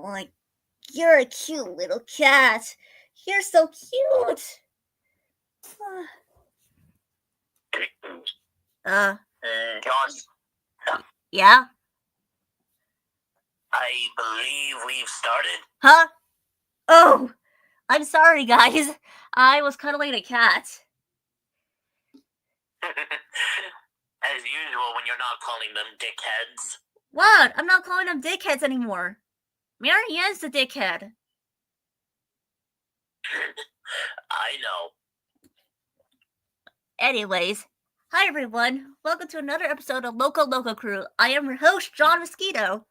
like, you're a cute little cat. You're so cute. John, Yeah? I believe we've started. Huh? Oh, I'm sorry, guys. I was cuddling a cat. As usual when you're not calling them dickheads. What? I'm not calling them dickheads anymore. Mary is the dickhead. I know. Anyways, hi everyone. Welcome to another episode of Loco Loco Crew. I am your host, John Mosquito.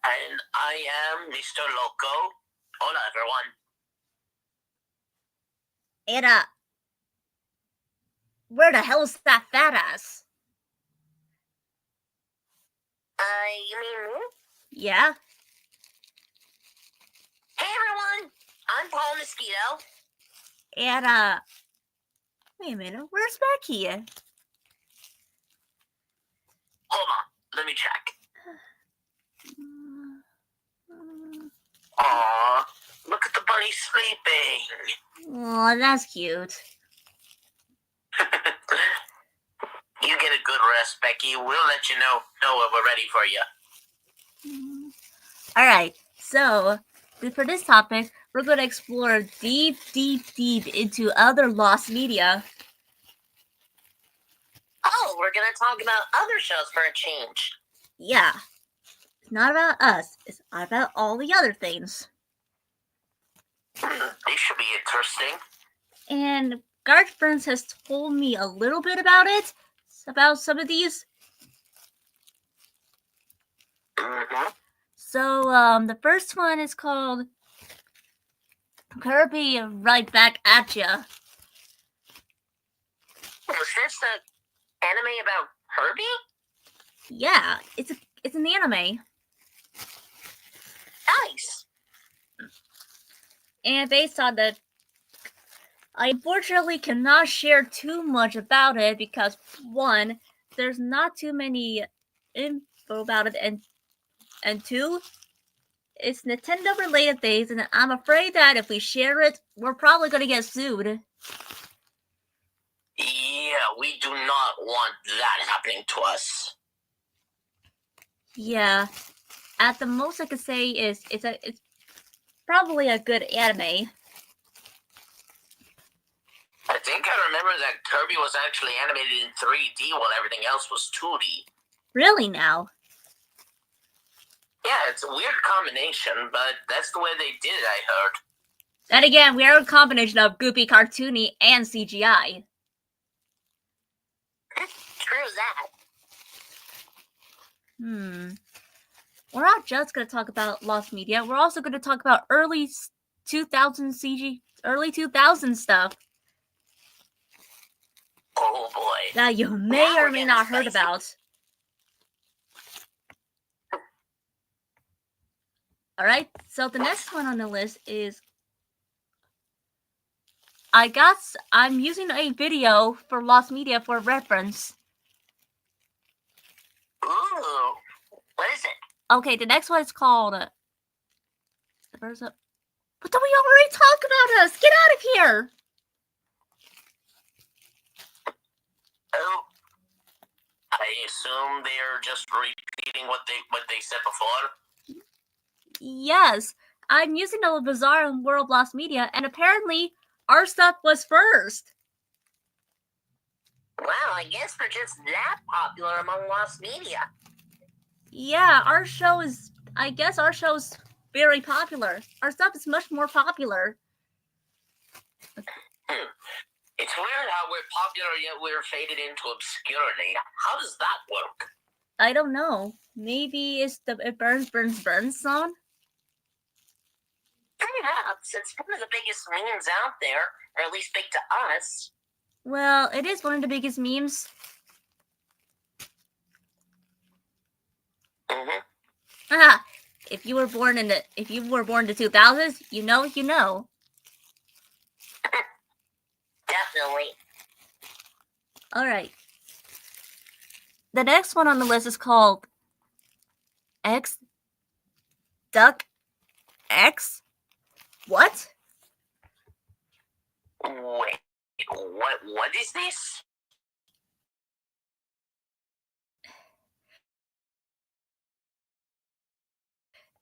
And I am Mr. Loco. Hola, everyone. And, where the hell is that fat ass? You mean me? Yeah? Hey, everyone. I'm Paul Mosquito. And, wait a minute. Where's Becky? Hold on. Let me check. Aww. Look at the bunny sleeping. Oh, that's cute. You get a good rest, Becky. We'll let you know when we're ready for you. Alright, so for this topic, we're going to explore deep into other lost media. Oh, we're going to talk about other shows for a change. Yeah. It's not about us. It's about all the other things. They should be interesting. And Garth Burns has told me a little bit about it. About some of these. Mm-hmm. So, the first one is called Kirby Right Back at Ya. Was this the anime about Herbie? Yeah, it's an anime. Nice. And based on the... I unfortunately cannot share too much about it because, one, there's not too many info about it, and two, it's Nintendo related things, and I'm afraid that if we share it, we're probably gonna get sued. Yeah, we do not want that happening to us. Yeah, at the most I could say is it's probably a good anime. I think I remember that Kirby was actually animated in 3D while everything else was 2D. Really now? Yeah, it's a weird combination, but that's the way they did it, I heard. And again, we are a combination of goopy, cartoony, and CGI. True that. We're not just going to talk about lost media. We're also going to talk about early 2000 stuff. Oh boy. That you may or may not heard about. Alright, so the next one on the list is... I'm using a video for lost media for reference. Ooh. What is it? Okay, the next one is called... But don't we already talk about us? Get out of here! Oh. I assume they're just repeating what they said before? Yes. I'm using a Bizarre World Lost Media, and apparently our stuff was first. Wow, I guess we're just that popular among lost media. Yeah, our show is very popular. Our stuff is much more popular. It's weird how we're popular yet we're faded into obscurity. How does that work? I don't know. Maybe it's the Burns song? Perhaps. It's one of the biggest memes out there, or at least big to us. Well, it is one of the biggest memes. Mm-hmm. If you were born in the 2000s, you know. Definitely. Alright. The next one on the list is called Duck X? What? Wait, what is this?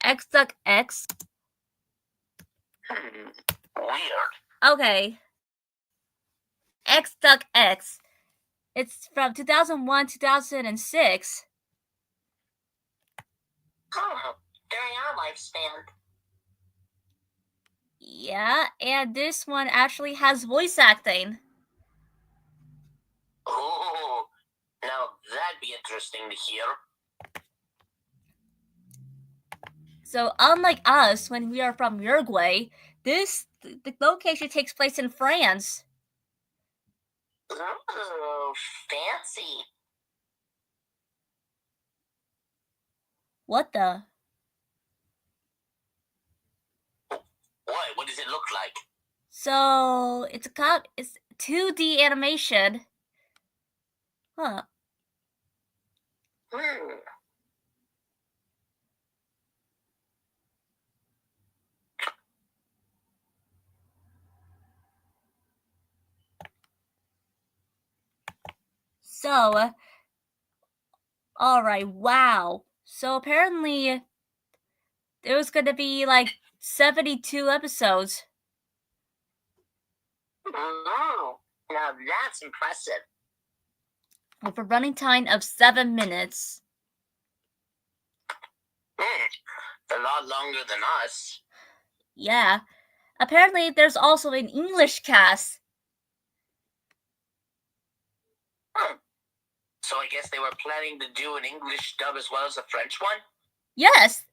X Duck X? Weird. Okay. X Duck X. It's from 2001, 2006. During our lifespan. Yeah, and this one actually has voice acting. Ooh, now that'd be interesting to hear. So unlike us, when we are from Uruguay, the location takes place in France. Ooh, fancy. What the? Why? What does it look like? So it's 2D animation. Huh. So, alright, wow. So apparently there was gonna be like 72 episodes. Oh, now that's impressive. With a running time of 7 minutes. A lot longer than us. Yeah. Apparently there's also an English cast. So I guess they were planning to do an English dub as well as a French one? Yes.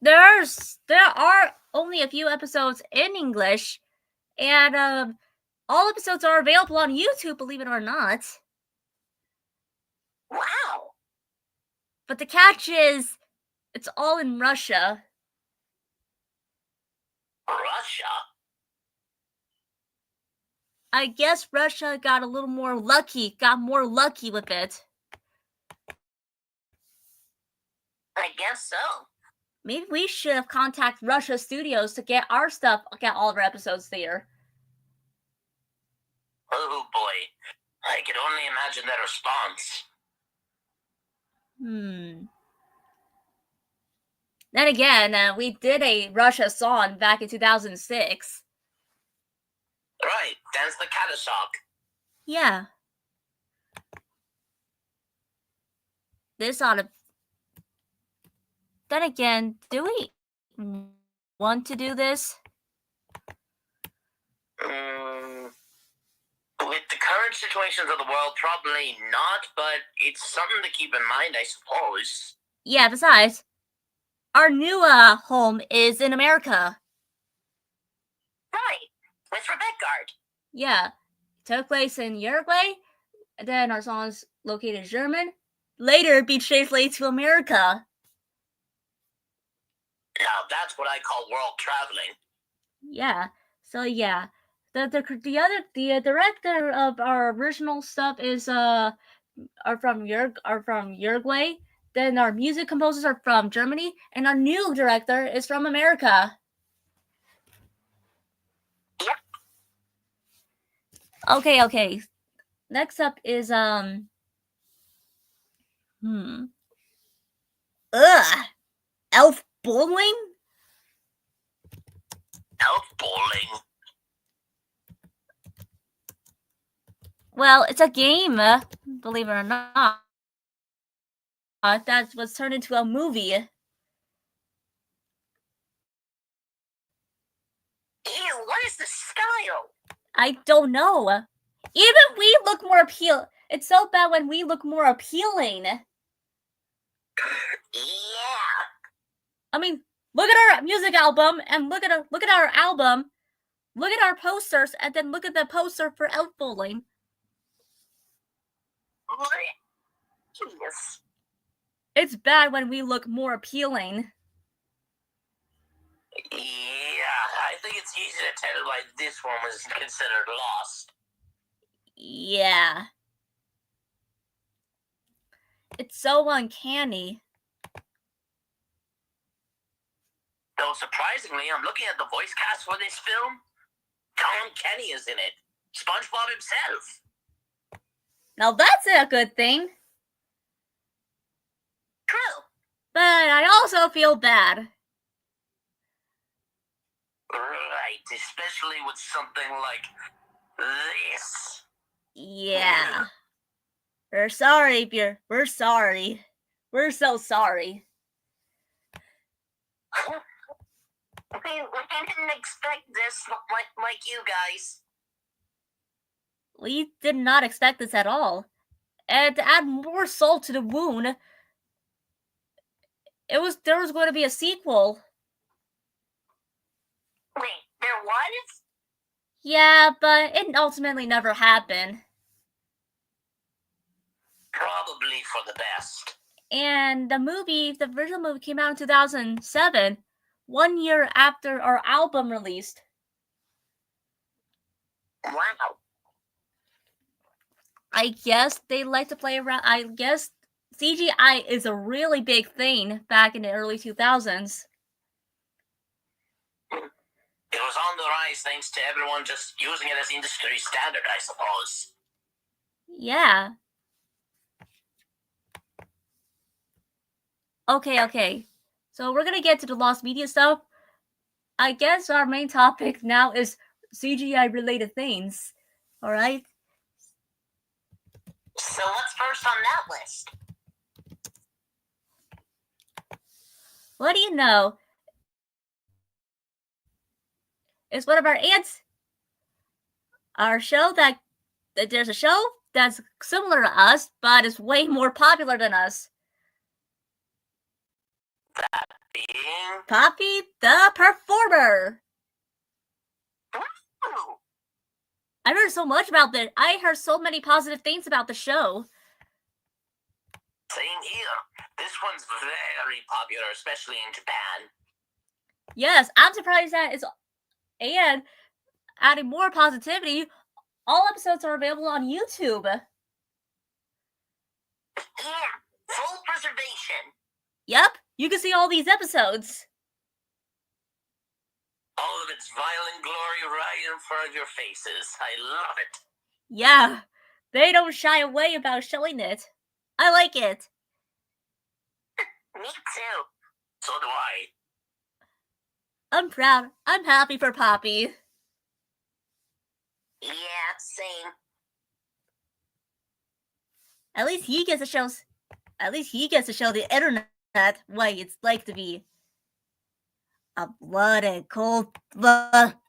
There are only a few episodes in English, and all episodes are available on YouTube, believe it or not. Wow. But the catch is, it's all in Russia. Russia? I guess Russia got a little more lucky, with it. I guess so. Maybe we should have contacted Russia Studios to get all of our episodes there. Oh boy. I could only imagine their response. Then again, we did a Russia song back in 2006. Right, Dance the Catashock. Yeah. This ought to... Then again, do we want to do this? With the current situations of the world, probably not, but it's something to keep in mind, I suppose. Yeah, besides, our new home is in America. Right, with Rebecca. Yeah, took place in Uruguay, and then our song's located in German. Later, be translated to America. Now that's what I call world traveling. Yeah. So yeah, the director of our original stuff is are from Uruguay. Then our music composers are from Germany, and our new director is from America. Yep. Okay. Next up is Elf Bowling? Elf bowling? Well, it's a game, believe it or not. That was turned into a movie. Ew, what is this style? I don't know. Even we look more appealing. It's so bad when we look more appealing. Yeah. I mean, look at our music album and look at our album. Look at our posters and then look at the poster for Elf Bowling. Jeez. It's bad when we look more appealing. Yeah, I think it's easy to tell why this one was considered lost. Yeah. It's so uncanny. Though surprisingly, I'm looking at the voice cast for this film. Tom Kenny is in it. SpongeBob himself. Now that's a good thing. True. But I also feel bad. Right, especially with something like this. Yeah. We're sorry, Beer. We're sorry. We're so sorry. We didn't expect this like you guys. We did not expect this at all. And to add more salt to the wound, there was going to be a sequel. Wait, there was? Yeah, but it ultimately never happened. Probably for the best. And the original movie came out in 2007, 1 year after our album released. Wow. I guess they like to play around. I guess CGI is a really big thing back in the early 2000s. It was on the rise thanks to everyone just using it as industry standard, I suppose. Yeah. Okay. So we're gonna get to the lost media stuff. I guess our main topic now is CGI related things. Alright? So what's first on that list? What do you know? It's one of our ants. There's a show that's similar to us, but is way more popular than us. That being Poppy the Performer. Ooh. I heard so much about this. I heard so many positive things about the show. Same here. This one's very popular, especially in Japan. Yes, I'm surprised that it's. And adding more positivity, all episodes are available on YouTube. Yeah, full preservation. Yep, you can see all these episodes. All of its violent glory right in front of your faces. I love it. Yeah, they don't shy away about showing it. I like it. Me too. So do I. I'm proud. I'm happy for Poppy. Yeah, same. At least he gets to show. At least he gets to show the internet what it's like to be a blooded, cold,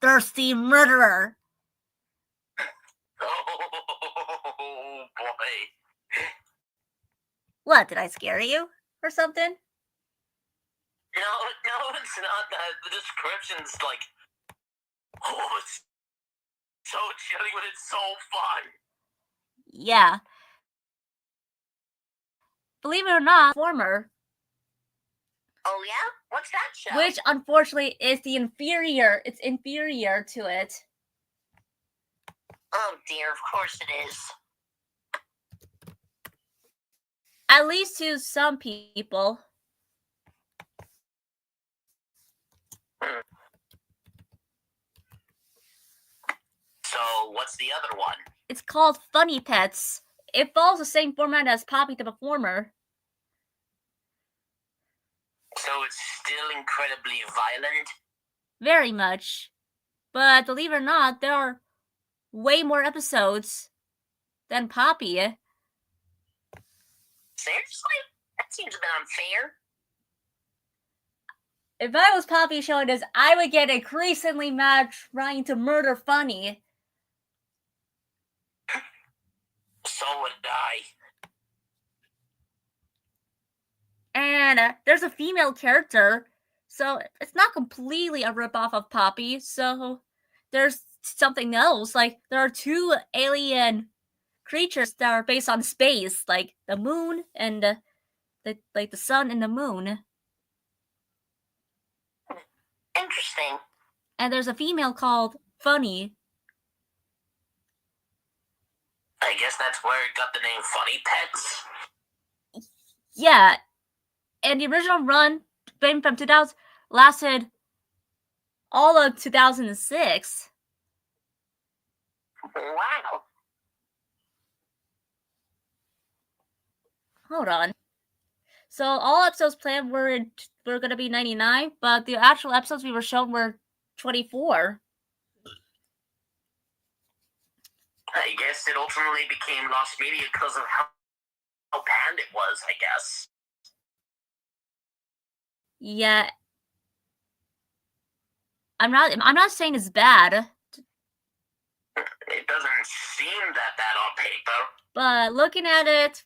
thirsty murderer. Oh boy. What, did I scare you or something? No, it's not that. The description's like, oh, it's so chilling, but it's so fun. Yeah. Believe it or not, Former. Oh yeah? What's that show? Which, unfortunately, is inferior. It's inferior to it. Oh dear, of course it is. At least to some people. So, what's the other one? It's called Funny Pets. It follows the same format as Poppy the Performer. So it's still incredibly violent? Very much. But believe it or not, there are way more episodes than Poppy. Seriously? That seems a bit unfair. If I was Poppy showing this, I would get increasingly mad trying to murder Funny. So would I. And there's a female character, so it's not completely a ripoff of Poppy. So there's something else. Like, there are two alien creatures that are based on space, like the moon and the sun and the moon. Interesting. And there's a female called Funny. I guess that's where it got the name Funny Pets. Yeah. And the original run, from 2000, lasted all of 2006. Wow. Hold on. So all episodes planned were gonna be 99, but the actual episodes we were shown were 24. I guess it ultimately became lost media because of how banned it was, I guess. Yeah. I'm not saying it's bad. It doesn't seem that bad on paper. But looking at it,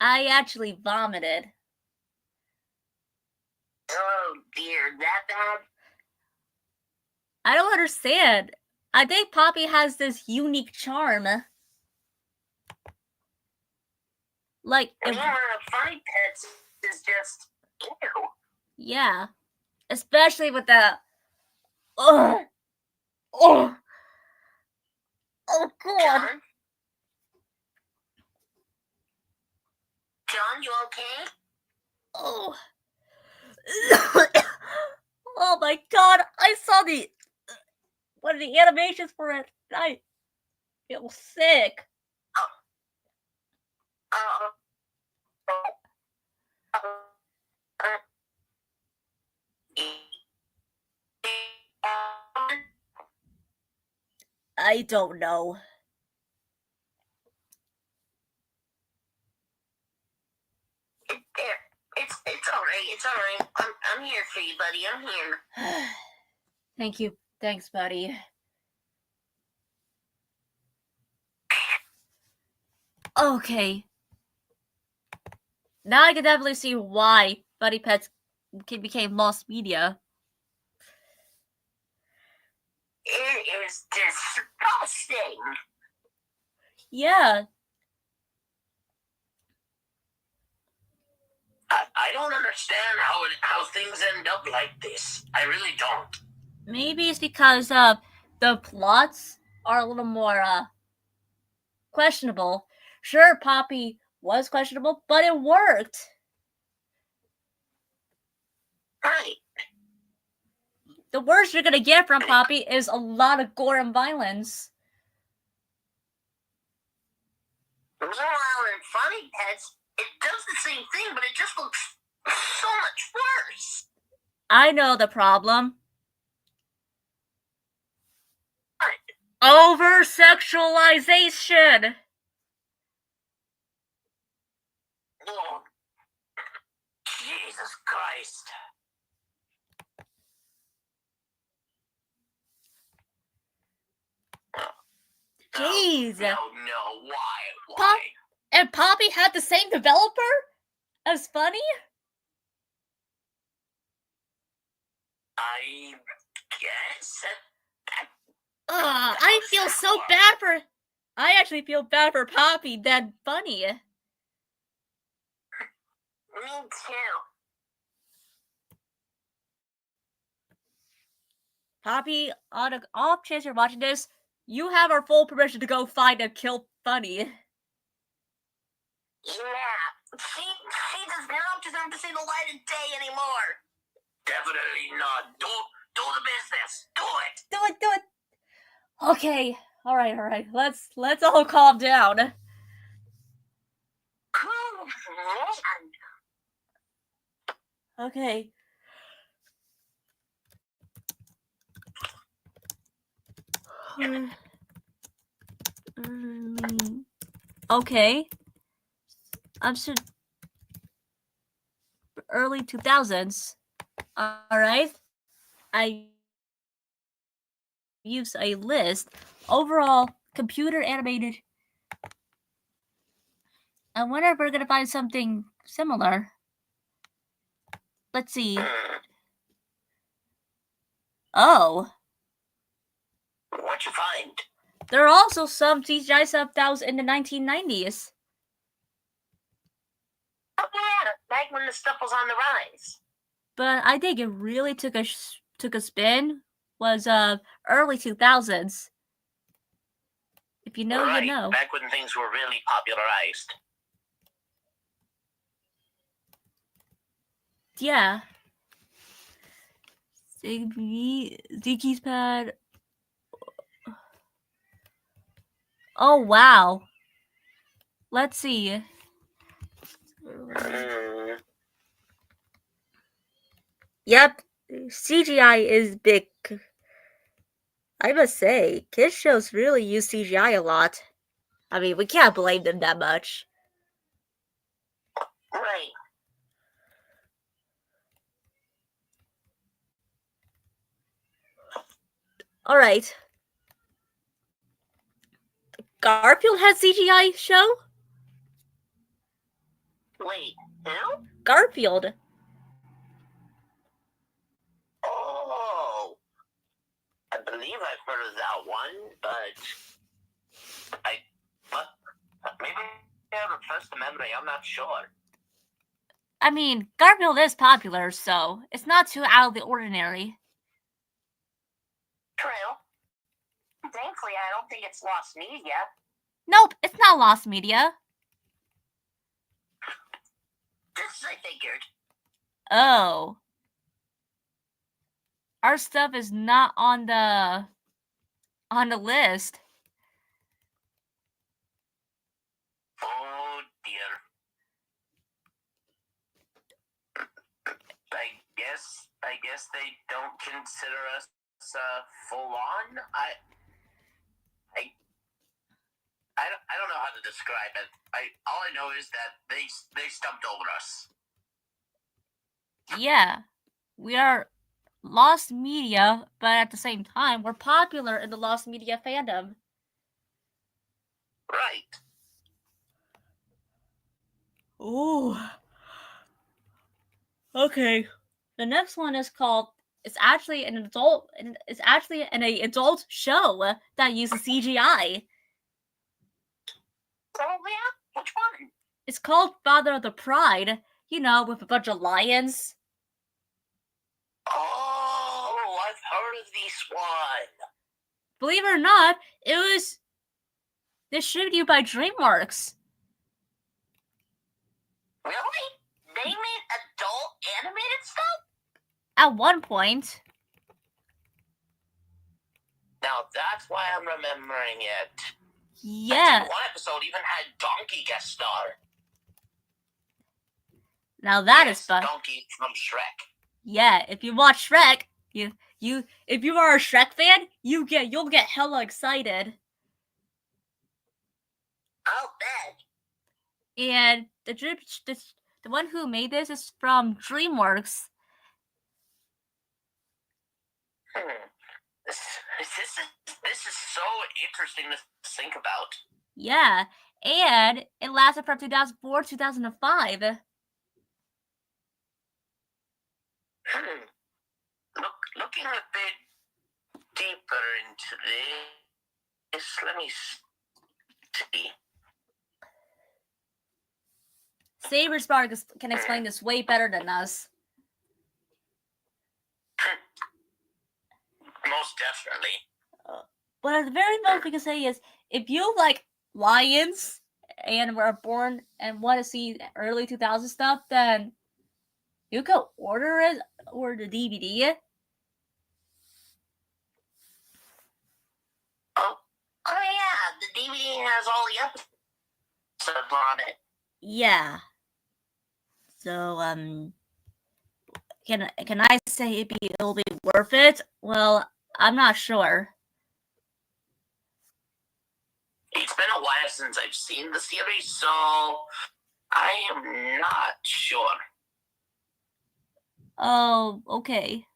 I actually vomited. Oh dear, that bad? I don't understand. I think Poppy has this unique charm. Like, Funny Pets is just ew. Yeah. Especially with the oh God. John, you okay? Oh. Oh my God. I saw one of the animations for it. I feel sick. I don't know. It's alright. It's alright. I'm here for you, buddy. I'm here. Thank you. Thanks, buddy. Okay. Now I can definitely see why Buddy Pets became lost media. It is disgusting. Yeah. I don't understand how things end up like this. I really don't. Maybe it's because the plots are a little more questionable. Sure, Poppy was questionable, but it worked. Right. The worst you're gonna get from Poppy is a lot of gore and violence. Meanwhile, in Funny Pets, it does the same thing, but it just looks so much worse. I know the problem. What? Over sexualization. Oh, Jesus Christ. Jeez. No, why? And Poppy had the same developer as Funny? I guess. I feel so bad for. I actually feel bad for Poppy than Funny. Me too. Poppy, on the off chance you're watching this, you have our full permission to go find and kill Funny. Yeah, she does not deserve to see the light of day anymore. Definitely not. Do the business. Do it. Okay, all right. Let's all calm down. Okay. Okay. I'm sure early 2000s. All right. I use a list. Overall, computer animated. I wonder if we're gonna find something similar. Let's see. Oh. What'd you find? There are also some CGI stuff that was in the 1990s. Oh yeah, back when the stuff was on the rise. But I think it really took a spin was early 2000s. If you know, right, you know. Back when things were really popularized. Yeah. Ziggy's pad. Oh wow. Let's see. Yep, CGI is big. I must say, kids shows really use CGI a lot. I mean, we can't blame them that much. Right. Alright. Garfield had CGI show? Wait, who? Garfield. Oh, I believe I've heard of that one, but maybe I have repressed the memory. I'm not sure. I mean, Garfield is popular, so it's not too out of the ordinary. True. Thankfully, I don't think it's lost media. Nope, it's not lost media. Just as I figured. Oh. Our stuff is not on the list. Oh dear. I guess they don't consider us full on. I don't know how to describe it. All I know is that they stumped over us. Yeah, we are lost media, but at the same time, we're popular in the lost media fandom. Right. Ooh. Okay. The next one is called. It's actually an adult. It's actually an adult show that uses CGI. Oh yeah, which one? It's called Father of the Pride. You know, with a bunch of lions. Oh, I've heard of this one. Believe it or not, it was distributed by DreamWorks. Really? They made adult animated stuff? At one point. Now that's why I'm remembering it. Yeah. I think one episode even had Donkey guest star. Now that is fun. Donkey from Shrek. Yeah, if you watch Shrek, if you are a Shrek fan, you'll get hella excited. I'll bet. And the one who made this is from DreamWorks. This is so interesting to think about. Yeah, and it lasted from 2004 to 2005. Looking a bit deeper into this, let me see. Saber Spark can explain this way better than us. Most definitely. But at the very most we can say is, if you like lions and were born and want to see early 2000 stuff, then you can order it or the DVD. Oh yeah, the DVD has all the episodes on it. Yeah. So can I say it'll be worth it? Well, I'm not sure. It's been a while since I've seen the series, so I am not sure. Oh, okay.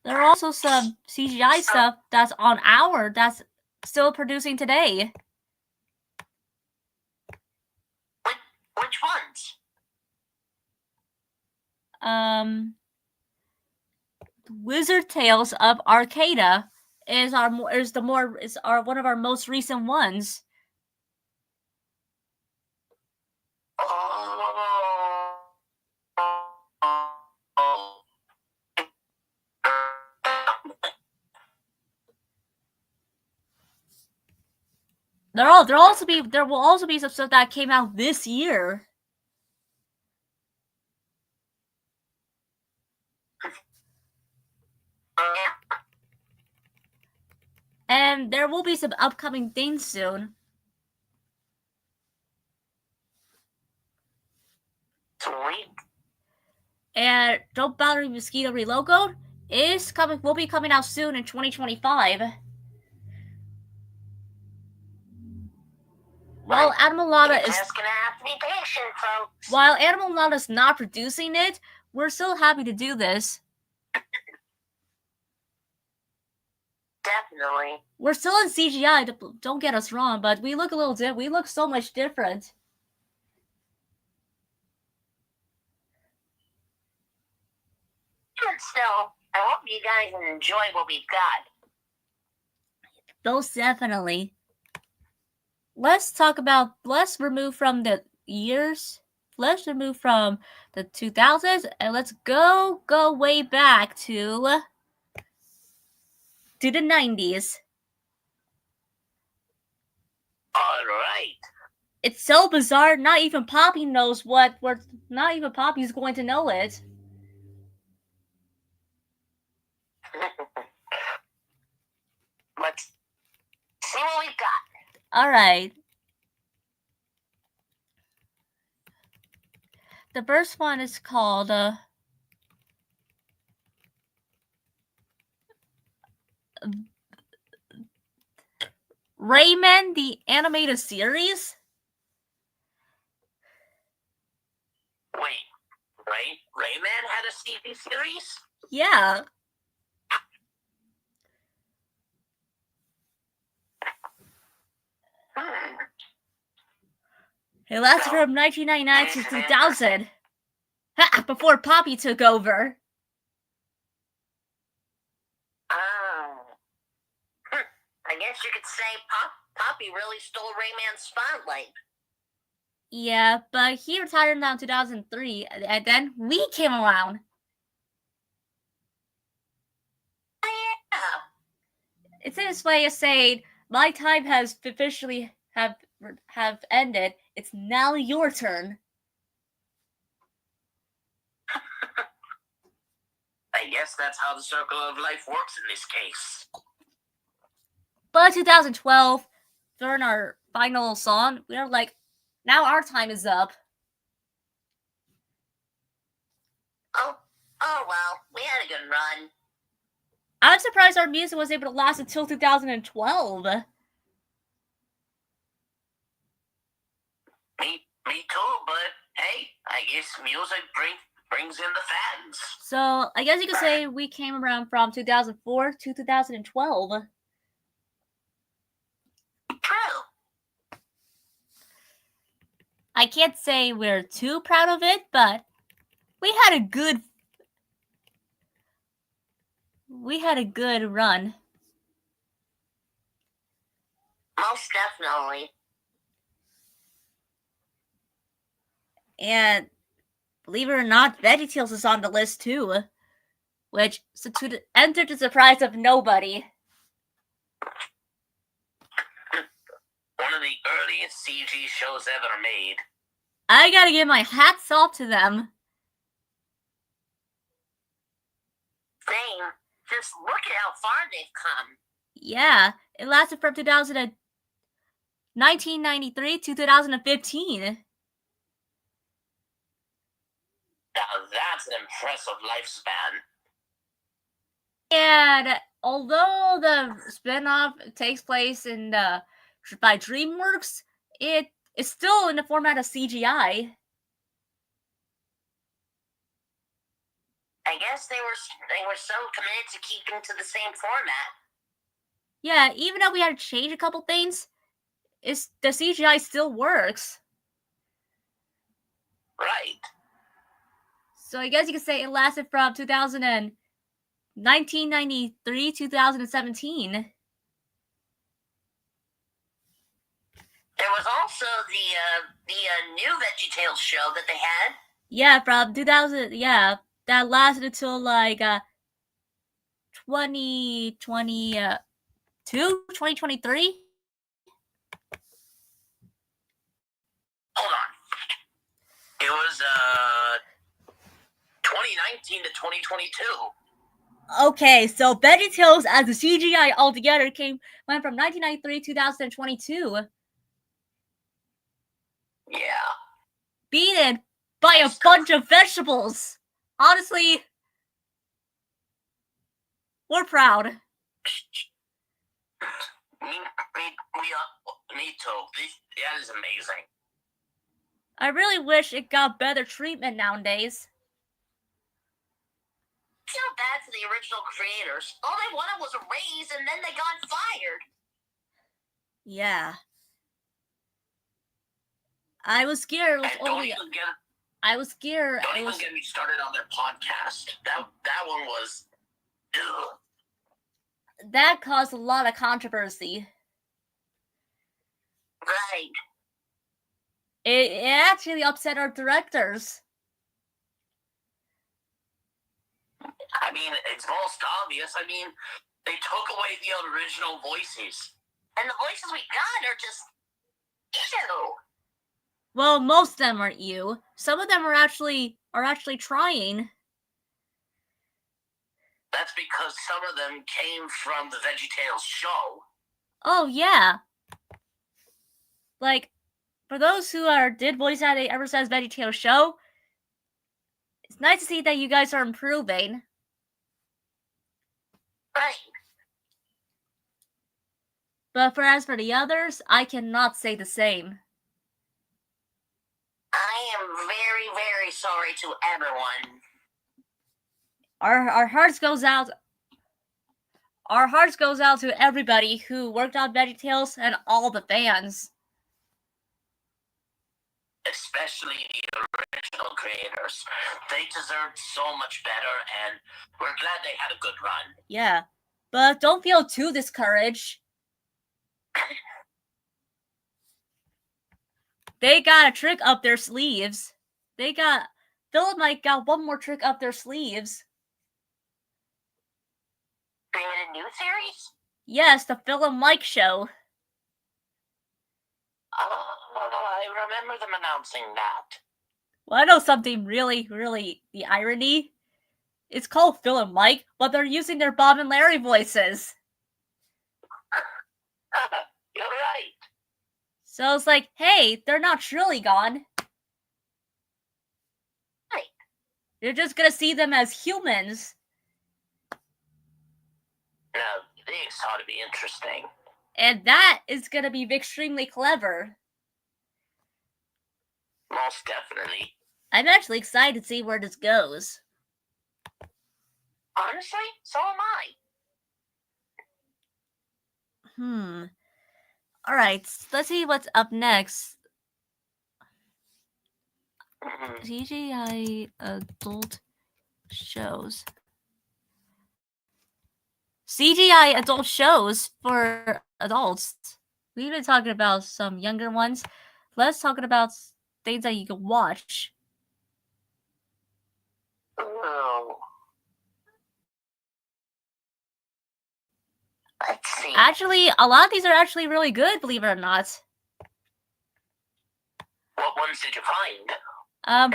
There are also some CGI stuff that's that's still producing today. Which ones? Wizard Tales of Arcada is one of our most recent ones. There will also be some stuff that came out this year. And there will be some upcoming things soon. Sweet. And Don't Bother Me Mosquito Relogoed will be coming out soon in 2025. While Animalada is just gonna have to be patient, folks. While Animalada is not producing it, we're still happy to do this. Definitely. We're still in CGI, don't get us wrong, but we look we look so much different. So, I hope you guys enjoy what we've got. Most definitely. Let's remove from the years. Let's remove from the 2000s and let's go way back to the 90s. All right. It's so bizarre. Not even Poppy knows what. Not even Poppy's going to know it. Let's see what we've got. All right. The first one is called Rayman, the animated series. Wait, Rayman had a TV series? Yeah. It lasted from 1999 to 2000. Before Poppy took over. I guess you could say Poppy really stole Rayman's spotlight. Yeah, but he retired in 2003, and then we came around. Yeah. It's his way of saying, my time has officially have ended. It's now your turn. I guess that's how the circle of life works in this case. But 2012, during our final song, we were like, now our time is up. Oh well, we had a good run. I'm surprised our music was able to last until 2012. Me too, but hey, I guess music brings in the fans. So I guess you could say we came around from 2004 to 2012. True. I can't say we're too proud of it, but we had a good run. Most definitely. And believe it or not, VeggieTales is on the list too, which entered the surprise of nobody. One of the earliest CG shows ever made. I gotta give my hats off to them. Same. Just look at how far they've come. Yeah, it lasted from 1993 to 2015. Now that's an impressive lifespan. And although the spin-off takes place in by DreamWorks, it is still in the format of CGI. I guess they were so committed to keeping to the same format. Yeah, even though we had to change a couple things, the CGI still works. Right. So I guess you could say it lasted from 1993 to 2017. There was also the new VeggieTales show that they had. Yeah, from 2000. Yeah, that lasted until like 2022, 2023. 2019 to 2022. Okay, so VeggieTales as a CGI altogether went from 1993 to 2022. Yeah. Beaten by a bunch of vegetables. Honestly, we're proud. Me too. That is amazing. I really wish it got better treatment nowadays. I feel bad for the original creators. All they wanted was a raise, and then they got fired. Yeah. I was scared. I was scared. Don't even get me started on their podcast. That one was. Ugh. That caused a lot of controversy. Right. It actually upset our directors. I mean, it's most obvious. I mean, they took away the original voices. And the voices we got are just ew. Well, most of them aren't you. Some of them are actually trying. That's because some of them came from the VeggieTales show. Oh yeah. Like, for those who did voice at the Ever Since VeggieTales show, it's nice to see that you guys are improving. Right. But as for the others, I cannot say the same. I am very, very sorry to everyone. Our hearts goes out. Our hearts goes out to everybody who worked on VeggieTales and all the fans. Especially the original creators. They deserved so much better, and we're glad they had a good run. Yeah, but don't feel too discouraged. They got a trick up their sleeves. Phil Mike got one more trick up their sleeves. Created a new series? Yes, the Phil and Mike show. I remember them announcing that. Well, I know something really, the irony. It's called Phil and Mike, but they're using their Bob and Larry voices. You're right. So it's like, hey, they're not truly gone. Right. You're just gonna see them as humans. Now, this ought to be interesting. And that is gonna be extremely clever. Most definitely. I'm actually excited to see where this goes. Honestly, so am I. Alright, let's see what's up next. CGI adult shows. CGI adult shows for adults. We've been talking about some younger ones. Let's talk about things that you can watch. Oh. Let's see. Actually, a lot of these are actually really good, believe it or not. What ones did you find?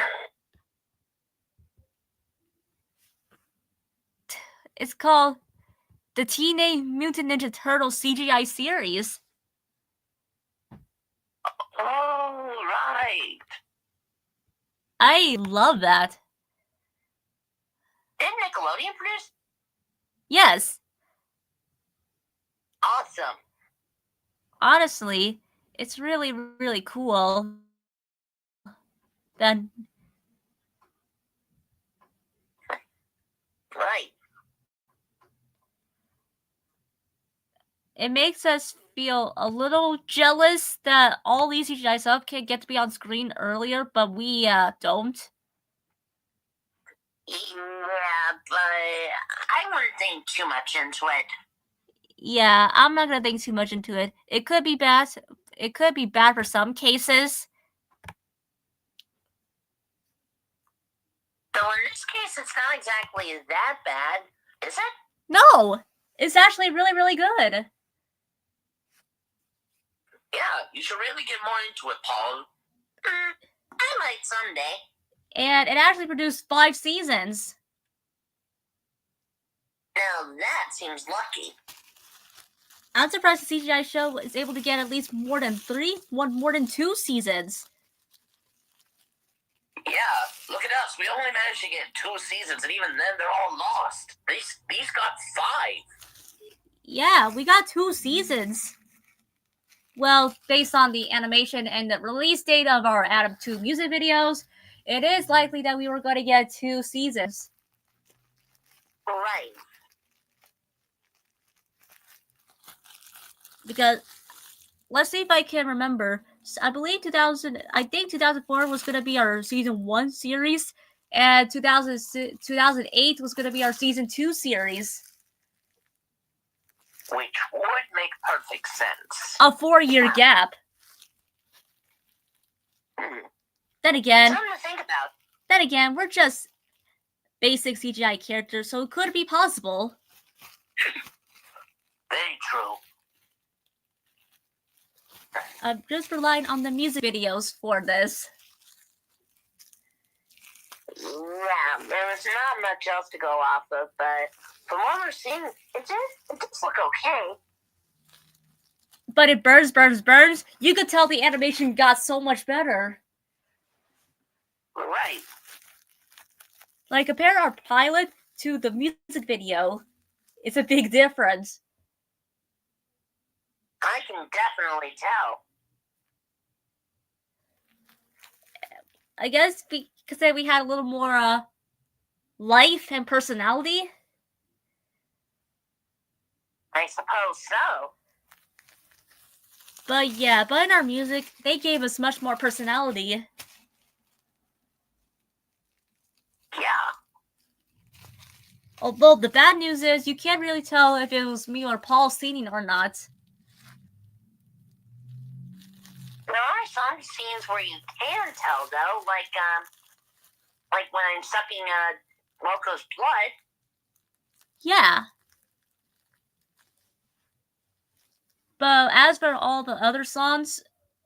It's called the Teenage Mutant Ninja Turtles CGI series. Oh, right. I love that. Didn't Nickelodeon produce? Yes. Awesome. Honestly, it's really, really cool. Then. Right. It makes us feel a little jealous that all these CGI stuff can get to be on screen earlier, but we don't. Yeah, but I wouldn't think too much into it. Yeah, I'm not gonna think too much into it. It could be bad. It could be bad for some cases. Though in this case, it's not exactly that bad, is it? No, it's actually really, really good. Yeah, you should really get more into it, Paul. I might someday. And it actually produced 5 seasons. Now that seems lucky. I'm surprised the CGI show is able to get at least more than more than 2 seasons. Yeah, look at us. We only managed to get 2 seasons, and even then, they're all lost. These got 5. Yeah, we got 2 seasons. Well, based on the animation and the release date of our Adam 2 music videos, it is likely that we were going to get 2 seasons. Right. Because, let's see if I can remember. I believe 2004 was going to be our season 1 series, and 2008 was going to be our season 2 series. Which would make perfect sense. A 4-year gap. Then again, something to think about. Then again, we're just basic CGI characters, so it could be possible. Very true. I'm just relying on the music videos for this. Yeah, there's not much else to go off of, but from what we're seeing, it does look okay. But it burns. You could tell the animation got so much better. Right. Like, compare our pilot to the music video. It's a big difference. I can definitely tell. I guess we could say we had a little more life and personality. I suppose so. But yeah, in our music, they gave us much more personality. Yeah. Although the bad news is you can't really tell if it was me or Paul singing or not. There are some scenes where you can tell, though, like when I'm sucking Loco's blood. Yeah. But as for all the other songs,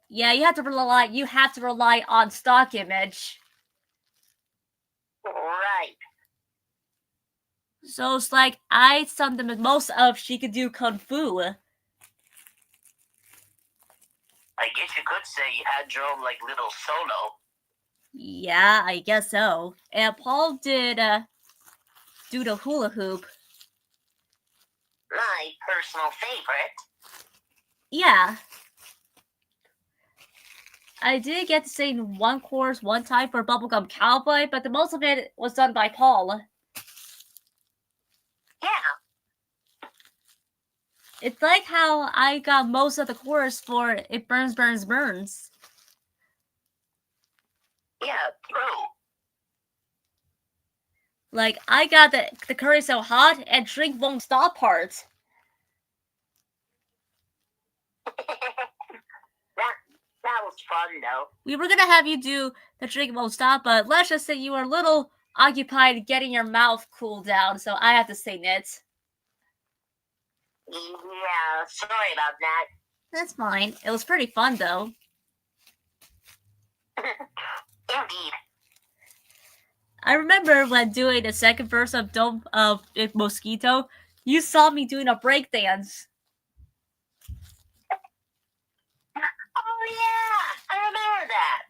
yeah, you have to rely on stock image. Right. So it's like I sung the most of She Could Do Kung Fu. I guess you could say you had your own, little solo. Yeah, I guess so. And Paul did do the hula hoop. My personal favorite. Yeah. I did get to sing one chorus one time for Bubblegum Cowboy, but the most of it was done by Paul. Yeah. It's like how I got most of the chorus for It Burns, Burns, Burns. Yeah, true. Like, I got the curry so hot and drink won't stop part. that was fun, though. We were gonna have you do the drink won't stop, but let's just say you were a little occupied getting your mouth cooled down, so I have to sing it. Yeah, sorry about that. That's fine. It was pretty fun, though. Indeed. I remember when doing the second verse of Don't Mosquito, you saw me doing a breakdance. Oh yeah, I remember that.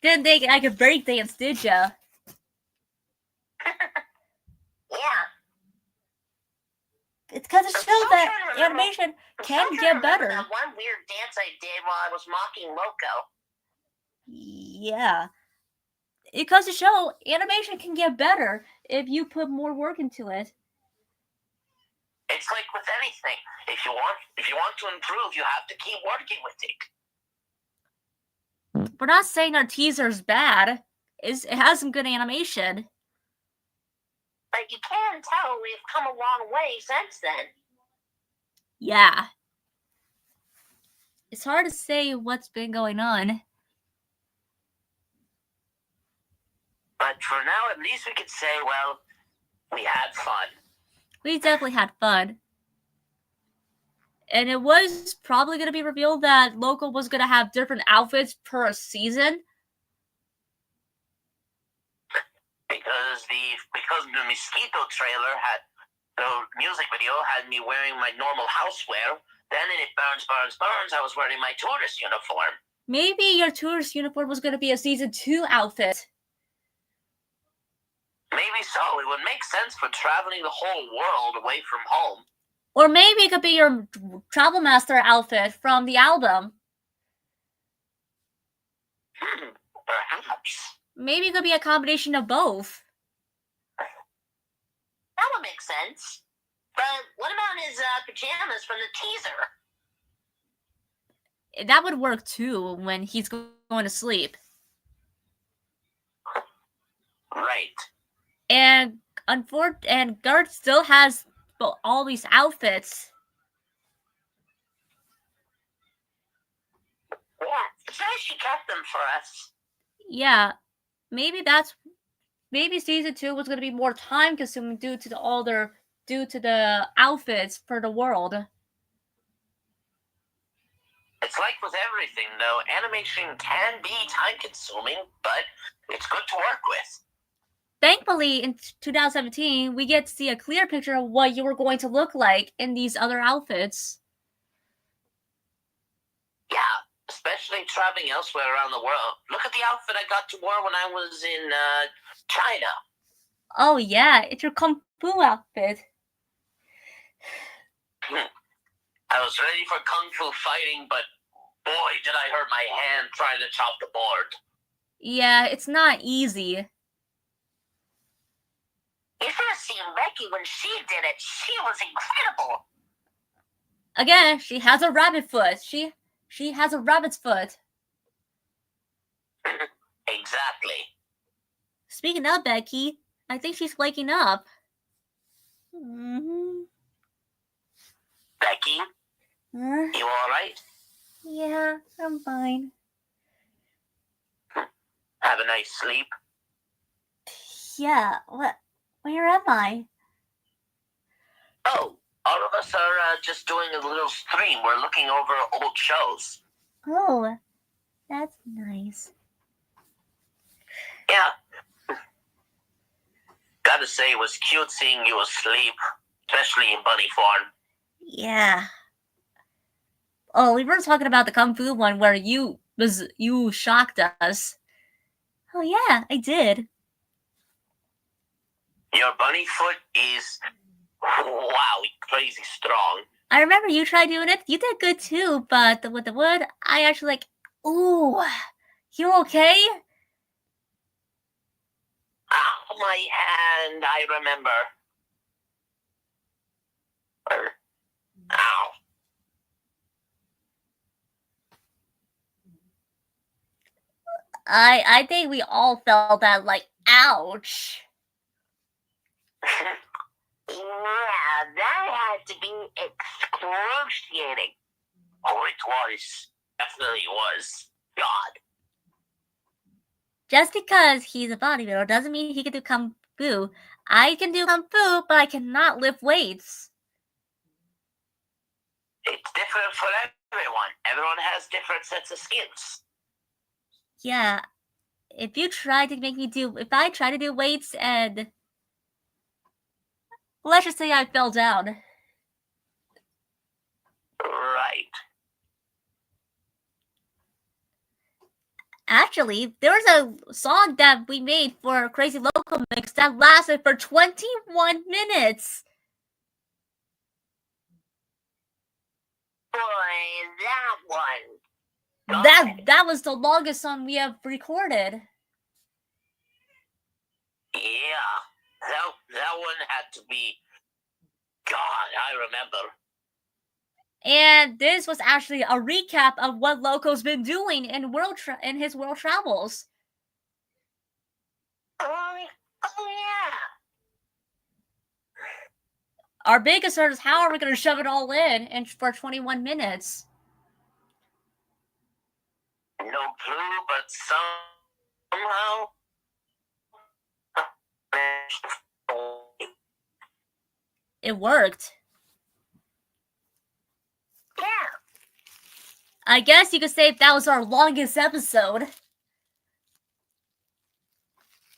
Didn't think I could breakdance, did ya? Yeah. It's because it shows that animation can get better. That one weird dance I did while I was mocking Loco. Yeah. It goes to show animation can get better if you put more work into it. It's like with anything. If you want to improve, you have to keep working with it. We're not saying our teaser's bad. It has some good animation. But you can tell we've come a long way since then. Yeah. It's hard to say what's been going on. But for now, at least we could say, well, we had fun. We definitely had fun. And it was probably going to be revealed that Loco was going to have different outfits per season. Because the Mosquito trailer had The music video had me wearing my normal housewear. Then in It Burns, Burns, Burns, I was wearing my tourist uniform. Maybe your tourist uniform was going to be a season 2 outfit. Maybe so. It would make sense for traveling the whole world away from home. Or maybe it could be your Travel Master outfit from the album. Perhaps. Maybe it could be a combination of both. That would make sense. But what about his pajamas from the teaser? That would work too when he's going to sleep. Right. And Gert still has all these outfits. Yeah, sure she kept them for us. Yeah, maybe season 2 was going to be more time consuming due to the outfits for the world. It's like with everything, though. Animation can be time consuming, but it's good to work with. Thankfully, in 2017, we get to see a clear picture of what you were going to look like in these other outfits. Yeah, especially traveling elsewhere around the world. Look at the outfit I got to wear when I was in China. Oh yeah, it's your Kung Fu outfit. I was ready for Kung Fu fighting, but boy, did I hurt my hand trying to chop the board. Yeah, it's not easy. You should have seen Becky when she did it. She was incredible. Again, she has a rabbit foot. She has a rabbit's foot. Exactly. Speaking of Becky, I think she's waking up. Mm-hmm. Becky, you all right? Yeah, I'm fine. Have a nice sleep. Yeah, what? Where am I? Oh, all of us are just doing a little stream. We're looking over old shows. Oh, that's nice. Yeah. Gotta say, it was cute seeing you asleep, especially in Bunny Farm. Yeah. Oh, we were talking about the Kung Fu one where you shocked us. Oh yeah, I did. Your bunny foot is, wow, crazy strong. I remember you tried doing it. You did good too, but with the wood, I actually ooh, you okay? Ow, my hand, I remember. Ow. I think we all felt that, ouch. Yeah, that had to be excruciating. Oh, it was. Definitely was. God. Just because he's a bodybuilder doesn't mean he can do Kung Fu. I can do Kung Fu, but I cannot lift weights. It's different for everyone. Everyone has different sets of skills. Yeah. If I try to do weights and let's just say I fell down. Right. Actually, there was a song that we made for Crazy Loco Mix that lasted for 21 minutes. Boy, that one. That was the longest song we have recorded. Yeah, that one had to be. God, I remember. And this was actually a recap of what Loco's been doing in his world travels. Oh yeah. Our big concern is how are we going to shove it all in for 21 minutes? No clue, but somehow. It worked. Yeah. I guess you could say that was our longest episode.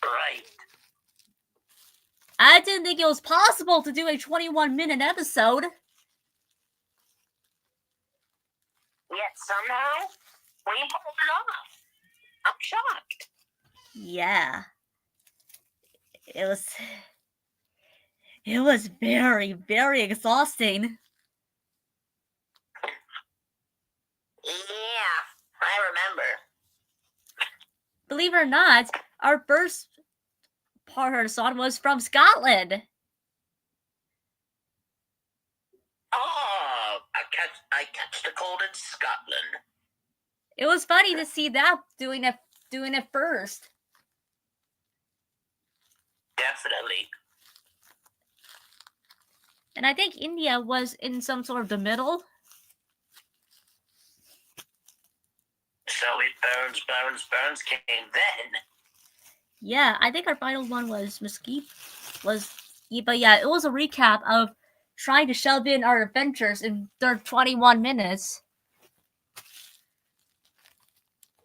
Right. I didn't think it was possible to do a 21-minute episode. Yet somehow, we pulled it off. I'm shocked. Yeah. It was very, very exhausting. Yeah, I remember. Believe it or not, our first part of the song was from Scotland. Oh, I catch the cold in Scotland. It was funny to see that doing it first. Definitely. And I think India was in some sort of the middle. So it burns came then. Yeah, I think our final one was Mesquite. But yeah, it was a recap of trying to shove in our adventures in their 21 minutes.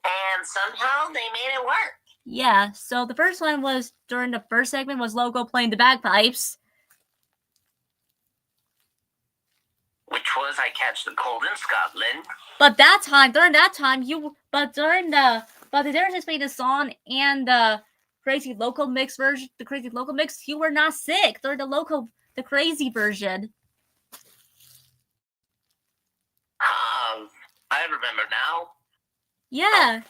And somehow they made it work. Yeah, so the first one was, during the first segment, was Loco playing the bagpipes. Which was I Catch the Cold in Scotland. But during that time, the difference between the song and the Crazy Loco Mix version, you were not sick during the Crazy version. I remember now. Yeah.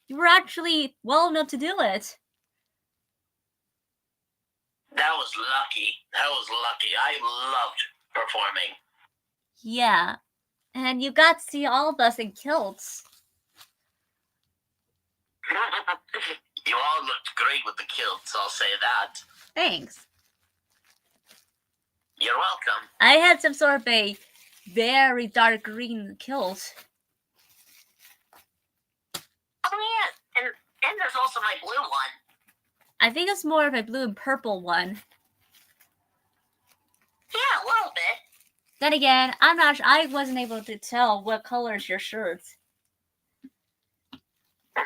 You were actually well enough to do it. That was lucky. I loved performing. Yeah. And you got to see all of us in kilts. You all looked great with the kilts, I'll say that. Thanks. You're welcome. I had some sort of a very dark green kilt. Oh yeah, and there's also my blue one. I think it's more of a blue and purple one. Yeah, a little bit. Then again, I wasn't able to tell what color is your shirt. I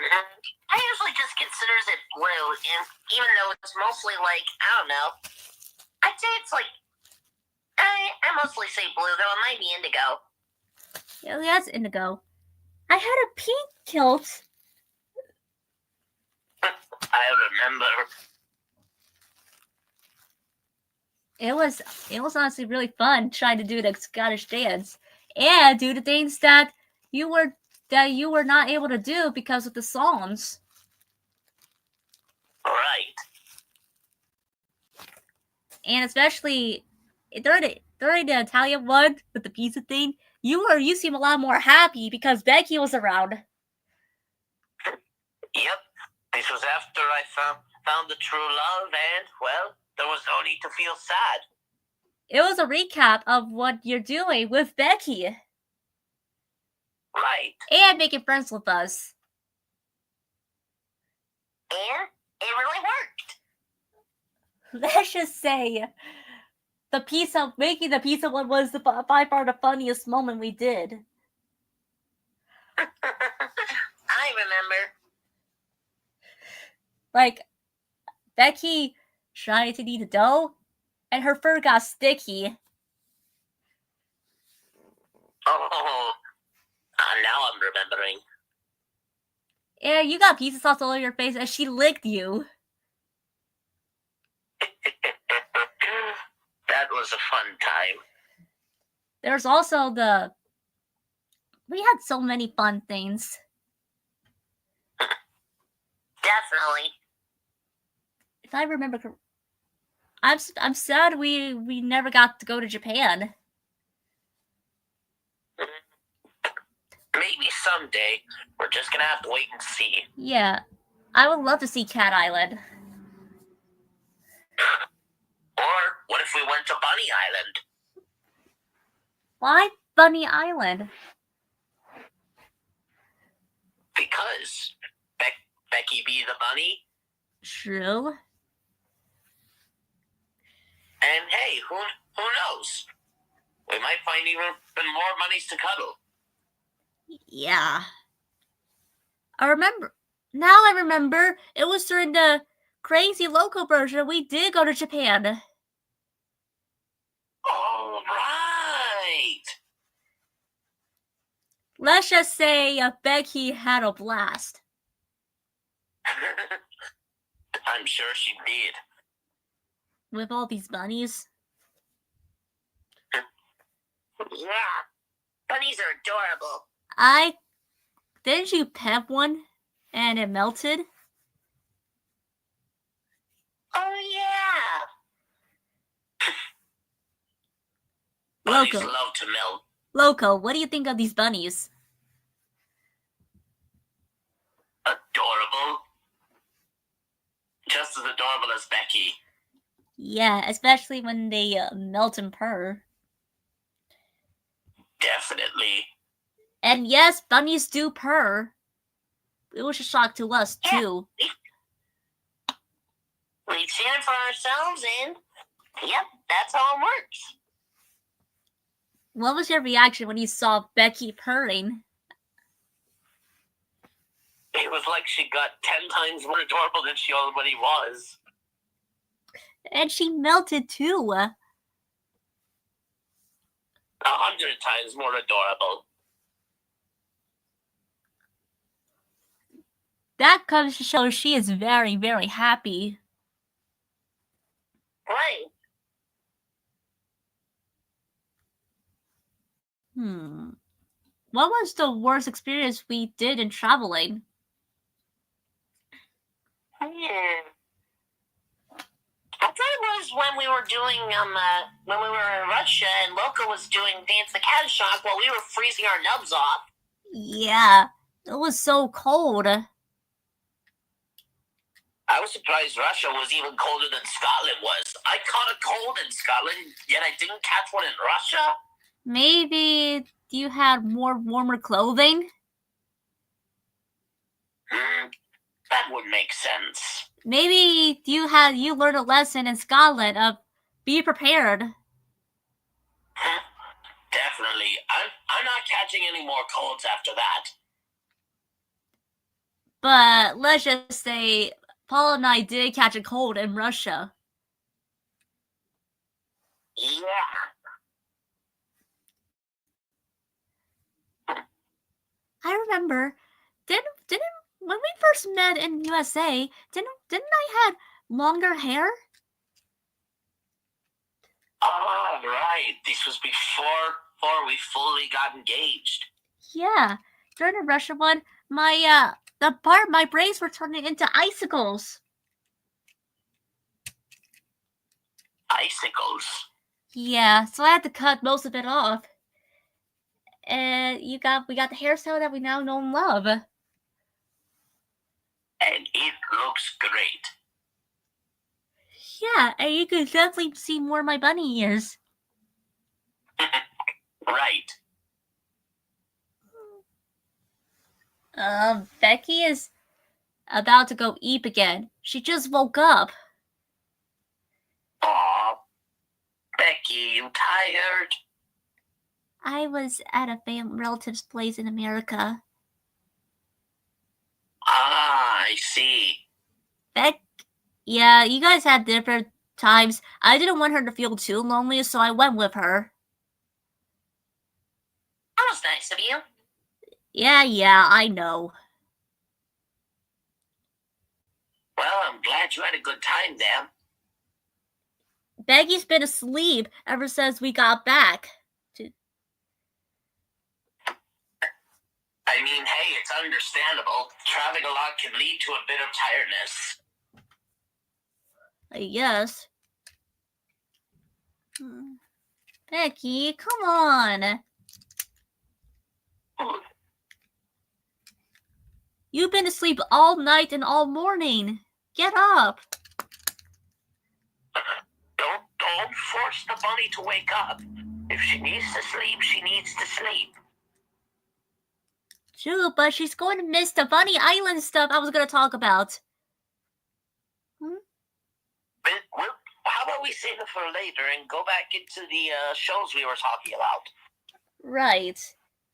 usually just considers it blue, and even though it's mostly like, I don't know, I'd say it's like, I mostly say blue, though it might be indigo. Yeah, that's indigo. I had a pink kilt. I remember. It was honestly really fun trying to do the Scottish dance and do the things that you were not able to do because of the songs. Right. And especially during the Italian one with the pizza thing, you seem a lot more happy because Becky was around. Yep. This was after I found the true love, and well, there was no need to feel sad. It was a recap of what you're doing with Becky. Right. And making friends with us. And it really worked. Let's just say making the pizza one was by far the funniest moment we did. I remember. Like, Becky tried to knead the dough, and her fur got sticky. Oh, now I'm remembering. And you got pizza sauce all over your face, and she licked you. That was a fun time. There's also we had so many fun things. Definitely. If I remember, I'm sad we never got to go to Japan. Maybe someday. We're just gonna have to wait and see. Yeah, I would love to see Cat Island. Or what if we went to Bunny Island? Why Bunny Island? Because Becky be the bunny. True. And hey, who knows? We might find even more bunnies to cuddle. Yeah. I remember. Now I remember. It was during the crazy local version, we did go to Japan. All right. Let's just say Becky had a blast. I'm sure she did. With all these bunnies. Yeah. Bunnies are adorable. Didn't you pet one and it melted? Oh, yeah. Loco. Bunnies love to melt. Loco, what do you think of these bunnies? Adorable. Just as adorable as Becky. Yeah, especially when they melt and purr. Definitely. And yes, bunnies do purr. It was a shock to us, too. We've seen it for ourselves, and yep, that's how it works. What was your reaction when you saw Becky purring? It was like she got 10 times more adorable than she already was. And she melted, too. 100 times more adorable. That comes to show she is very, very happy. Right. What was the worst experience we did in traveling? I thought it was when we were doing when we were in Russia and Loco was doing Dance the Caddyshack while we were freezing our nubs off. Yeah, it was so cold. I was surprised Russia was even colder than Scotland was. I caught a cold in Scotland, yet I didn't catch one in Russia. Maybe you had more warmer clothing? That would make sense. Maybe you learned a lesson in Scotland of be prepared. Definitely. I'm not catching any more colds after that. But let's just say Paul and I did catch a cold in Russia. Yeah. I remember, didn't when we first met in USA, didn't I had longer hair? Oh, right. This was before we fully got engaged. Yeah, during the Russia one, my my braids were turning into icicles. Icicles? Yeah, so I had to cut most of it off. And we got the hairstyle that we now know and love. And it looks great. Yeah, and you can definitely see more of my bunny ears. Right. Becky is about to go eat again. She just woke up. Aw, Becky, you tired? I was at a relative's place in America. Ah, I see. Yeah, you guys had different times. I didn't want her to feel too lonely, so I went with her. That was nice of you. Yeah, I know. Well, I'm glad you had a good time then. Becky's been asleep ever since we got back. I mean, hey, it's understandable. Traveling a lot can lead to a bit of tiredness. I guess. Becky, come on. You've been asleep all night and all morning. Get up. Don't force the bunny to wake up. If she needs to sleep, she needs to sleep. True, but she's going to miss the Bunny Island stuff I was going to talk about. But, well, how about we save it for later and go back into the shows we were talking about? Right.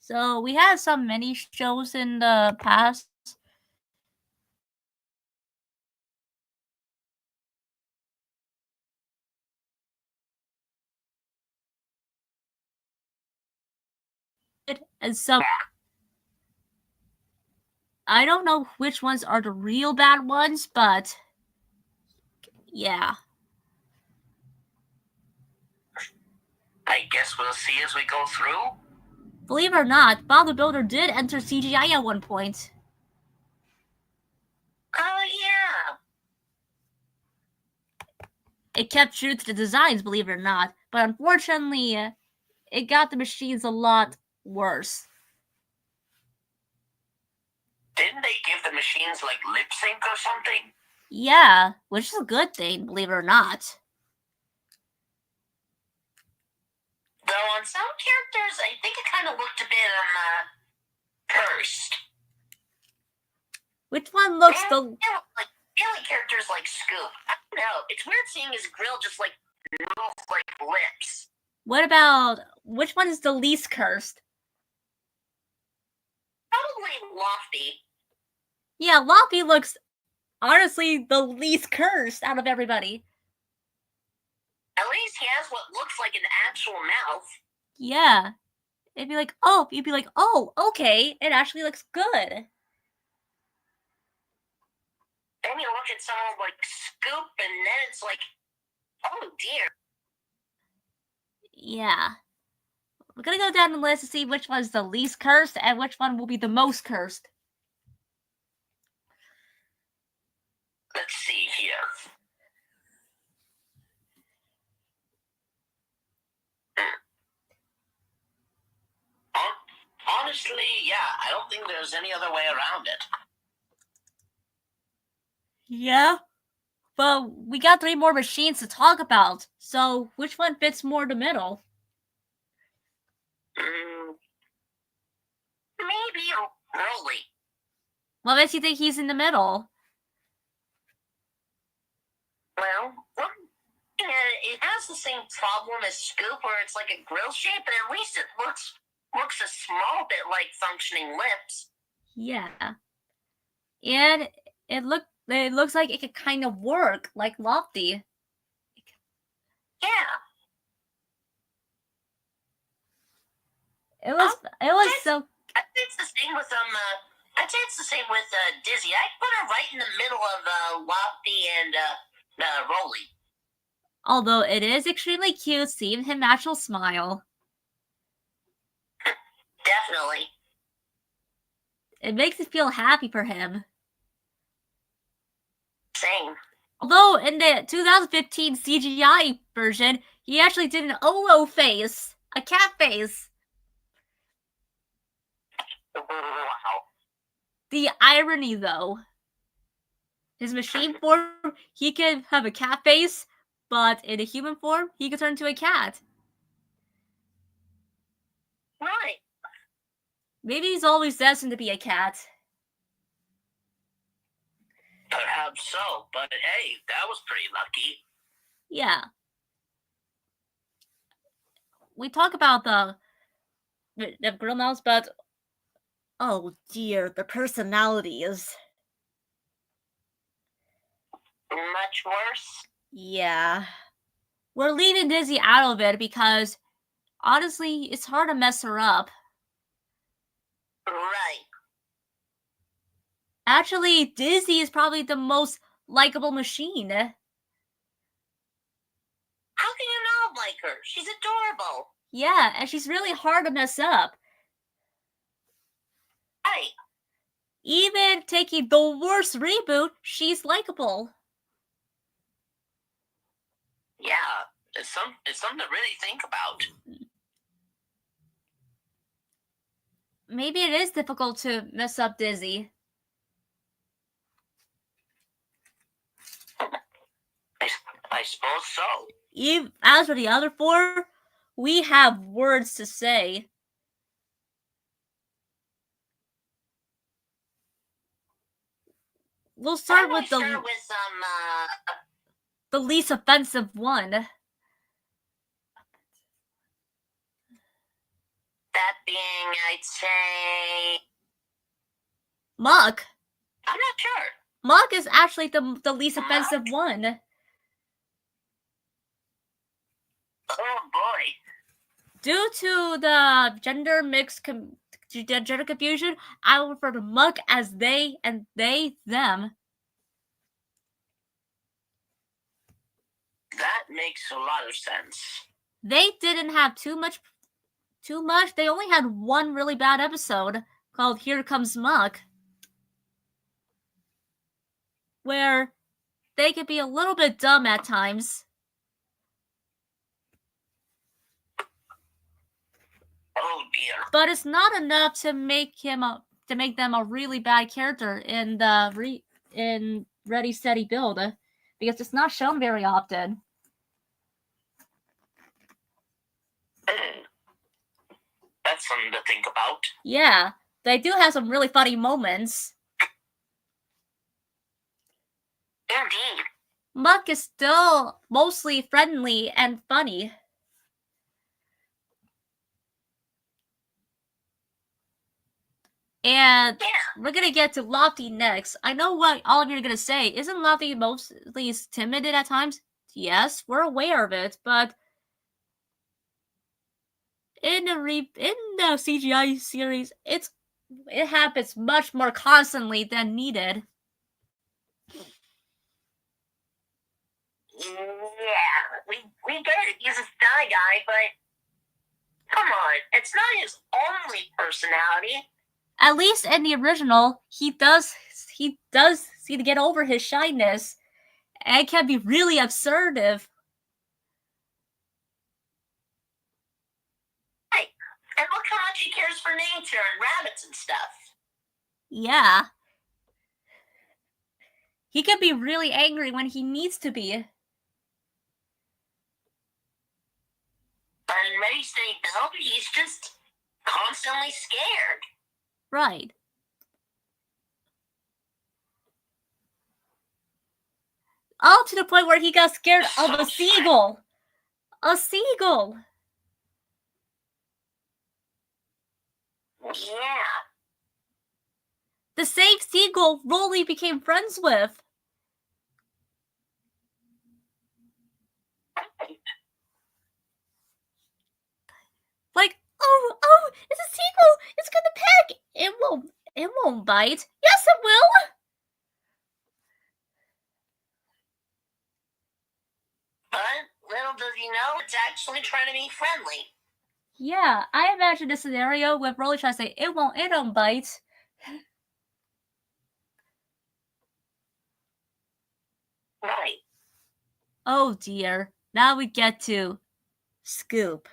So we had some mini shows in the past And so I don't know which ones are the real bad ones, but yeah. I guess we'll see as we go through. Believe it or not, Bob the Builder did enter CGI at one point. Oh, yeah. It kept true to the designs, believe it or not, but unfortunately, it got the machines a lot worse. Didn't they give the machines like lip sync or something? Yeah, which is a good thing, believe it or not. Though on some characters, I think it kind of looked a bit cursed. Which one looks the... Like, alien characters like Scoop. I don't know. It's weird seeing his grill just like move like lips. What about... Which one is the least cursed? Probably Lofty. Yeah, Lofty looks, honestly, the least cursed out of everybody. At least he has what looks like an actual mouth. Yeah. You'd be like, oh, okay, it actually looks good. Then you look at someone like Scoop, and then it's like, oh dear. Yeah. We're gonna go down the list to see which one's the least cursed and which one will be the most cursed. Let's see here. Honestly, yeah, I don't think there's any other way around it. Yeah? But we got 3 more machines to talk about, so which one fits more in the middle? Maybe Rolly. What makes you think he's in the middle? Well, it has the same problem as Scoop, where it's like a grill shape, but at least it looks a small bit like functioning lips. Yeah. And it looks like it could kind of work, like Lofty. Yeah. It was so... I'd say it's the same with Dizzy. I'd put her right in the middle of Lofty and Rolly. Although it is extremely cute seeing him natural smile. Definitely. It makes me feel happy for him. Same. Although in the 2015 CGI version, he actually did an Olo face, a cat face. Wow. The irony, though. His machine form, he can have a cat face, but in a human form, he can turn into a cat. Right. Maybe he's always destined to be a cat. Perhaps so, but hey, that was pretty lucky. Yeah. We talk about the grill mouse, but oh dear, the personalities. Much worse? Yeah. We're leaving Dizzy out of it because, honestly, it's hard to mess her up. Right. Actually, Dizzy is probably the most likable machine. How can you not like her? She's adorable. Yeah, and she's really hard to mess up. Right. Even taking the worst reboot, she's likable. Yeah, it's something to really think about. Maybe it is difficult to mess up Dizzy. I suppose so. As for the other 4, we have words to say. We'll start with the least offensive one. That being, I'd say, Muck. I'm not sure. Muck is actually the least offensive one. Oh boy. Due to the gender mixed gender confusion, I would refer to Muck as they and they, them. That makes a lot of sense. They didn't have too much. They only had one really bad episode called Here Comes Muck, where they could be a little bit dumb at times. Oh dear. But it's not enough to make them a really bad character in in Ready Steady Build, because it's not shown very often. That's something to think about. Yeah, they do have some really funny moments. Indeed. Muck is still mostly friendly and funny. And we're gonna get to Lofty next. I know what all of you are gonna say. Isn't Lofty mostly timid at times? Yes, we're aware of it, but in the CGI series, it happens much more constantly than needed. Yeah, we get it. He's a sky guy, but come on, it's not his only personality. At least in the original, he does see to get over his shyness, and it can be really absurd. Hey, and look how much he cares for nature and rabbits and stuff. Yeah. He can be really angry when he needs to be. But in Ready Steady Build, he's just constantly scared. Right. All to the point where he got scared of a seagull. A seagull. Yeah. The same seagull Rolly became friends with. Like, oh, it's a seagull. It's gonna peck. It won't bite. Yes, it will. But little does he know, it's actually trying to be friendly. Yeah, I imagine a scenario where Rolly tries to say, it don't bite. Right. Oh dear. Now we get to Scoop.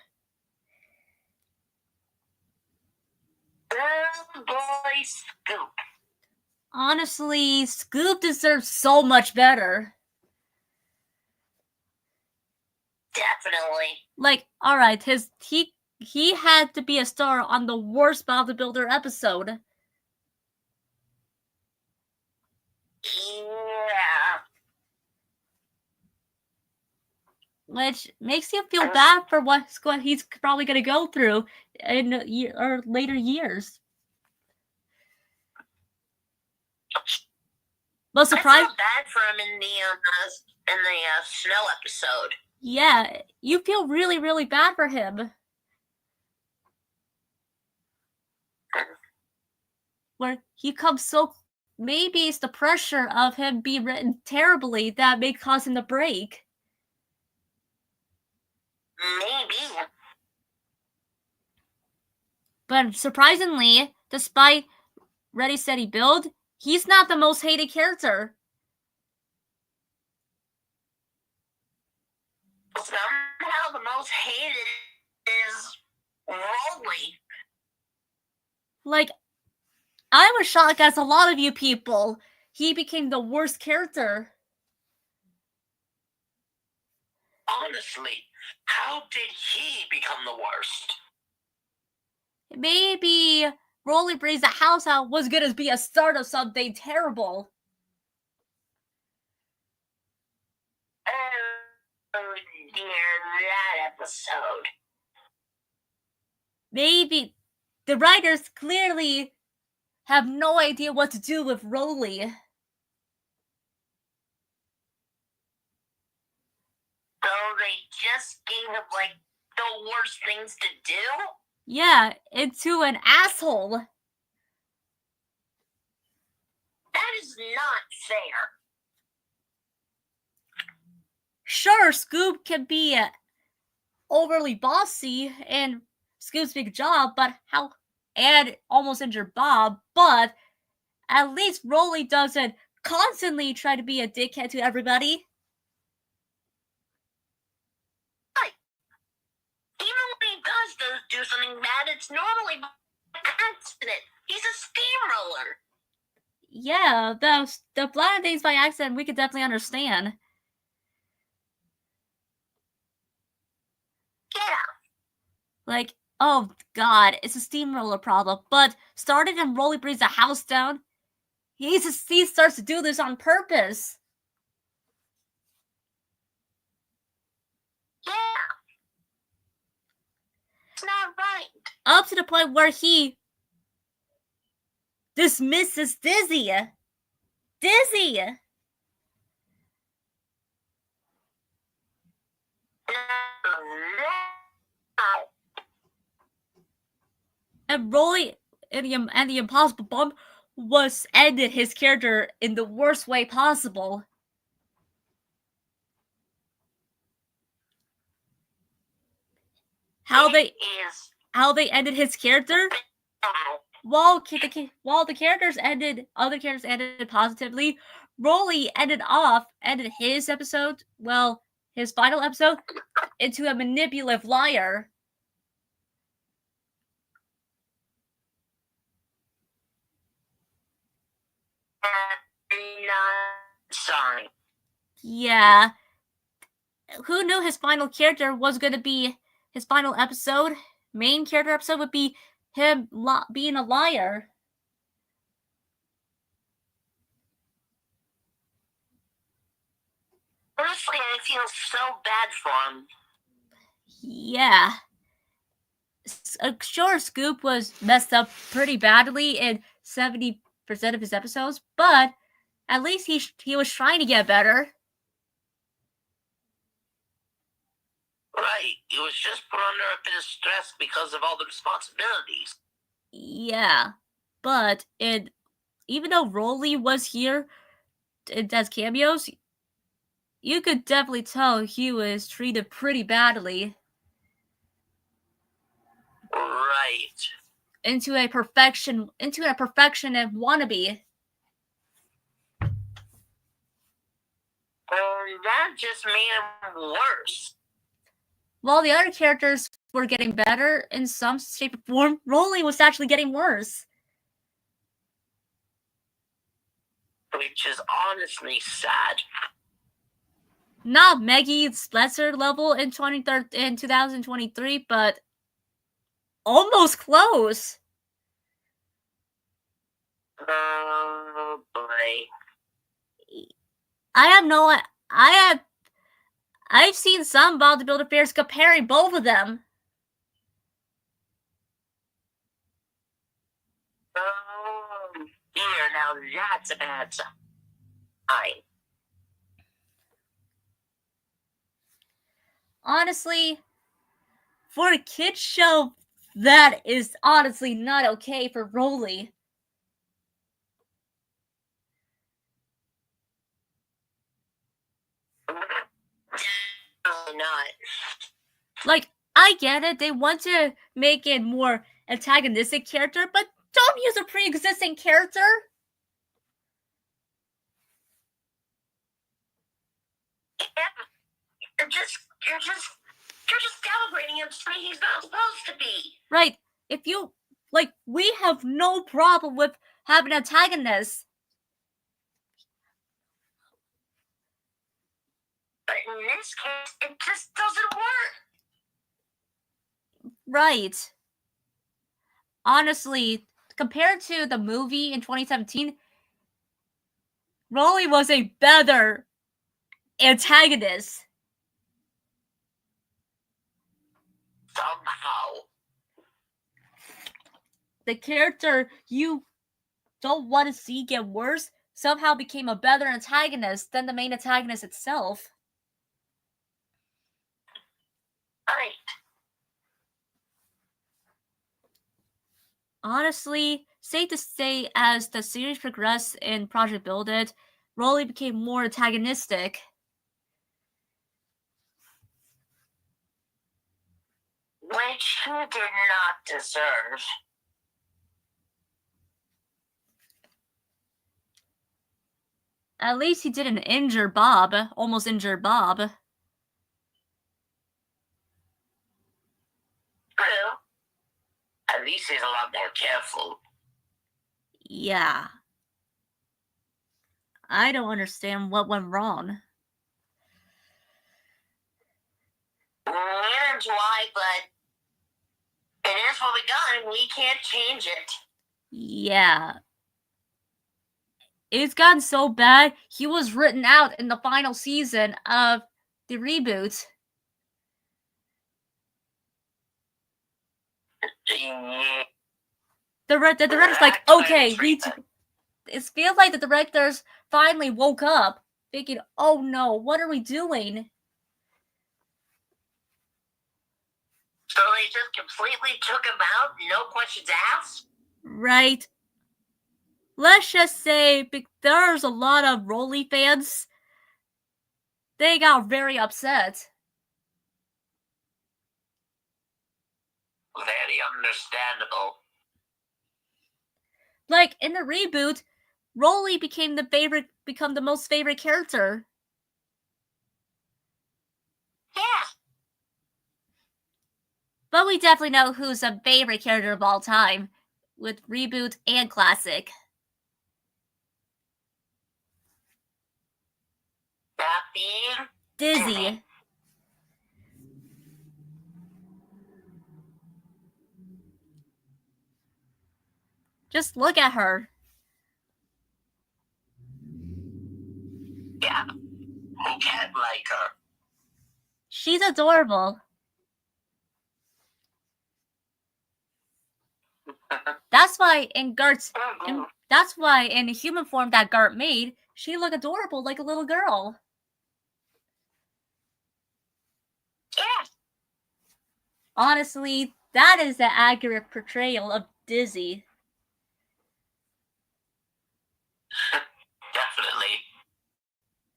Good boy, Scoop. Honestly, Scoop deserves so much better. Definitely. Like, alright, he had to be a star on the worst bodybuilder episode. Yeah. Which makes you feel bad for what he's probably gonna go through in later years. But I felt bad for him in the snow episode. Yeah, you feel really, really bad for him. Where he comes so. Maybe it's the pressure of him being written terribly that may cause him to break. Maybe. But surprisingly, despite Ready Steady Build, he's not the most hated character. Somehow the most hated is Rolly. Like, I was shocked as a lot of you people. He became the worst character. Honestly, how did he become the worst? Maybe Rolly brings the house out was gonna be a start of something terrible. Oh dear, that episode. Maybe the writers clearly have no idea what to do with Rolly. So they just gave him, like, the worst things to do? Yeah, into an asshole. That is not fair. Sure, Scoop can be overly bossy and Scoop's big job, and almost injure Bob, but at least Rolly doesn't constantly try to be a dickhead to everybody. Right. Even when he does do something bad, it's normally by accident. He's a steamroller. Yeah, the blind things by accident we could definitely understand. Yeah. Like, oh god, it's a steamroller problem. But started and Rolly brings the house down. He starts to do this on purpose. Yeah. It's not right. Up to the point where he dismisses Dizzy. Dizzy! And Rolly and the Impossible Bump was ended his character in the worst way possible. How they ended his character? While the characters ended, other characters ended positively. Rolly ended his episode, his final episode, into a manipulative liar. Sorry. Yeah. Who knew his final character was going to be his final episode? Main character episode would be him being a liar. Honestly, I feel so bad for him. Yeah. Sure, Scoop was messed up pretty badly in 70% of his episodes, but at least he was trying to get better. Right. He was just put under a bit of stress because of all the responsibilities. Yeah. But even though Rolly was here as cameos, you could definitely tell he was treated pretty badly. Right. Into a perfectionist wannabe. That just made him worse. While the other characters were getting better in some shape or form, Rolly was actually getting worse. Which is honestly sad. Not Maggie Spletzer level in 2023, but almost close. Oh boy. I've seen some bodybuilder fairs comparing both of them. Oh dear, now that's a bad sign. Honestly, for a kid's show, that is honestly not okay for Rolly. Not. Like, I get it, they want to make it more antagonistic character, but don't use a pre-existing character. You're just downgrading him to he's not supposed to be. Right. We have no problem with having antagonists. But in this case, it just doesn't work. Right. Honestly, compared to the movie in 2017, Rolly was a better antagonist. Somehow. The character you don't want to see get worse somehow became a better antagonist than the main antagonist itself. Right. Honestly, safe to say, as the series progressed in Project Build It, Rolly became more antagonistic. Which he did not deserve. At least he didn't injure Bob, almost injure Bob. True. At least he's a lot more careful. Yeah. I don't understand what went wrong. Neither do I, but it is what we got and we can't change it. Yeah. It's gotten so bad, he was written out in the final season of the reboot. The director's like, okay, it feels like the directors finally woke up, thinking, oh no, what are we doing? So they just completely took him out, no questions asked? Right. Let's just say there's a lot of Rolly fans. They got very upset. Very understandable. Like in the reboot, Rolly became the most favorite character. Yeah. But we definitely know who's a favorite character of all time, with reboot and classic. That being Dizzy. Just look at her. Yeah. Who can't like her? She's adorable. That's why in human form that Gart made, she looked adorable like a little girl. Yeah. Honestly, that is the accurate portrayal of Dizzy. Definitely.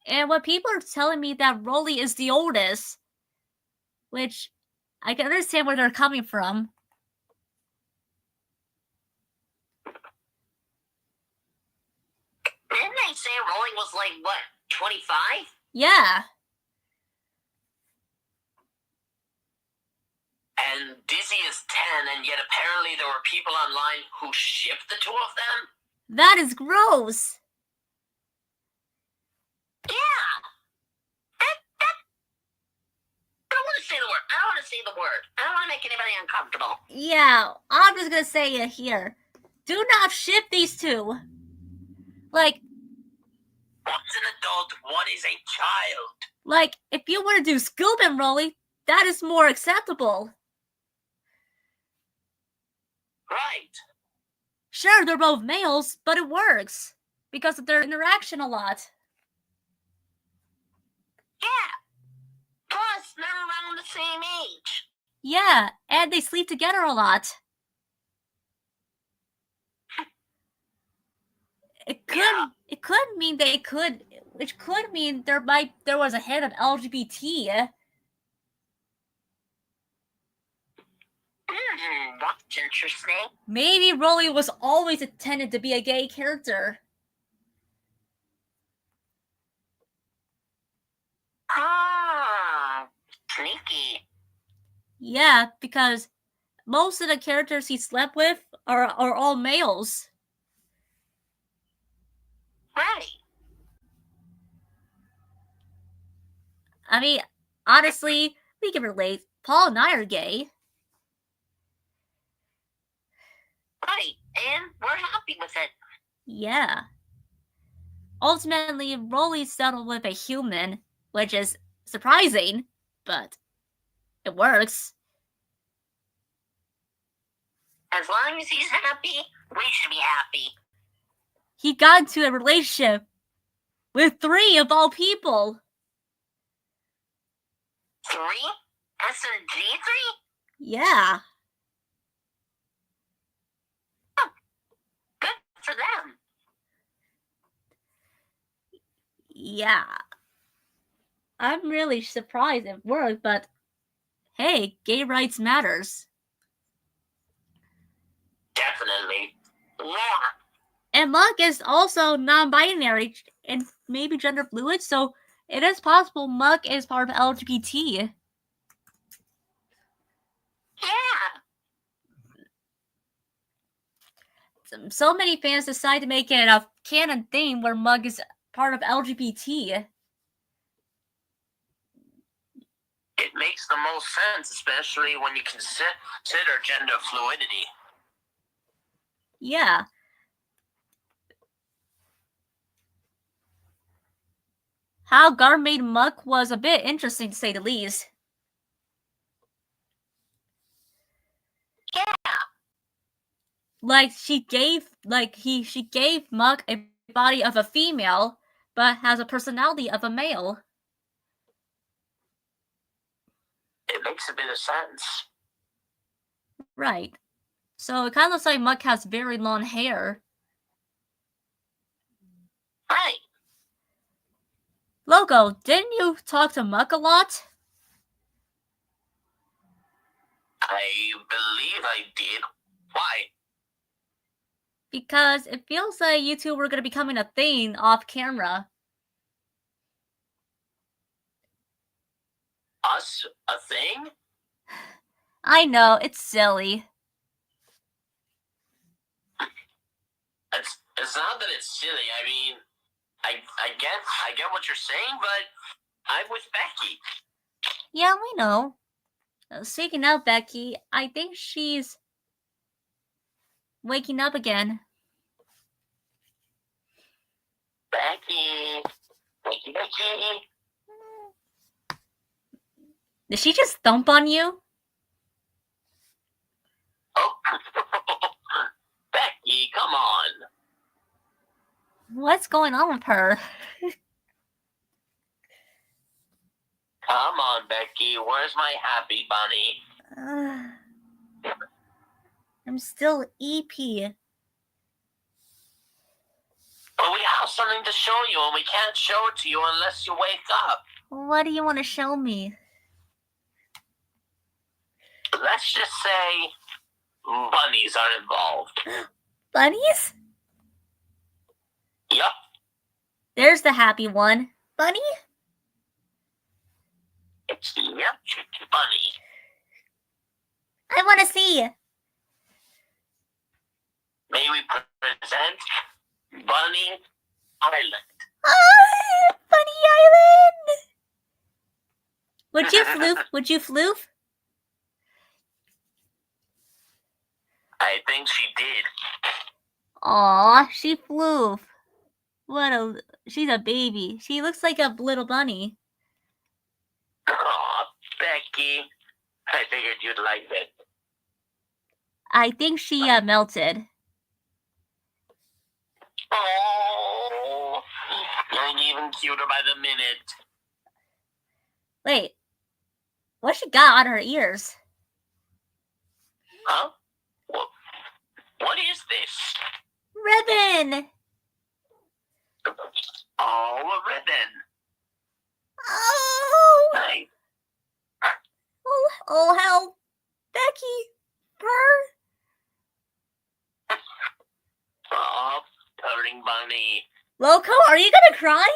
And when people are telling me that Rolly is the oldest, which I can understand where they're coming from. Didn't they say Rolling was like, what, 25? Yeah. And Dizzy is 10, and yet apparently there were people online who shipped the two of them? That is gross. Yeah. I don't want to say the word. I don't want to make anybody uncomfortable. Yeah, I'm just gonna say it here. Do not ship these two. Like, One's an adult, one is a child. Like, if you were to do Scoob and Rolly, that is more acceptable. Right. Sure, they're both males, but it works because of their interaction a lot. Yeah. Plus, they're around the same age. Yeah, and they sleep together a lot. It could mean which could mean there was a hint of LGBT. That's interesting. Maybe Rolly was always intended to be a gay character. Ah, sneaky. Yeah, because most of the characters he slept with are all males. Right. I mean, honestly, we can relate. Paul and I are gay. Right, and we're happy with it. Yeah. Ultimately, Rolly settled with a human, which is surprising, but it works. As long as he's happy, we should be happy. He got into a relationship with 3 of all people. 3? S and G 3? Yeah. for them. Yeah. I'm really surprised it worked, but hey, gay rights matters. Definitely. Yeah. And Muck is also non-binary and maybe gender fluid, so it is possible Muck is part of LGBT. Yeah. So many fans decide to make it a canon thing where Mug is part of LGBT. It makes the most sense, especially when you consider gender fluidity. Yeah. How Gar made Muck was a bit interesting to say the least. Yeah. Like she gave Muck a body of a female, but has a personality of a male. It makes a bit of sense. Right. So it kind of looks like Muck has very long hair. Right. Loco, didn't you talk to Muck a lot? I believe I did. Why? Because it feels like you two were going to be becoming a thing off camera. Us? A thing? I know, it's silly. It's not that it's silly. I mean, I get what you're saying, but I'm with Becky. Yeah, we know. Speaking of Becky, I think she's waking up again. Becky. Becky. Did she just thump on you? Oh. Becky, come on. What's going on with her? Come on, Becky. Where's my happy bunny? I'm still EP. But we have something to show you, and we can't show it to you unless you wake up. What do you want to show me? Let's just say bunnies are involved. Bunnies? Yup. There's the happy one. Bunny? It's the bunny. I want to see. May we present Bunny Island. Bunny Island! Would you floof? Would you floof? I think she did. Aw, she floof. She's a baby. She looks like a little bunny. Aw, Becky. I figured you'd like it. I think she melted. Oh, getting even cuter by the minute. Wait, what she got on her ears? Huh? What is this? Ribbon! Oh, a ribbon. Oh! Hey. Oh, help! Becky! Purr! Oh, purring bunny. Loco, are you gonna cry?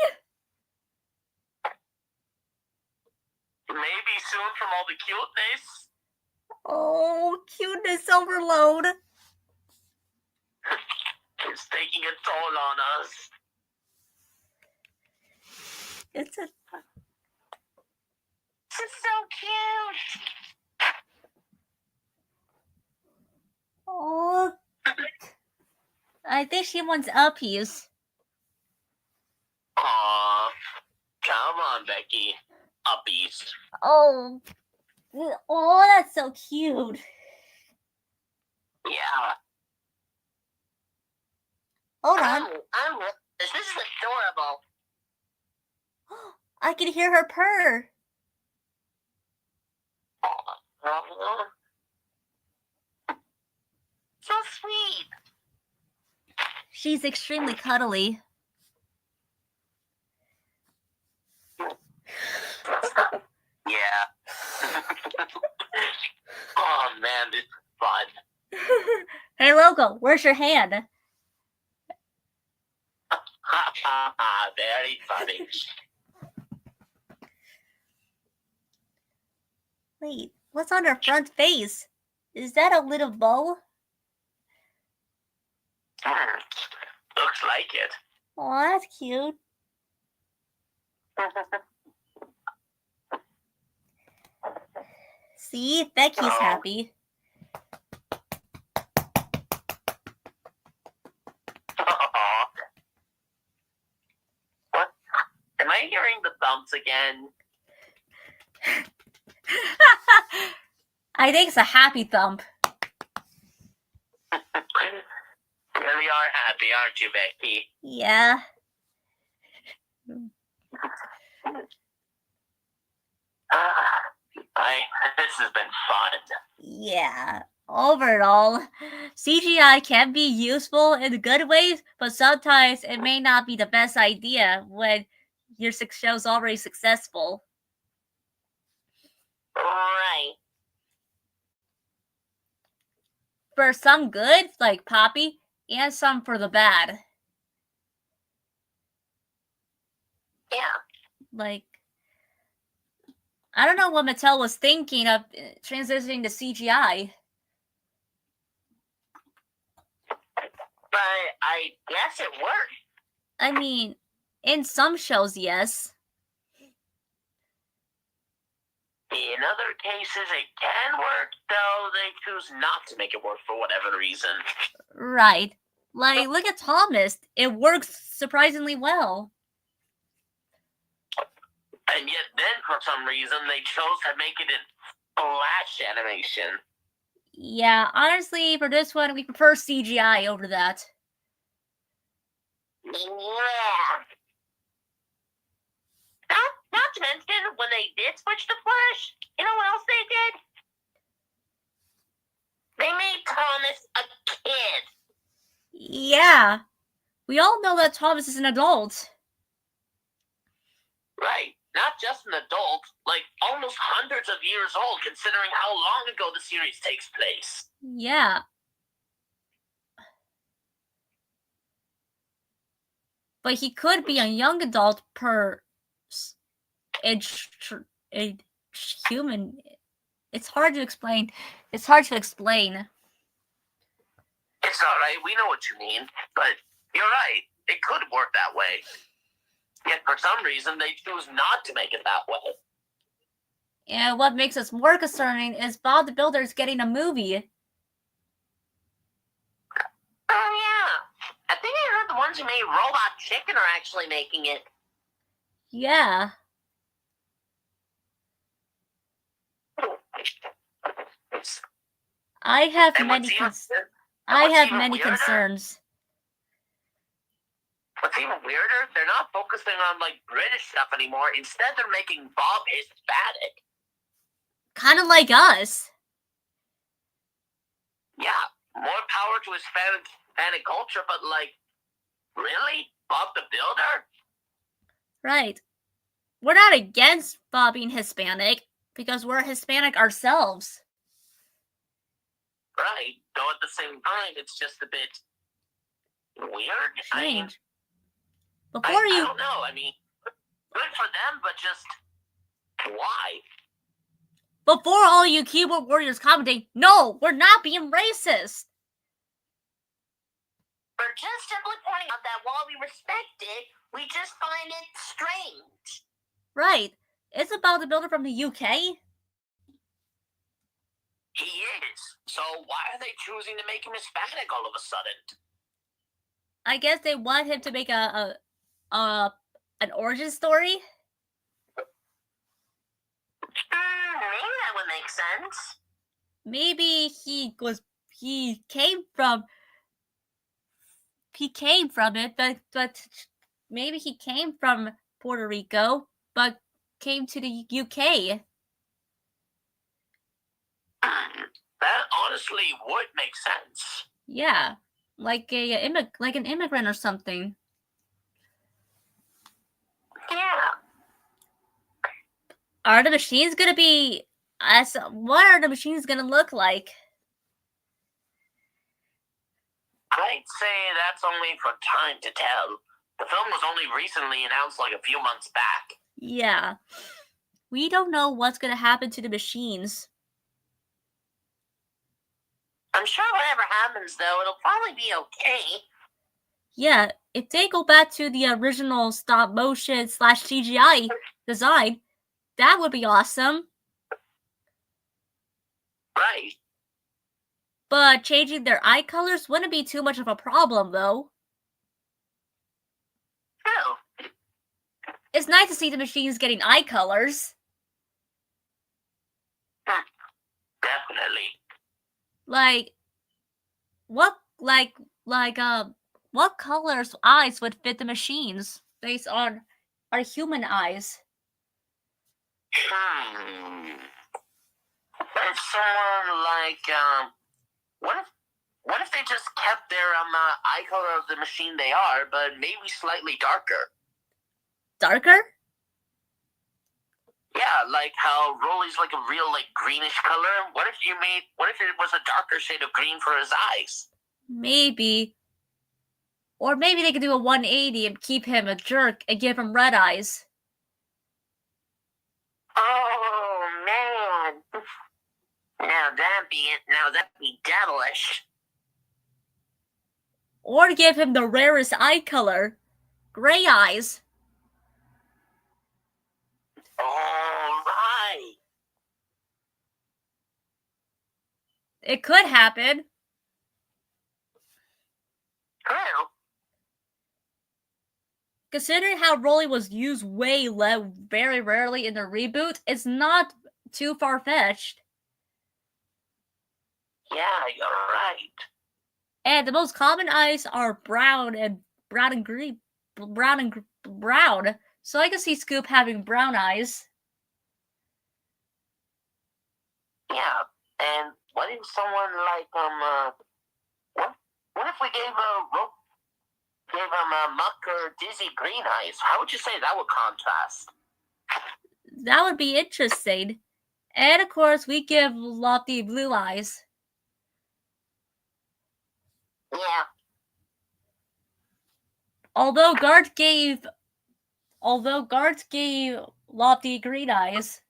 Maybe soon from all the cuteness. Oh, cuteness overload. It's taking a toll on us. It's a... This is so cute. Oh... I think she wants uppies. Aw, come on, Becky. Uppies. Oh... Oh, that's so cute. Yeah. Hold on. This is adorable. I can hear her purr. So sweet. She's extremely cuddly. Yeah. Oh man, this is fun. Hey, Loco, where's your hand? Very funny. Wait, what's on her front face? Is that a little bow? Looks like it. Oh, that's cute. See, Becky's happy. What? Am I hearing the thumps again? I think it's a happy thump. Really are happy, aren't you, Becky? Yeah. This has been fun. Yeah. Overall, CGI can be useful in good ways, but sometimes it may not be the best idea when your show's already successful. Right. For some good, like Poppy, and some for the bad. Yeah. Like, I don't know what Mattel was thinking of transitioning to CGI. But I guess it worked. I mean, in some shows, yes. In other cases, it can work, though they choose not to make it work for whatever reason. Right. Like, look at Thomas. It works surprisingly well. And yet then, for some reason, they chose to make it in flash animation. Yeah, honestly, for this one, we prefer CGI over that. Yeah. Not to mention, when they did switch to flash, you know what else they did? They made Thomas a kid. Yeah. We all know that Thomas is an adult. Right. Not just an adult, like almost hundreds of years old, considering how long ago the series takes place. Yeah. But he could be a young adult per a human. It's hard to explain. It's hard to explain. It's alright, we know what you mean, but you're right, it could work that way. Yet for some reason, they choose not to make it that way. And what makes us more concerning is Bob the Builder's getting a movie. Oh yeah, I think I heard the ones who made Robot Chicken are actually making it. Yeah. I have many concerns. What's even weirder, they're not focusing on like British stuff anymore. Instead, they're making Bob Hispanic. Kind of like us. Yeah, more power to Hispanic culture, but like, really? Bob the Builder? Right. We're not against Bob being Hispanic, because we're Hispanic ourselves. Right, though at the same time, it's just a bit weird. Strange. I don't know, I mean, good for them, but just, why? Before all you keyboard warriors commenting, no, we're not being racist. We're just simply pointing out that while we respect it, we just find it strange. Right. It's about the builder from the UK. He is. So why are they choosing to make him Hispanic all of a sudden? I guess they want him to make an origin story. Maybe that would make sense. Maybe he came from it, but maybe he came from Puerto Rico, but came to the UK. That honestly would make sense. Yeah. like an immigrant or something. Yeah. Are the machines gonna be what are the machines gonna look like? I'd say that's only for time to tell. The film was only recently announced like a few months back. Yeah. We don't know what's gonna happen to the machines. I'm sure whatever happens, though, it'll probably be okay. Yeah, if they go back to the original stop motion / CGI design, that would be awesome. Right. But changing their eye colors wouldn't be too much of a problem, though. True. It's nice to see the machines getting eye colors. Definitely. Like, what, what colors eyes would fit the machines based on our human eyes? If someone like what if they just kept their eye color of the machine they are, but maybe slightly darker? Darker? Yeah, like how Rolly's like a real like greenish color. What if it was a darker shade of green for his eyes? Maybe. Or maybe they could do a 180 and keep him a jerk and give him red eyes. Oh man. Now that'd be devilish. Or give him the rarest eye color, gray eyes. All right. It could happen. True. Considering how Rolly was used very rarely in the reboot, it's not too far-fetched. Yeah, you're right. And the most common eyes are brown and green, brown. So I can see Scoop having brown eyes. Yeah, and what if someone like what if we gave Muck or Dizzy green eyes? How would you say that would contrast? That would be interesting. And of course, we give Lofty blue eyes. Yeah. Although Guards gave Lofty green eyes.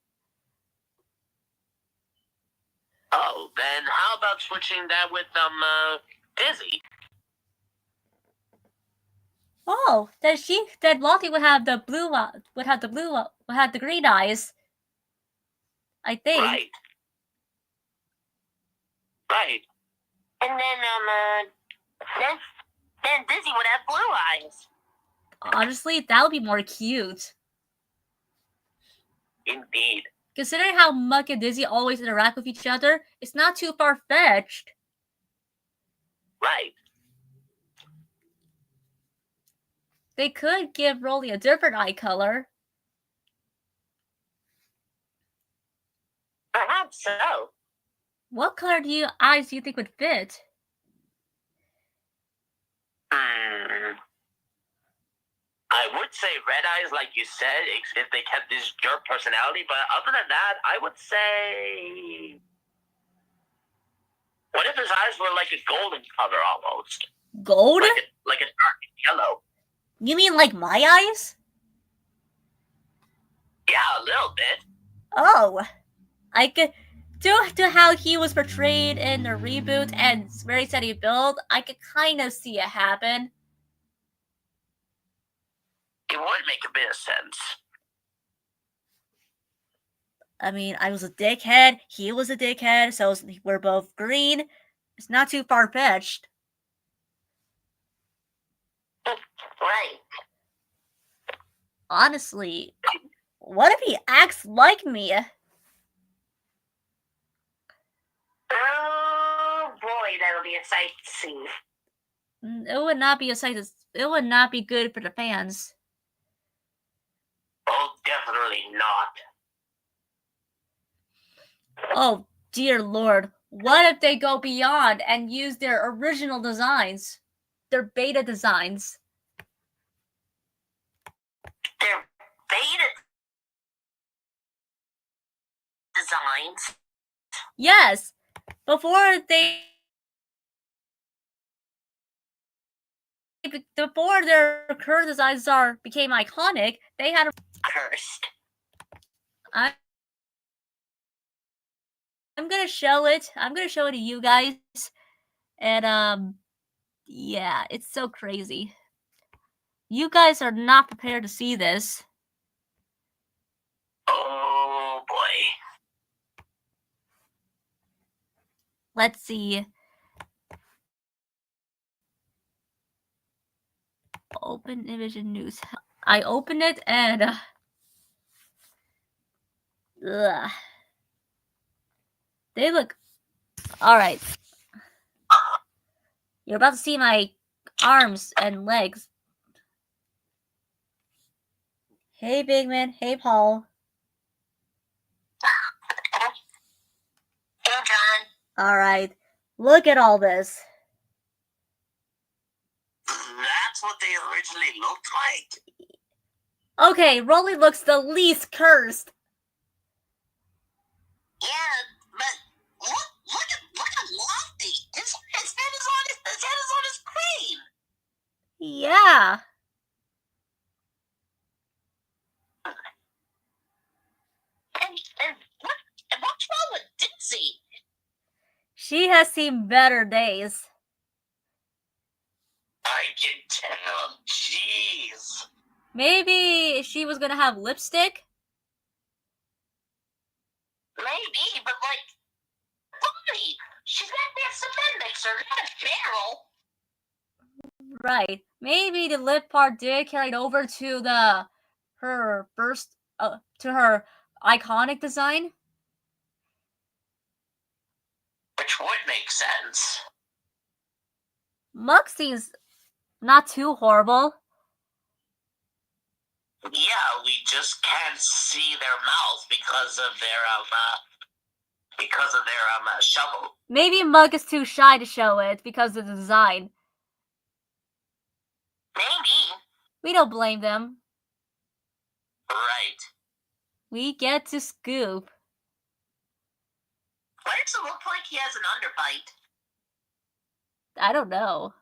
Oh, then how about switching that with Dizzy? Oh, then Lofty would have the green eyes. I think. Right. Right. And then Dizzy would have blue eyes. Honestly, that would be more cute. Indeed. Considering how Muck and Dizzy always interact with each other, it's not too far-fetched. Right. They could give Rolly a different eye color. Perhaps so. What color eyes do you think would fit? I would say red eyes, like you said, if they kept this jerk personality. But other than that, I would say, what if his eyes were like a golden color almost? Gold? Like a dark yellow. You mean like my eyes? Yeah, a little bit. Oh, I could to how he was portrayed in the reboot and very steady build. I could kind of see it happen. It would make a bit of sense. I mean, I was a dickhead, he was a dickhead, so we're both green. It's not too far-fetched. Right. Honestly, what if he acts like me? Oh boy, that'll be a sight to see. It would not be it would not be good for the fans. Oh, definitely not. Oh, dear lord. What if they go beyond and use their original designs? their beta designs. They're beta designs. Yes, before their current designs became iconic, they had Cursed. I'm gonna show it. I'm gonna show it to you guys, and yeah, it's so crazy. You guys are not prepared to see this. Oh boy. Let's see. Open image and news. I opened it and ugh. They look alright. You're about to see my arms and legs. Hey, big man. Hey, Paul. Hey, John. Alright. Look at all this. That's what they originally looked like. Okay, Rolly looks the least cursed. Yeah, but look at Lofty. His head is on his screen. Yeah. And what's wrong with Ditsy? She has seen better days. I can tell. Jeez. Maybe she was gonna have lipstick? Maybe, but like, Bonnie, she's got that cement mixer, not a barrel. Right. Maybe the lip part did carry over to her first to her iconic design. Which would make sense. Mug seems not too horrible. Yeah, we just can't see their mouth because of their shovel. Maybe Mug is too shy to show it because of the design. Maybe. We don't blame them. Right. We get to scoop. Why does it look like he has an underbite? I don't know.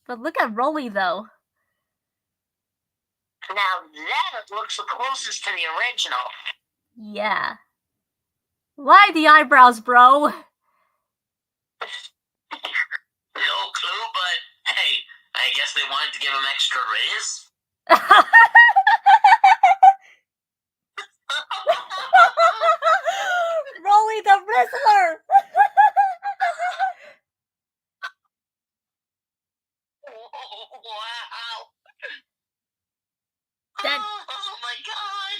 But look at Rolly though. Now that looks the closest to the original. Yeah. Why the eyebrows, bro? No clue, but hey, I guess they wanted to give him extra riz. Rolly the Rizzler! Wow. That, oh my god.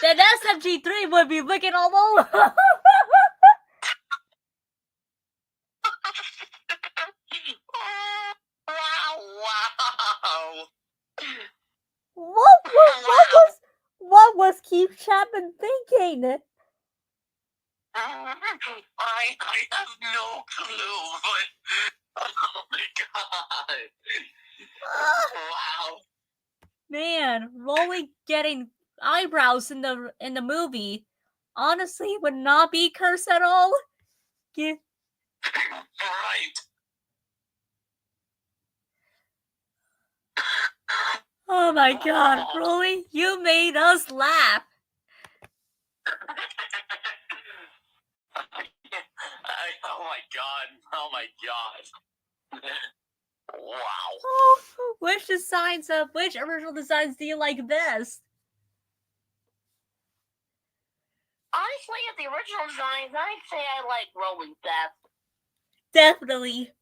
that SMG3 would be looking all over. Wow. What was Keith Chapman thinking? I have no clue, but oh my god. Wow. Man, Rolly getting eyebrows in the movie honestly would not be cursed at all. Yeah. Right. Oh my god, Rolly, you made us laugh. Oh my god. Oh my god. Wow. Oh, which original designs do you like best? Honestly, of the original designs, I'd say I like Rolling best. Definitely.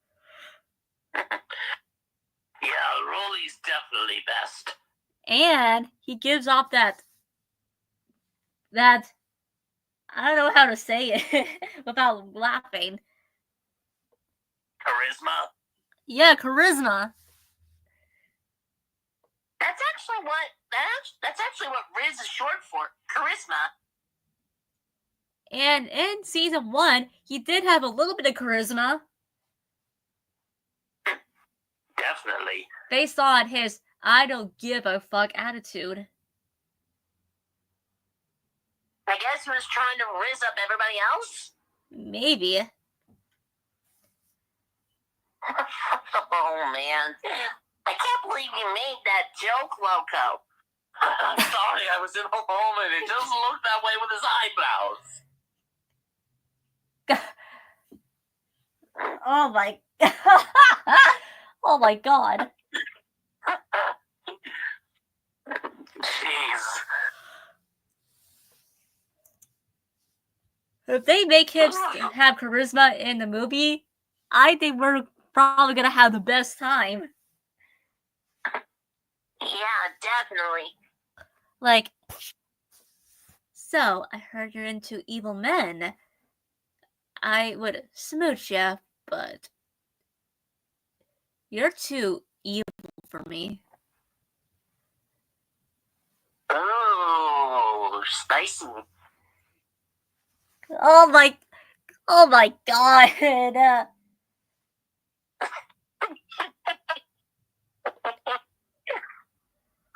Yeah, Rolly's definitely best. And he gives off that I don't know how to say it without laughing. Charisma? Yeah, charisma. That's actually what Riz is short for. Charisma. And in season 1, he did have a little bit of charisma. Definitely. Based on his I don't give a fuck attitude. I guess he was trying to rizz up everybody else? Maybe. Oh, man. I can't believe you made that joke, Loco. I'm sorry, I was in a moment. It just looked that way with his eyebrows. Oh my Oh my god. Jeez. If they make him have charisma in the movie, I think we're probably gonna have the best time. Yeah, definitely. Like, so I heard you're into evil men. I would smooch ya, but you're too evil for me. Oh, spicy. Oh my god.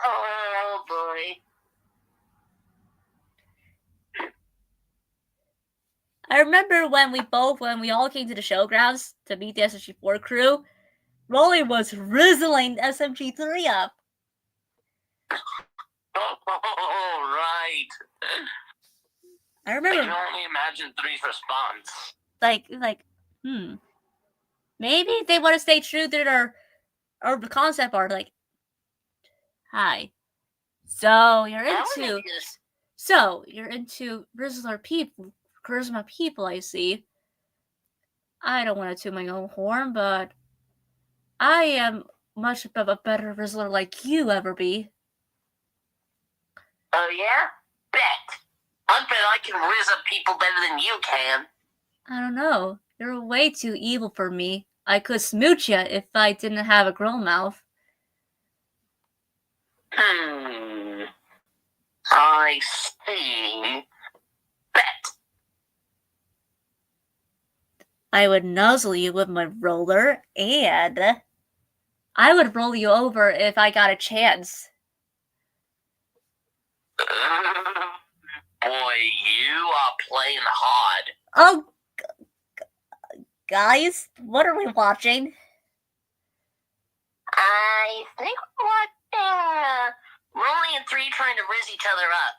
Oh boy. I remember when we all came to the showgrounds to meet the SMG4 crew, Rolly was rizzling SMG3 up. Oh, right. I remember. I can only imagine 3's response. Like, maybe they want to stay true to their concept art. Like, hi. So you're into Rizzler people, charisma people. I see. I don't want to toot my own horn, but I am much of a better Rizzler like you ever be. Oh yeah? Bet. I bet I can rizz up people better than you can. I don't know. You're way too evil for me. I could smooch ya if I didn't have a girl mouth. I see. Bet. I would nuzzle you with my roller, and I would roll you over if I got a chance. Boy, you are playing hard. Oh, guys, what are we watching? I think we're watching Rolly and 3 trying to rizz each other up.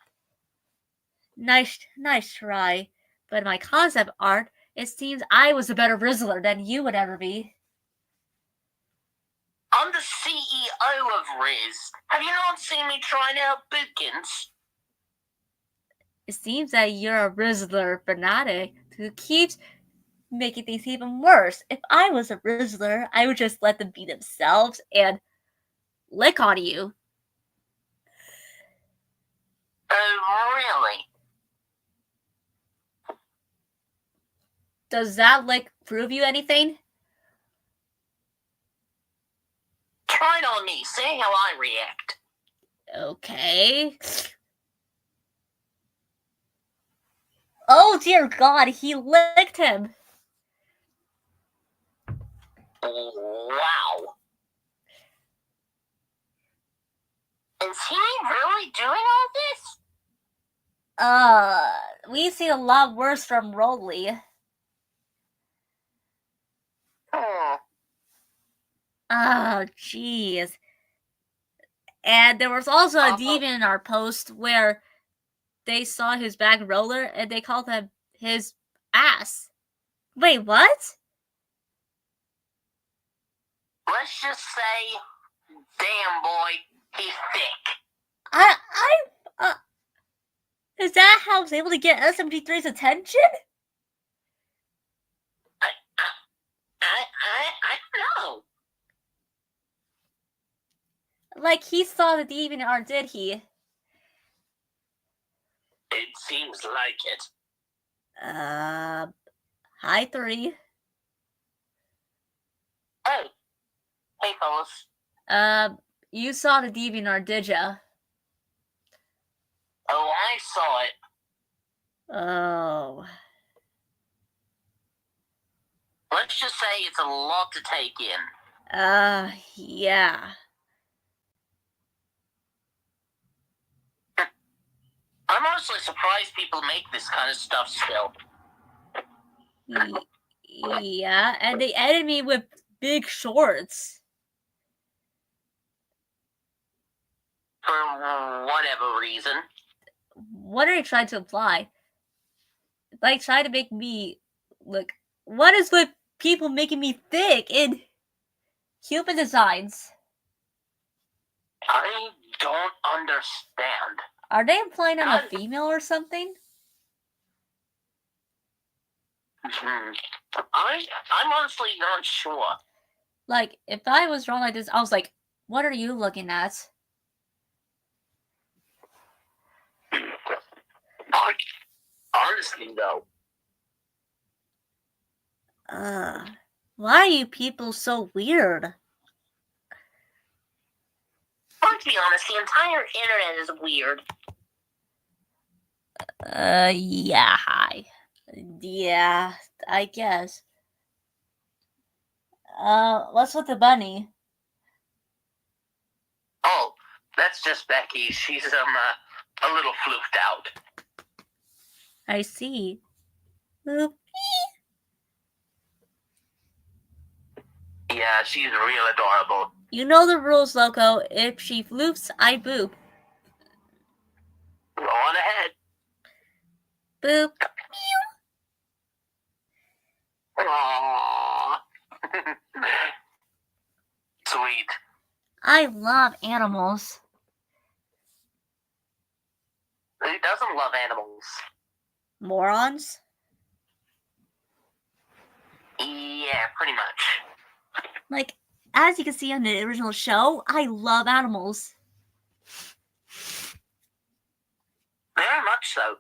Nice try. But in my concept art, it seems I was a better Rizzler than you would ever be. I'm the CEO of Riz. Have you not seen me trying out Bookins? It seems that you're a Rizzler fanatic who keeps making things even worse. If I was a Rizzler, I would just let them be themselves and lick on you. Oh, really? Does that lick prove you anything? Try it on me. See how I react. Okay. Oh dear God, he licked him. Wow. Is he really doing all this? We see a lot worse from Rolly. Oh, jeez. And there was also a deviant in our post where they saw his back roller and they called him his ass. Wait, what? Let's just say, damn boy, he's thick. Is that how I was able to get SMG3's attention? I don't know. Like, he saw the deviant art, did he? It seems like it. Hi, 3. Oh. Hey, fellas. You saw the deviant art, did ya? Oh, I saw it. Oh. Let's just say it's a lot to take in. Yeah. I'm honestly surprised people make this kind of stuff still. Yeah, and they edited me with big shorts. For whatever reason. What are they trying to imply? Like, trying to make me look. What is with people making me thick in human designs? I don't understand. Are they implying I'm a female or something? I'm honestly not sure. Like, if I was drawn like this, I was like, what are you looking at? Honestly, though. Why are you people so weird? To be honest, the entire internet is weird. Yeah, hi. Yeah, I guess. What's with the bunny? Oh, that's just Becky. She's, a little floofed out. I see. Boop. Yeah, she's real adorable. You know the rules, Loco. If she floofs, I boop. Go on ahead. Boop. Aww. Sweet. I love animals. Who doesn't love animals? Morons? Yeah, pretty much. Like, as you can see on the original show, I love animals. Very much so.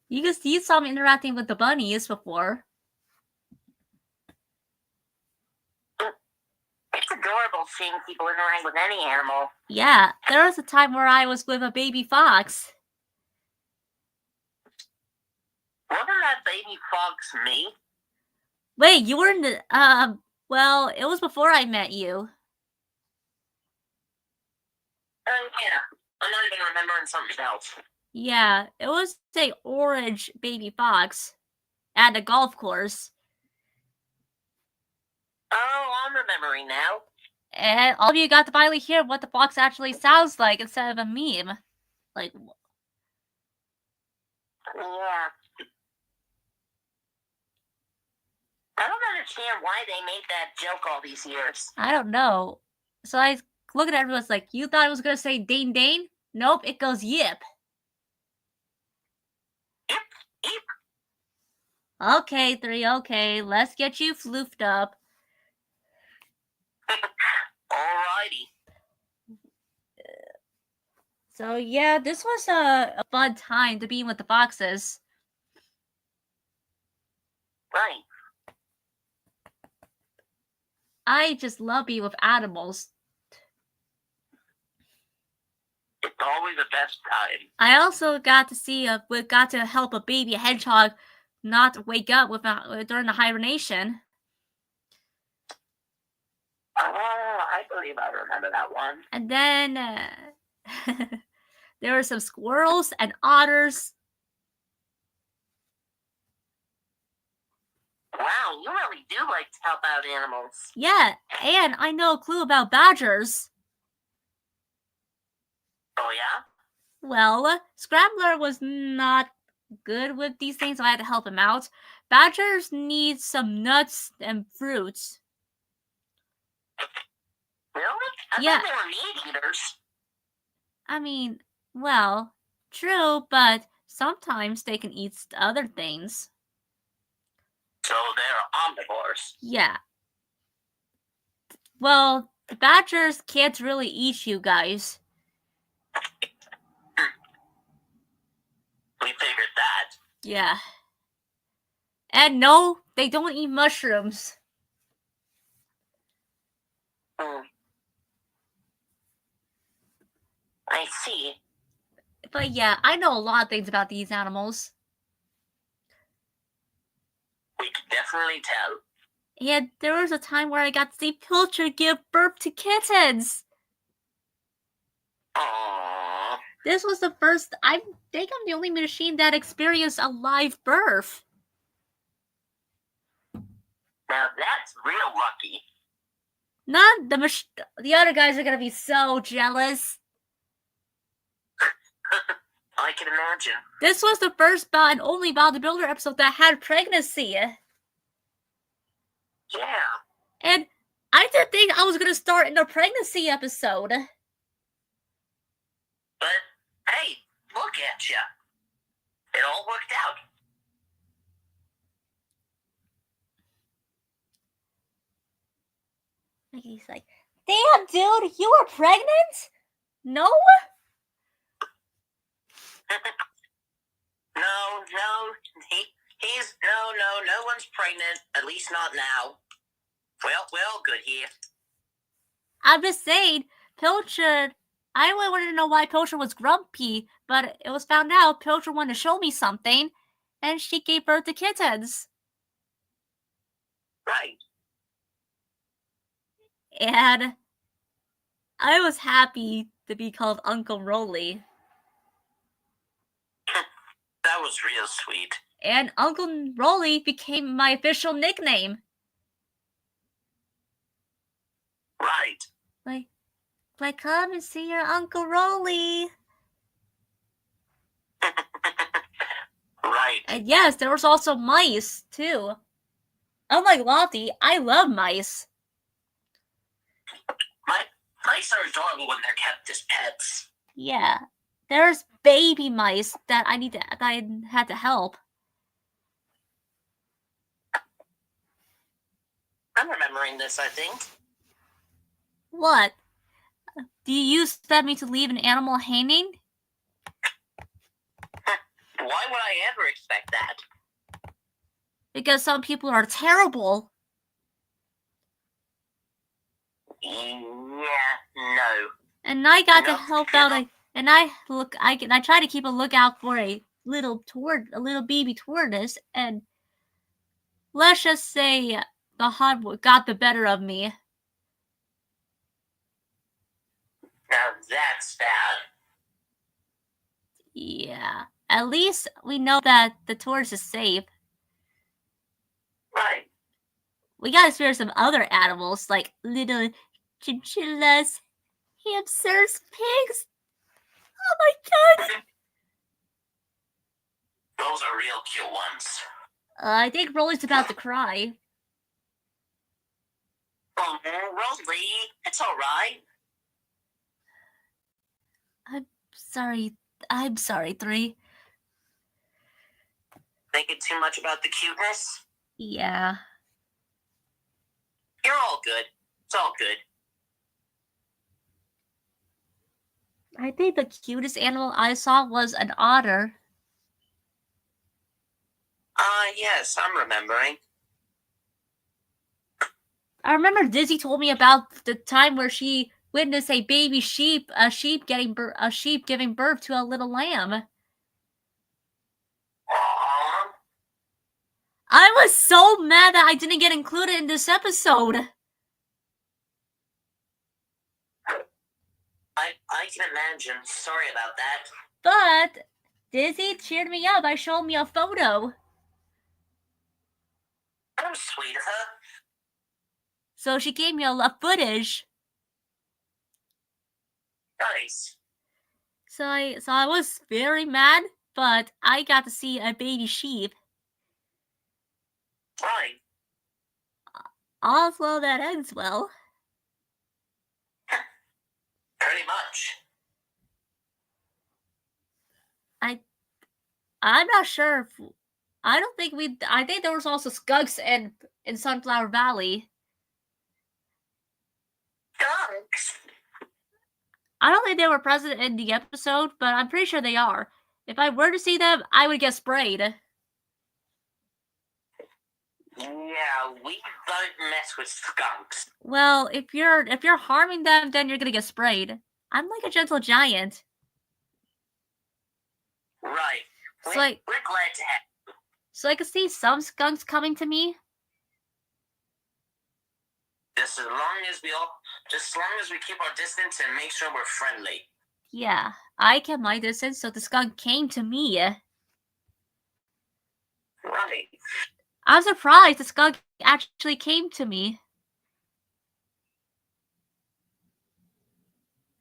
You saw me interacting with the bunnies before. It's adorable seeing people interact with any animal. Yeah, there was a time where I was with a baby fox. Wasn't that baby fox me? Wait, you were in the, well, it was before I met you. Yeah. I'm not even remembering something else. Yeah, it was a orange baby fox at a golf course. Oh, I'm remembering now. And all of you got to finally hear what the fox actually sounds like instead of a meme. Like, Yeah. I don't understand why they made that joke all these years. I don't know. So I look at everyone's like, you thought it was gonna say Dane Dane? Nope, it goes yip. Yip, yip. Okay, 3, okay, let's get you floofed up. Alrighty. So yeah, this was a fun time to be with the foxes. Right. I just love being with animals. It's always the best time. I also got to help a baby hedgehog not wake up during the hibernation. Oh, I believe I remember that one. And then there were some squirrels and otters. Wow, you really do like to help out animals. Yeah, and I know a clue about badgers. Oh, yeah? Well, Scrambler was not good with these things, so I had to help him out. Badgers need some nuts and fruits. Really? I Yeah. thought they were meat eaters. I mean, well, true, but sometimes they can eat other things. So they're omnivores. Yeah. Well, the badgers can't really eat you guys. We figured that. Yeah. And no, they don't eat mushrooms. I see. But yeah, I know a lot of things about these animals. We can definitely tell. And there was a time where I got to see Pilcher give birth to kittens. Aww. This was the first, I think I'm the only machine that experienced a live birth. Now that's real lucky. Not the other guys are gonna be so jealous. I can imagine. This was the first and only bodybuilder episode that had pregnancy. Yeah. And I didn't think I was gonna start in a pregnancy episode. But hey, look at ya. It all worked out. He's like, damn, dude, you were pregnant? No? No one's pregnant, at least not now. Well, good here. I'm just saying, Pilcher, I really wanted to know why Pilcher was grumpy, but it was found out Pilcher wanted to show me something, and she gave birth to kittens. Right. And I was happy to be called Uncle Rolly. That was real sweet. And Uncle Rolly became my official nickname. Right. Like, come and see your Uncle Rolly. Right. And yes, there was also mice, too. Unlike Lottie, I love mice. Mice are adorable when they're kept as pets. Yeah. There's baby mice that I had to help. I'm remembering this, I think. What? Do you expect me to leave an animal hanging? Why would I ever expect that? Because some people are terrible. Yeah, no. And I got to No, help no. out. And I try to keep a lookout for a little baby tortoise. And let's just say the hard got the better of me. Now that's bad. Yeah. At least we know that the tortoise is safe. Right. We gotta spare some other animals like little chinchillas, hamsters, pigs. Oh my god! Those are real cute ones. I think Rolly's about to cry. Oh, Rolly, it's alright. I'm sorry, 3. Thinking too much about the cuteness? Yeah. You're all good. It's all good. I think the cutest animal I saw was an otter. Yes, I'm remembering. I remember Dizzy told me about the time where she witnessed a baby sheep, a sheep giving birth to a little lamb. Aww. I was so mad that I didn't get included in this episode. I can imagine. Sorry about that. But Dizzy cheered me up by showing me a photo. That was sweet of her. So she gave me a footage. Nice. So I was very mad, but I got to see a baby sheep. Right. All's well that ends well. Pretty much. I'm not sure if I think there was also skunks in Sunflower Valley. Skunks? I don't think they were present in the episode, but I'm pretty sure they are. If I were to see them, I would get sprayed. Yeah, we don't mess with skunks. Well, if you're harming them, then you're gonna get sprayed. I'm like a gentle giant. Right. So we're glad to have. So I could see some skunks coming to me. Just as long as we keep our distance and make sure we're friendly. Yeah, I kept my distance, so the skunk came to me. Right. I'm surprised the skunk actually came to me.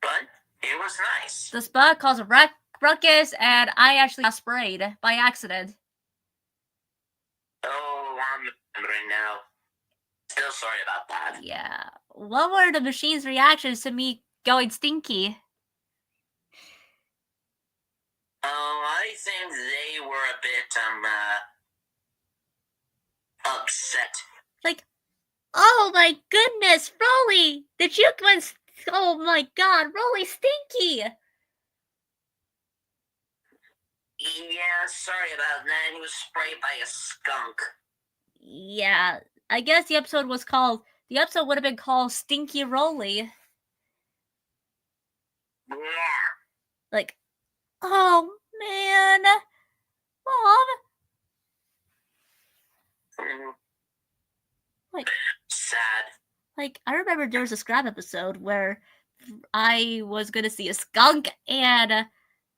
But it was nice. The spud caused a ruckus, and I actually got sprayed by accident. Oh, I'm remembering now. Still sorry about that. Yeah. What were the machine's reactions to me going stinky? Oh, I think they were a bit, upset. Like, oh my goodness, Rolly! Did you went? Oh my god, Rolly stinky! Yeah, sorry about that. He was sprayed by a skunk. Yeah, I guess the episode would have been called Stinky Rolly. Yeah. Like, oh man, Mom. Like, sad. Like, I remember there was a Scrap episode where I was gonna see a skunk and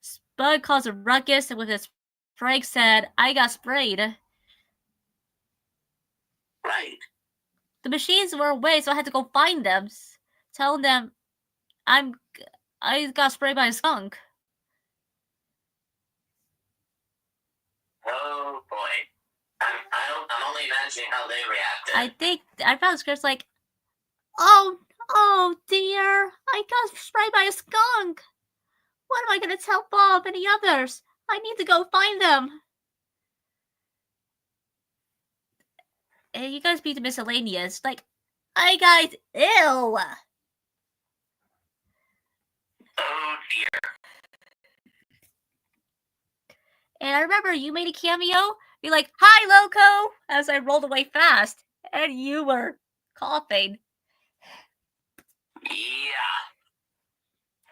Spud caused a ruckus and with his prank said, I got sprayed. Right. The machines were away, so I had to go find them, telling them I got sprayed by a skunk. Oh boy. I'm only imagining how they reacted. I found the scripts like, oh dear, I got sprayed by a skunk. What am I gonna tell Bob and the others? I need to go find them. And you guys beat the miscellaneous. Like, I guys, ew. Oh dear. And I remember you made a cameo. You're like, hi, Loco, as I rolled away fast. And you were coughing. Yeah.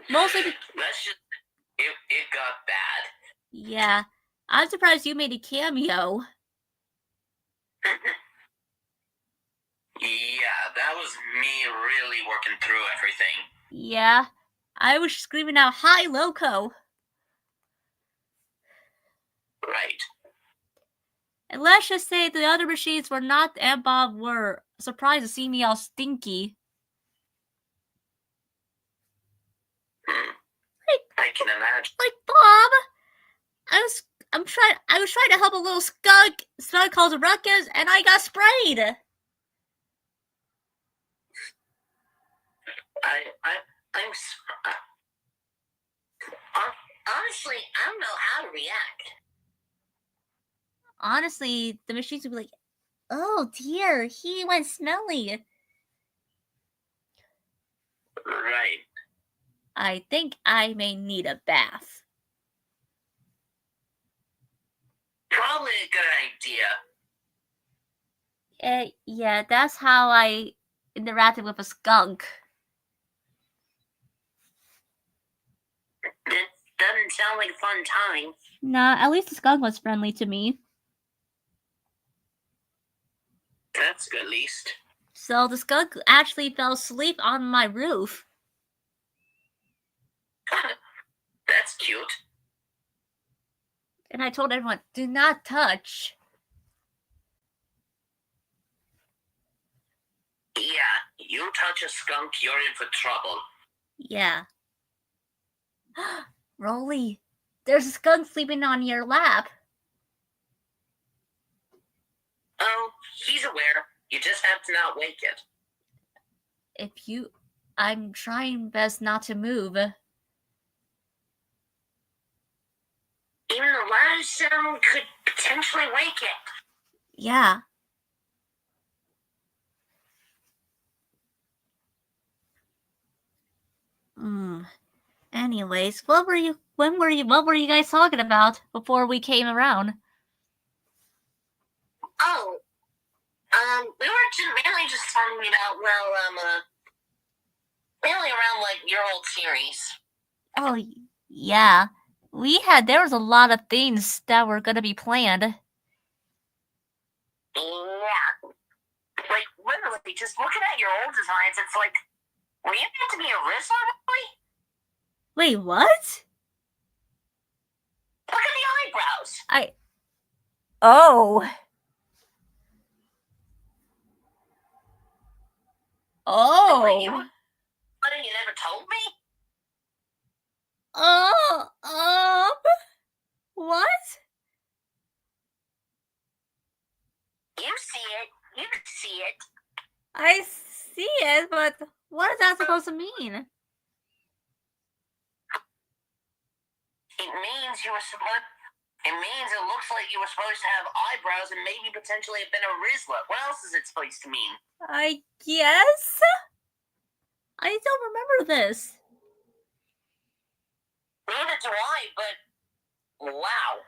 Mostly it got bad. Yeah. I'm surprised you made a cameo. Yeah, that was me really working through everything. Yeah. I was screaming out, hi, Loco. Right. And let's just say the other machines were not, and Bob were surprised to see me all stinky. I can imagine. Like, Bob, I was trying to help a little skunk. Skunk caused a ruckus, and I got sprayed. Honestly, I don't know how to react. Honestly, the machines would be like, oh dear, he went smelly. Right. I think I may need a bath. Probably a good idea. Yeah, that's how I interacted with a skunk. It doesn't sound like a fun time. Nah, at least the skunk was friendly to me. That's good, at least. So the skunk actually fell asleep on my roof. That's cute. And I told everyone, do not touch. Yeah, you touch a skunk, you're in for trouble. Yeah. Rolly, there's a skunk sleeping on your lap. Oh, he's aware. You just have to not wake it. I'm trying best not to move. Even the loudest sound could potentially wake it. Yeah. Anyways, what were you guys talking about before we came around? Oh, we were mainly just talking about, mainly around, like, your old series. Oh, yeah. There was a lot of things that were gonna be planned. Yeah. Like, literally, just looking at your old designs, it's like, were you meant to be a Rizzler boy? Wait, what? Look at the eyebrows. Oh. Oh. Wait, what, you never told me? What? You see it. You see it. I see it, but what is that supposed to mean? It means you were supposed. It means it looks like you were supposed to have eyebrows and maybe potentially have been a Rizzler. What else is it supposed to mean? I guess? I don't remember this. Neither do I, but wow.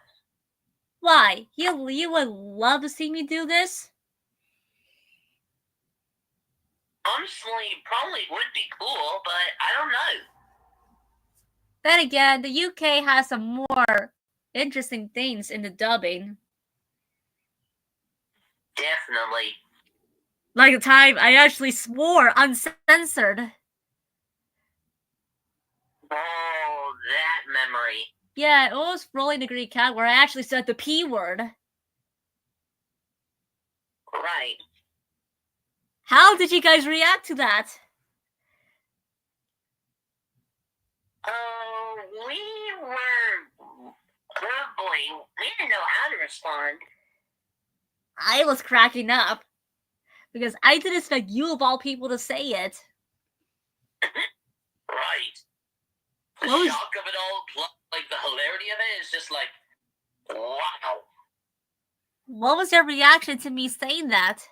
Why? You would love to see me do this? Honestly, probably would be cool, but I don't know. Then again, the UK has some more interesting things in the dubbing. Definitely. Like the time I actually swore uncensored. Oh, that memory. Yeah, it was Rolling the Green Cat where I actually said the P word. Right. How did you guys react to that? We were quibbling. We didn't know how to respond. I was cracking up. Because I didn't expect you of all people to say it. Right. The What was- shock of it all, like the hilarity of it is just like, wow. What was your reaction to me saying that?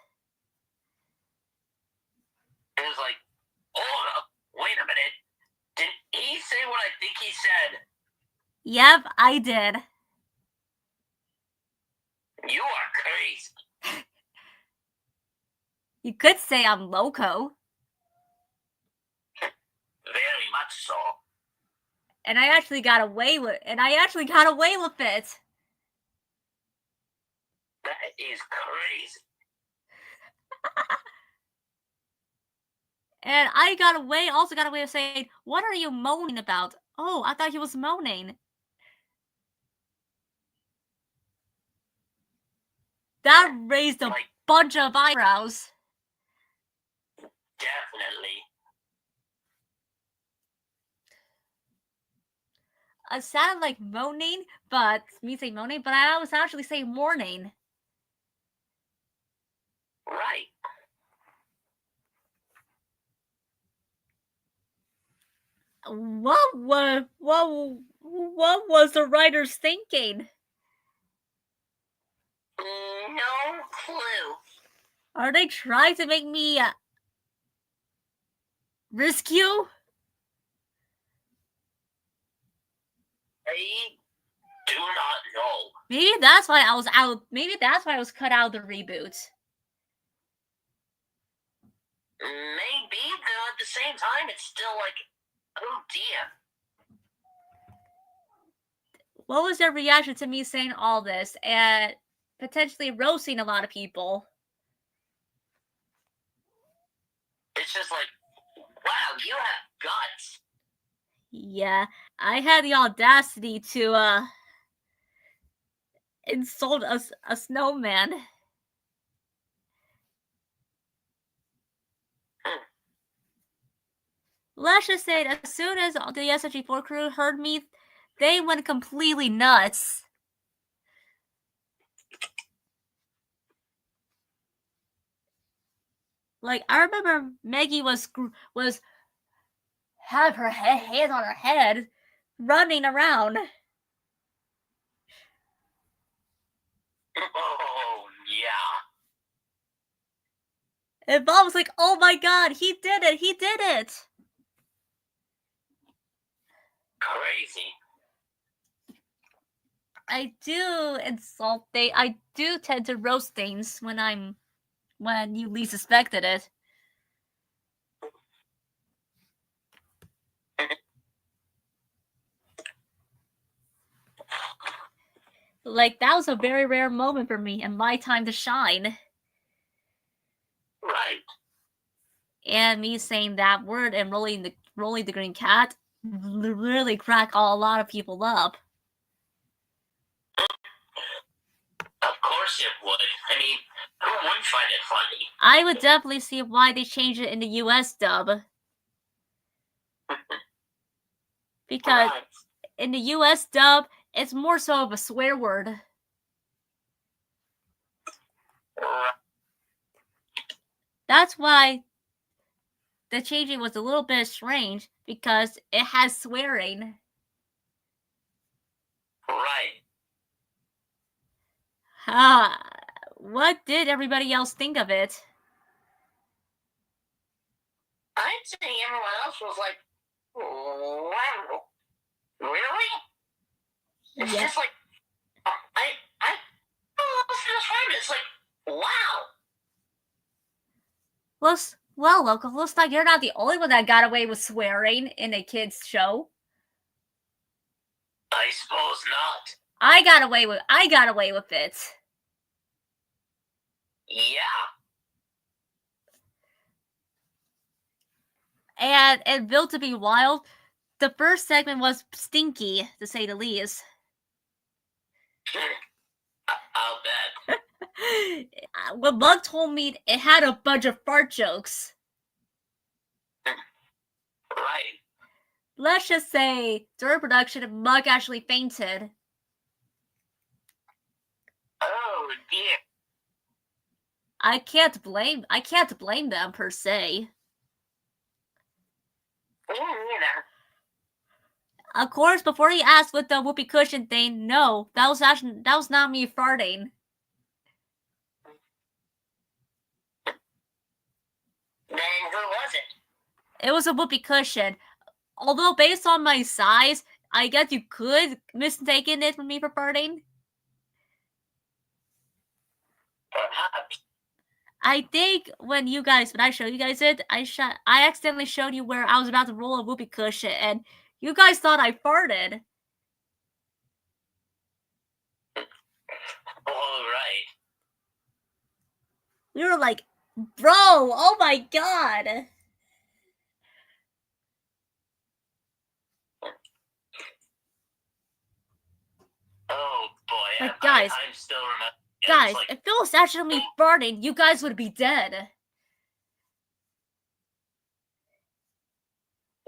It was like, hold up, wait a minute. Did he say what I think he said? Yep, I did. You are crazy. You could say I'm loco. Very much so. And I actually got away with it. That is crazy. And I also got away with saying, what are you moaning about? Oh, I thought he was moaning. That raised a bunch of eyebrows. Definitely. I sounded like moaning, but I was actually saying mourning. Right. What was the writers thinking? No clue. Are they trying to make me risk you? I do not know. Maybe that's why I was out. Maybe that's why I was cut out of the reboot. Maybe, though at the same time, it's still like, oh dear. What was your reaction to me saying all this and potentially roasting a lot of people? It's just like, wow, you have guts. Yeah, I had the audacity to insult a snowman. Let's just say, as soon as the SSG4 crew heard me, they went completely nuts. Like, I remember Maggie was have her hand on her head, running around. Oh, yeah. And Bob was like, oh my god, he did it! Crazy. I do tend to roast things when you least suspected it. Like, that was a very rare moment for me and my time to shine. Right. and me saying that word and rolling the green cat really crack a lot of people up. Of course it would. I mean, who wouldn't find it funny? I would definitely see why they changed it in the US dub. Because Right. in the US dub, it's more so of a swear word. Right. That's why the changing was a little bit strange, because it has swearing. Right. What did everybody else think of it? I'd say everyone else was like, wow, really? It's just like, I don't know how else to describe it. It's like, wow. Well, Loco, looks like you're not the only one that got away with swearing in a kid's show. I suppose not. I got away with it. Yeah. And Built to be Wild, the first segment was stinky, to say the least. I'll bet. When Mug told me it had a bunch of fart jokes. Right. Let's just say, during production, Mug actually fainted. Oh dear. I can't blame them per se. Neither. Of course, before he asked with the whoopee cushion thing, no, that was not me farting. Then who was it? It was a whoopee cushion. Although based on my size, I guess you could mistaken it for me for farting. Perhaps. I think when I showed you guys it, I accidentally showed you where I was about to roll a whoopee cushion, and you guys thought I farted. All right. We were like, bro, oh my god. Oh boy. Like, guys, I'm still remember. Guys, like, if it was actually me farting, you guys would be dead.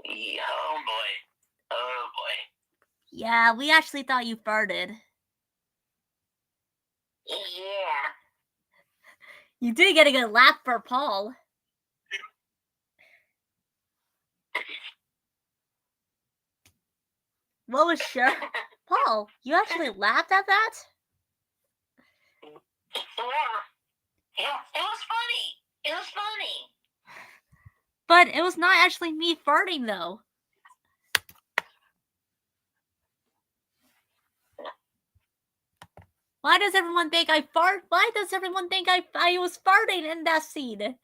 Oh boy. Oh boy. Yeah, we actually thought you farted. Yeah. You did get a good laugh for Paul. What was sure? Paul, you actually laughed at that? Yeah. It was funny. It was funny. But it was not actually me farting, though. Why does everyone think I fart? Why does everyone think I was farting in that scene? I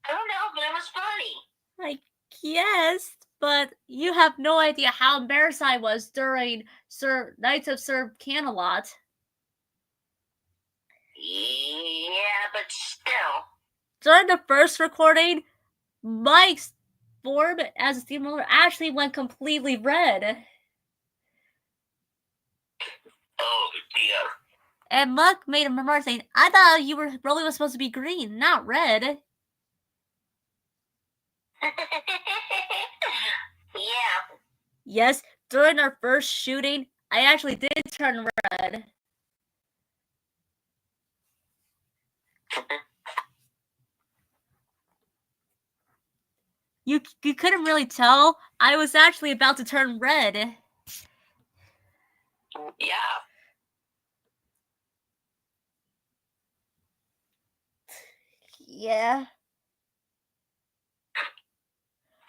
don't know, but it was funny. Like, yes, but you have no idea how embarrassed I was during Nights of Sir Canalot. Yeah, but still. During the first recording, Mike's form as a steamroller actually went completely red. Oh dear. And Muck made a remark saying, I thought you were really was supposed to be green, not red. Yeah. Yes, during our first shooting, I actually did turn red. You couldn't really tell. I was actually about to turn red. Yeah. Yeah.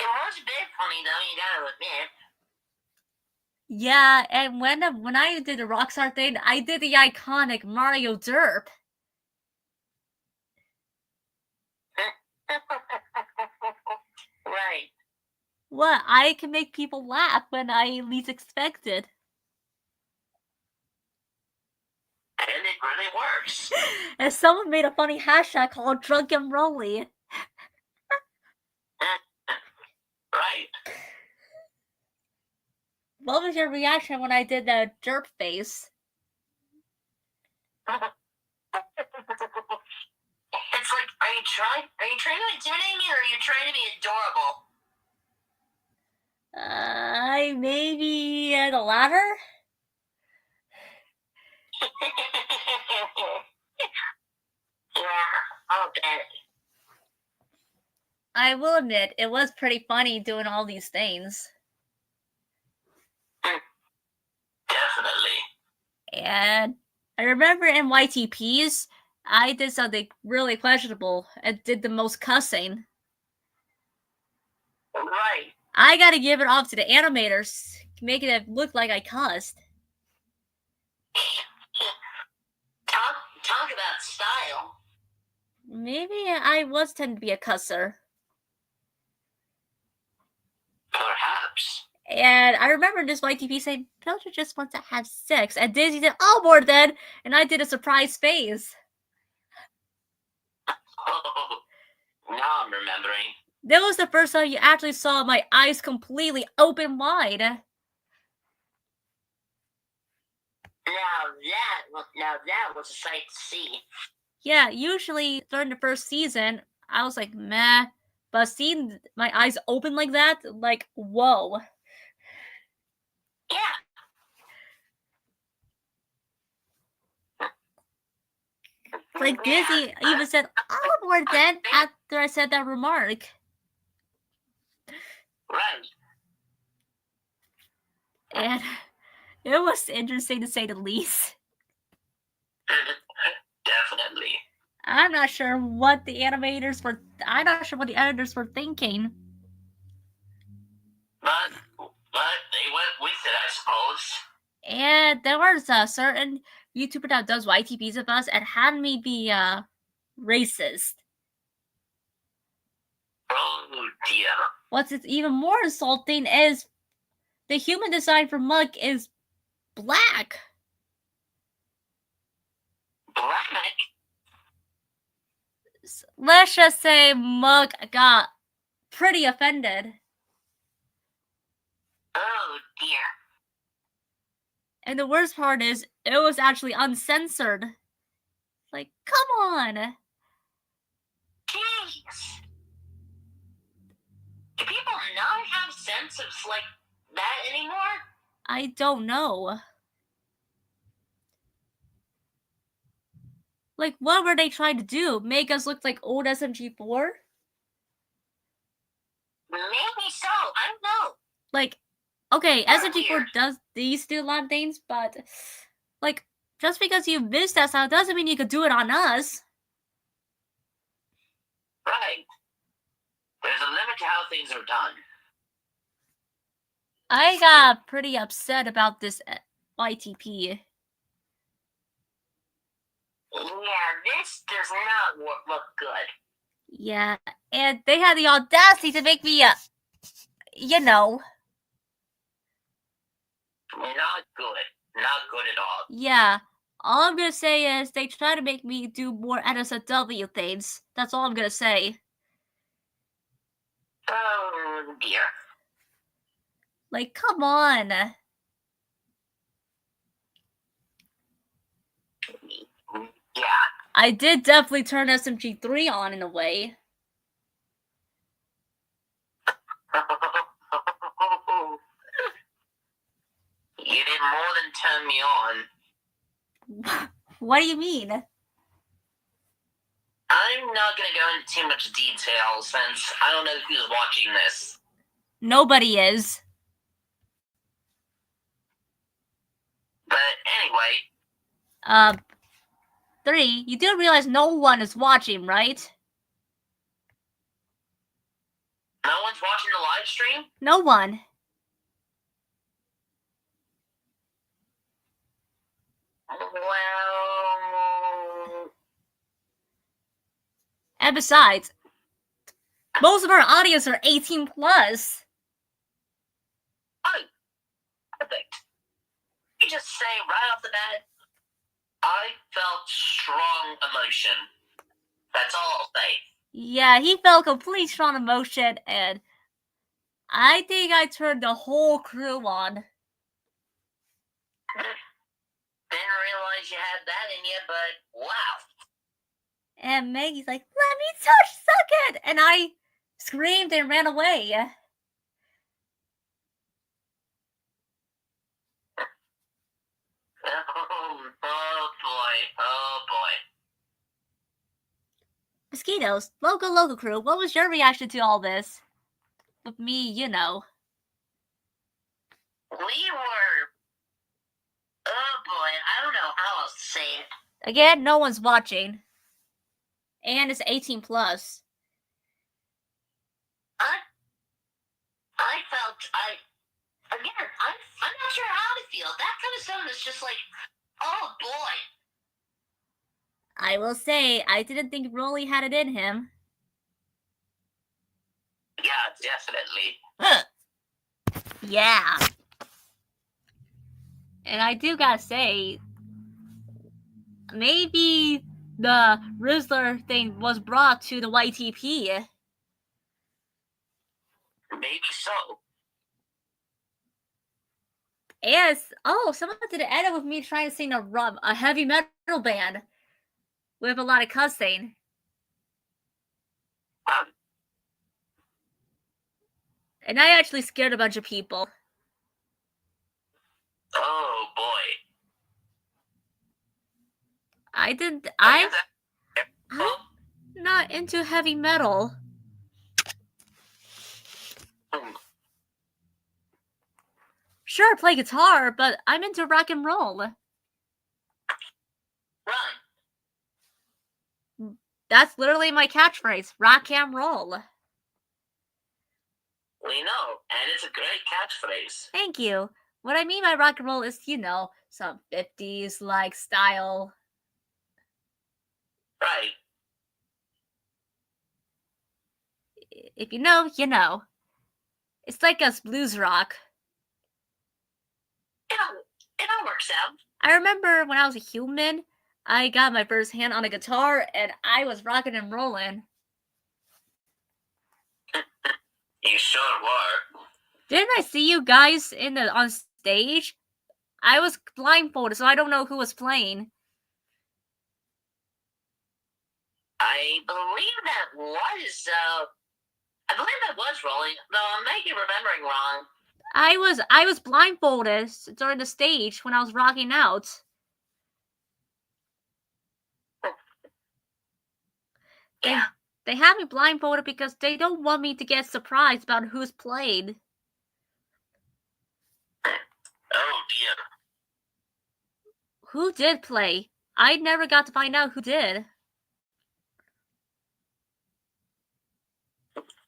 It was a bit funny though, you gotta admit. Yeah, and when I did the Rockstar thing, I did the iconic Mario Derp. Right. What? I can make people laugh when I least expect it. And it really works. And someone made a funny hashtag called Drunken Rolly. Right. What was your reaction when I did the jerk face? It's like, are you trying to intimidate me, or are you trying to be adorable? Maybe the latter? Yeah, okay. I will admit, it was pretty funny doing all these things. Definitely. And I remember in YTPs, I did something really questionable and did the most cussing. Right. I gotta give it off to the animators, making it look like I cussed. Talk about style. Maybe I was tend to be a cusser. Perhaps. And I remember this YTP saying, Pilcher just wants to have sex. And Disney said, oh, more than. And I did a surprise face. Oh, now I'm remembering. That was the first time you actually saw my eyes completely open wide. Now that was a sight to see. Yeah, usually during the first season, I was like, meh. But seeing my eyes open like that, like, whoa. Yeah. Like, Disney even said, oh, more than after I said that remark. Right. And it was interesting to say the least. Definitely. I'm not sure what the editors were thinking. But they went with it, I suppose. And there was a certain YouTuber that does YTPs of us and had me be racist. Oh dear. What's even more insulting is the human design for Mug is black. Black? Let's just say Mug got pretty offended. Oh dear. And the worst part is, it was actually uncensored. Like, come on. Jeez. Do people not have sense of like that anymore? I don't know. Like, what were they trying to do? Make us look like old SMG4? Maybe so. I don't know. Like, okay, Oh, SMG4 weird. does these do a lot of things, but like, just because you missed that style doesn't mean you could do it on us. Right. There's a limit to how things are done. I got pretty upset about this YTP. Yeah, this does not look good. Yeah, and they had the audacity to make me, you know. Not good. Not good at all. Yeah, all I'm gonna say is they try to make me do more NSFW things. That's all I'm gonna say. Oh dear. Like, come on. Yeah. I did definitely turn SMG3 on in a way. You did more than turn me on. What do you mean? I'm not going to go into too much detail since I don't know who's watching this. Nobody is. But anyway. 3, you do realize no one is watching, right? No one's watching the live stream? No one. Well... And besides, most of our audience are 18 plus. Oh, perfect. You just say right off the bat, I felt strong emotion. That's all I'll say. Yeah, he felt complete strong emotion, and I think I turned the whole crew on. Didn't realize you had that in you, but wow. And Maggie's like, "Let me touch, suck it!" And I screamed and ran away. Oh boy, oh boy. Mosquitoes, Loco Loco crew, what was your reaction to all this? With me, you know. We were. Oh boy, I don't know how else to say it. Again, no one's watching. And it's 18 plus. I felt I'm not sure how to feel. That kind of stuff is just like, oh boy. I will say, I didn't think Rolly had it in him. Yeah, definitely. Yeah. And I do gotta say, maybe the Rizzler thing was brought to the YTP. Maybe so. And someone did an edit with me trying to sing a heavy metal band with a lot of cussing. And I actually scared a bunch of people. Oh boy. I'm not into heavy metal. Sure, I play guitar, but I'm into rock and roll. Run. That's literally my catchphrase, rock and roll. We know, and it's a great catchphrase. Thank you. What I mean by rock and roll is, some 50s like style. Right. If you know, you know. It's like us blues rock. It all works out. I remember when I was a human, I got my first hand on a guitar and I was rocking and rolling. You sure were. Didn't I see you guys on stage? I was blindfolded, so I don't know who was playing. I believe that was rolling. No, I may be remembering wrong. I was blindfolded during the stage when I was rocking out. Yeah. They have me blindfolded because they don't want me to get surprised about who's played. Oh dear. Who did play? I never got to find out who did.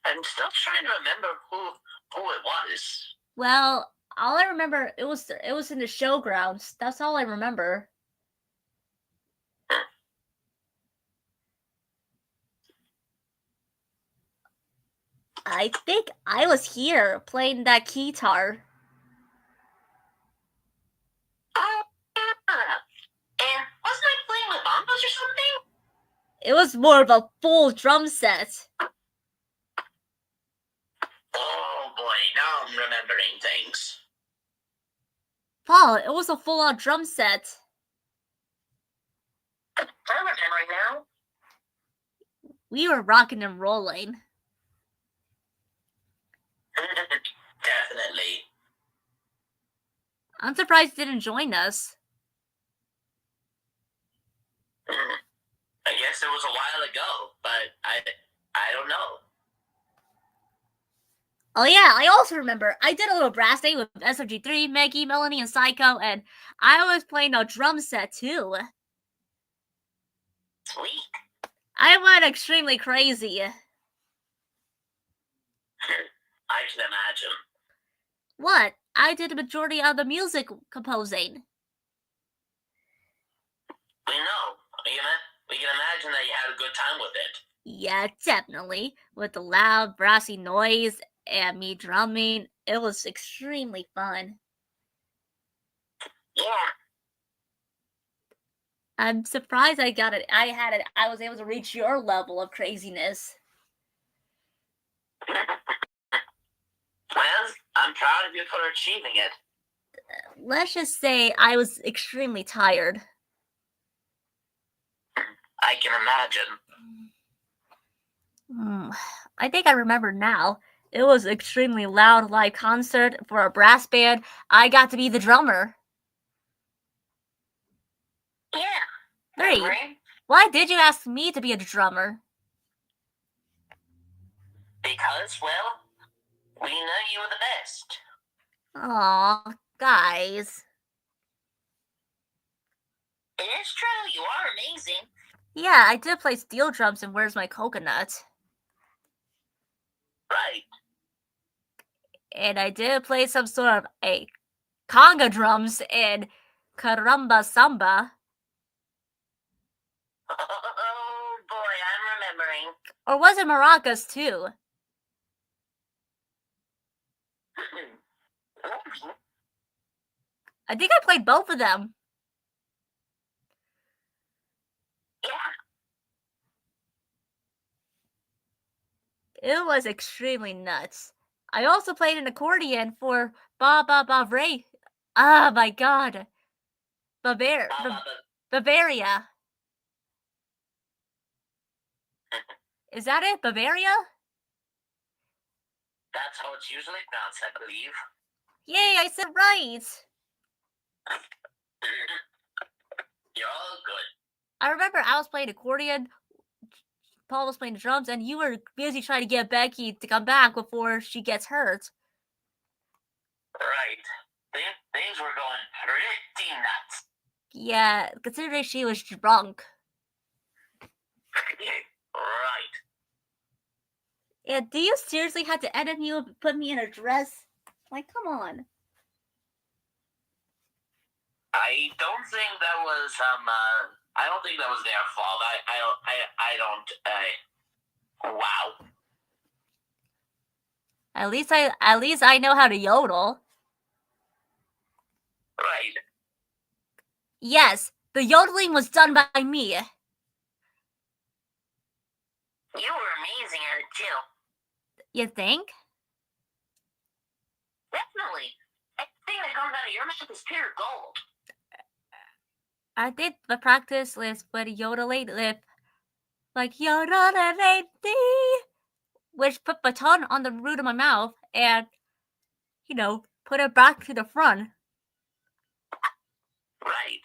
I'm still trying to remember who it was. Well, all I remember it was in the showgrounds. That's all I remember. I think I was here playing that guitar. Oh, yeah. And wasn't I playing with bongos or something? It was more of a full drum set. Oh boy, now I'm remembering things. Paul, it was a full-on drum set. I'm remembering now. We were rocking and rolling. Definitely. I'm surprised you didn't join us. I guess it was a while ago, but I don't know. Oh yeah, I also remember I did a little brass day with SMG3, Maggie, Melanie, and Psycho, and I was playing a drum set too. Sweet. I went extremely crazy. I can imagine. What? I did the majority of the music composing. We know. We can imagine that you had a good time with it. Yeah, definitely. With the loud, brassy noise and me drumming, it was extremely fun. Yeah. I'm surprised I got it. I was able to reach your level of craziness. Well, I'm proud of you for achieving it. Let's just say I was extremely tired. I can imagine. I think I remember now. It was an extremely loud live concert for a brass band. I got to be the drummer. Yeah. Three. Right? Why did you ask me to be a drummer? Because, well, we know you were the best. Aw, guys. It is true, you are amazing. Yeah, I did play steel drums in Where's My Coconut. Right. And I did play some sort of a conga drums in Caramba Samba. Oh boy, I'm remembering. Or was it maracas too? I think I played both of them. Yeah. It was extremely nuts. I also played an accordion for Ba Ba Ba Ray. Ah, my god. Bavaria. Is that it? Bavaria? That's how it's usually pronounced, I believe. Yay, I said right. You're all good. I remember I was playing accordion, Paul was playing the drums, and you were busy trying to get Becky to come back before she gets hurt. Right. Things were going pretty nuts. Yeah, considering she was drunk. Right. Yeah, do you seriously have to edit me and put me in a dress? Like, come on. I don't think that was I don't think that was their fault. Wow. At least I know how to yodel. Right. Yes, the yodeling was done by me. You were amazing at it too. You think? Definitely. Everything that comes out of your mouth is pure gold. I did the practice list with yodeling lip. Like yodeling, which put my tongue on the root of my mouth and, put it back to the front. Right.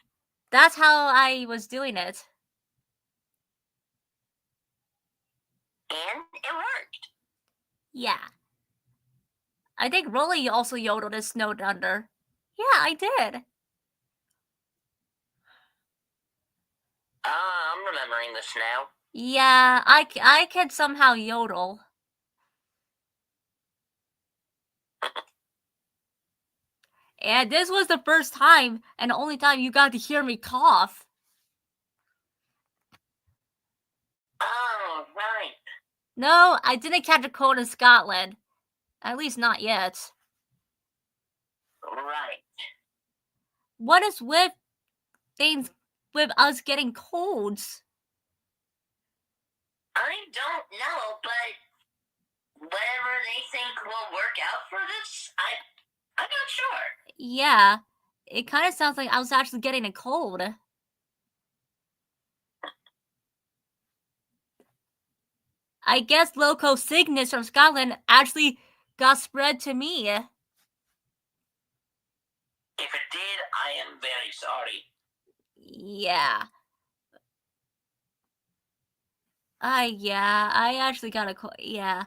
That's how I was doing it. And it worked. Yeah. I think Rolly also yodeled in Snowed Under. Yeah, I did. I'm remembering this now. Yeah, I can somehow yodel. And this was the first time and the only time you got to hear me cough. Oh, right. No, I didn't catch a cold in Scotland. At least not yet. Right. What is with things with us getting colds? I don't know, but whatever they think will work out for this, I'm not sure. Yeah, it kind of sounds like I was actually getting a cold. I guess Loco Cygnus from Scotland actually got spread to me. If it did, I am very sorry. Yeah. I actually got a cold. Yeah.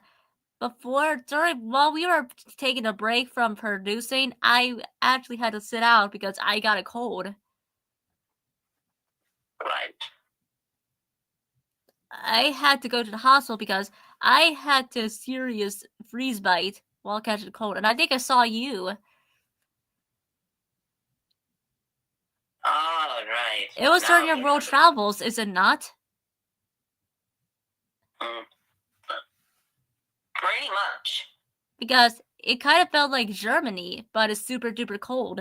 While we were taking a break from producing, I actually had to sit out because I got a cold. Right. I had to go to the hospital because I had a serious freeze bite while catching a cold, and I think I saw you. Oh, right. It was during your world travels, is it not? Pretty much. Because it kind of felt like Germany, but it's super duper cold.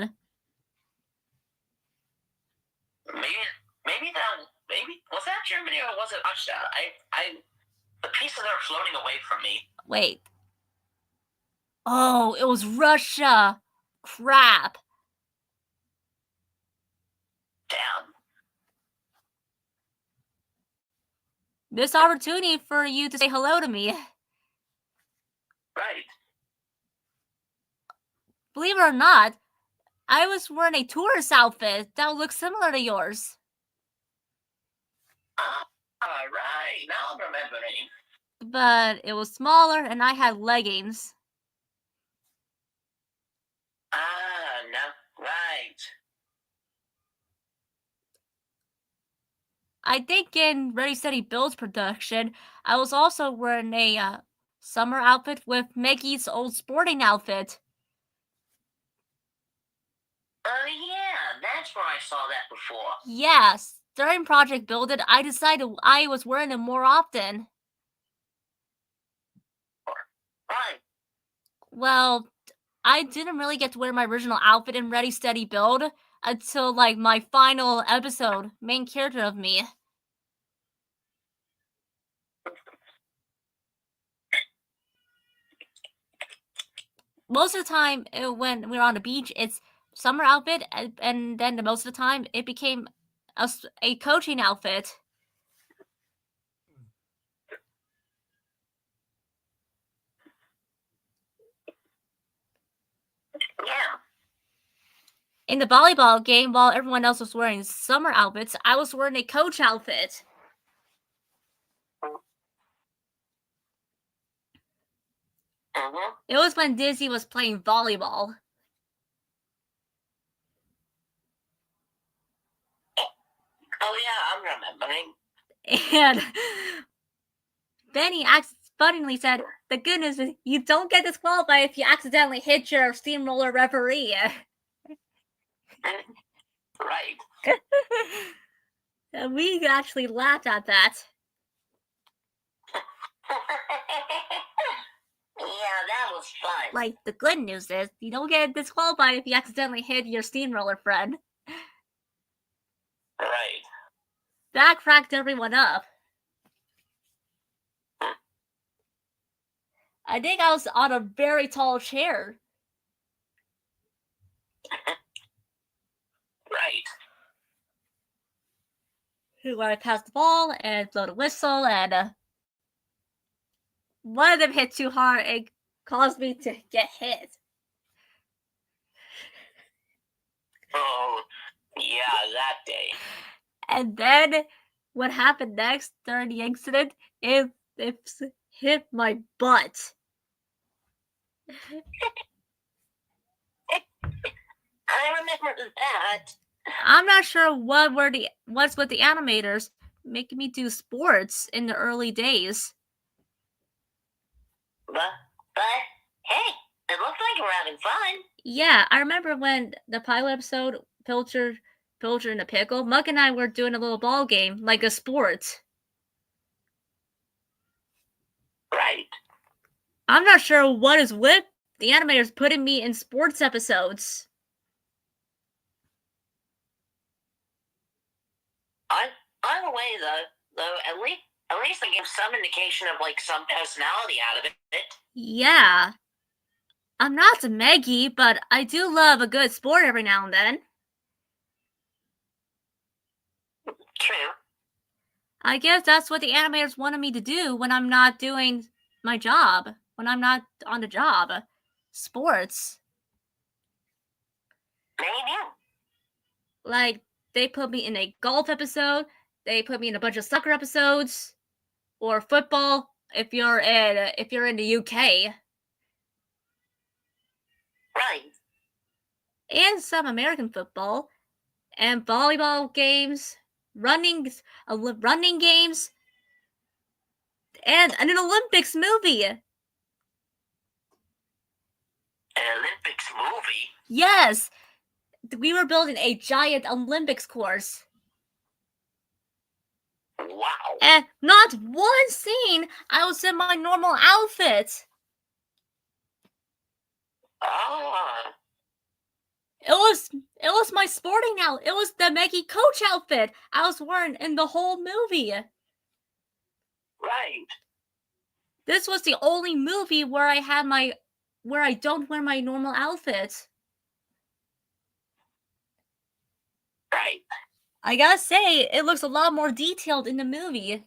Maybe maybe was that Germany or was it Russia? The pieces are floating away from me. Wait. Oh, it was Russia. Crap. Damn. This opportunity for you to say hello to me. Right. Believe it or not, I was wearing a tourist outfit that would look similar to yours. Right. Now I'm remembering. But it was smaller and I had leggings. No. Right. I think in Ready Steady Build's production, I was also wearing a summer outfit with Mickey's old sporting outfit. Yeah, that's where I saw that before. Yes, during Project Build It, I decided I was wearing them more often. Right. Well, I didn't really get to wear my original outfit in Ready Steady Build until like my final episode, main character of me. Most of the time when we were on the beach, it's summer outfit, and then most of the time it became a coaching outfit. Yeah. In the volleyball game, while everyone else was wearing summer outfits, I was wearing a coach outfit. It was when Disney was playing volleyball. Oh yeah, I'm remembering. And Benny funny said, "The good news is you don't get disqualified if you accidentally hit your steamroller referee." Right. And we actually laughed at that. Yeah, that was fun. Like, the good news is you don't get disqualified if you accidentally hit your steamroller friend. Right. That cracked everyone up. I think I was on a very tall chair. Right. Where I passed the ball and blow the whistle, and one of them hit too hard and caused me to get hit. Oh, yeah, that day. And then what happened next during the incident, it hit my butt. I remember that. I'm not sure what's with the animators making me do sports in the early days. But hey, it looks like we're having fun. Yeah, I remember when the pilot episode Pilcher in a Pickle, Mug and I were doing a little ball game, like a sport. Right. I'm not sure what is with the animators putting me in sports episodes. Either way, though, at least they give some indication of like some personality out of it. Yeah. I'm not a Maggie, but I do love a good sport every now and then. True. I guess that's what the animators wanted me to do when I'm not doing my job, when I'm not on the job. Sports. Maybe. Like, they put me in a golf episode, they put me in a bunch of soccer episodes, or football if you're in the UK. Right. And some American football, and volleyball games, running games, and an Olympics movie. An Olympics movie? Yes! We were building a giant Olympics course. Wow. And not one scene I was in my normal outfit. It was my sporting outfit. It was the Maggie Coach outfit I was wearing in the whole movie. Right. This was the only movie where I don't wear my normal outfit. Right. I gotta say, it looks a lot more detailed in the movie.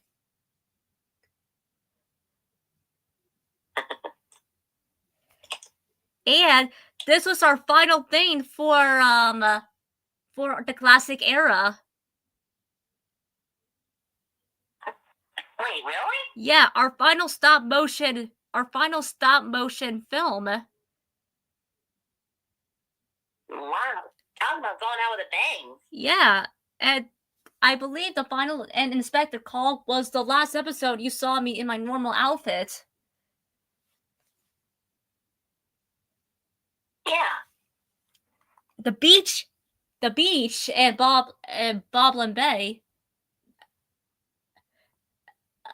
And this was our final thing for the classic era. Wait, really? Yeah, our final stop motion film. Wow. Talking about going out with a bang. Yeah, and I believe the final and Inspector Call was the last episode you saw me in my normal outfit. Yeah. The beach, and Boblin Bay.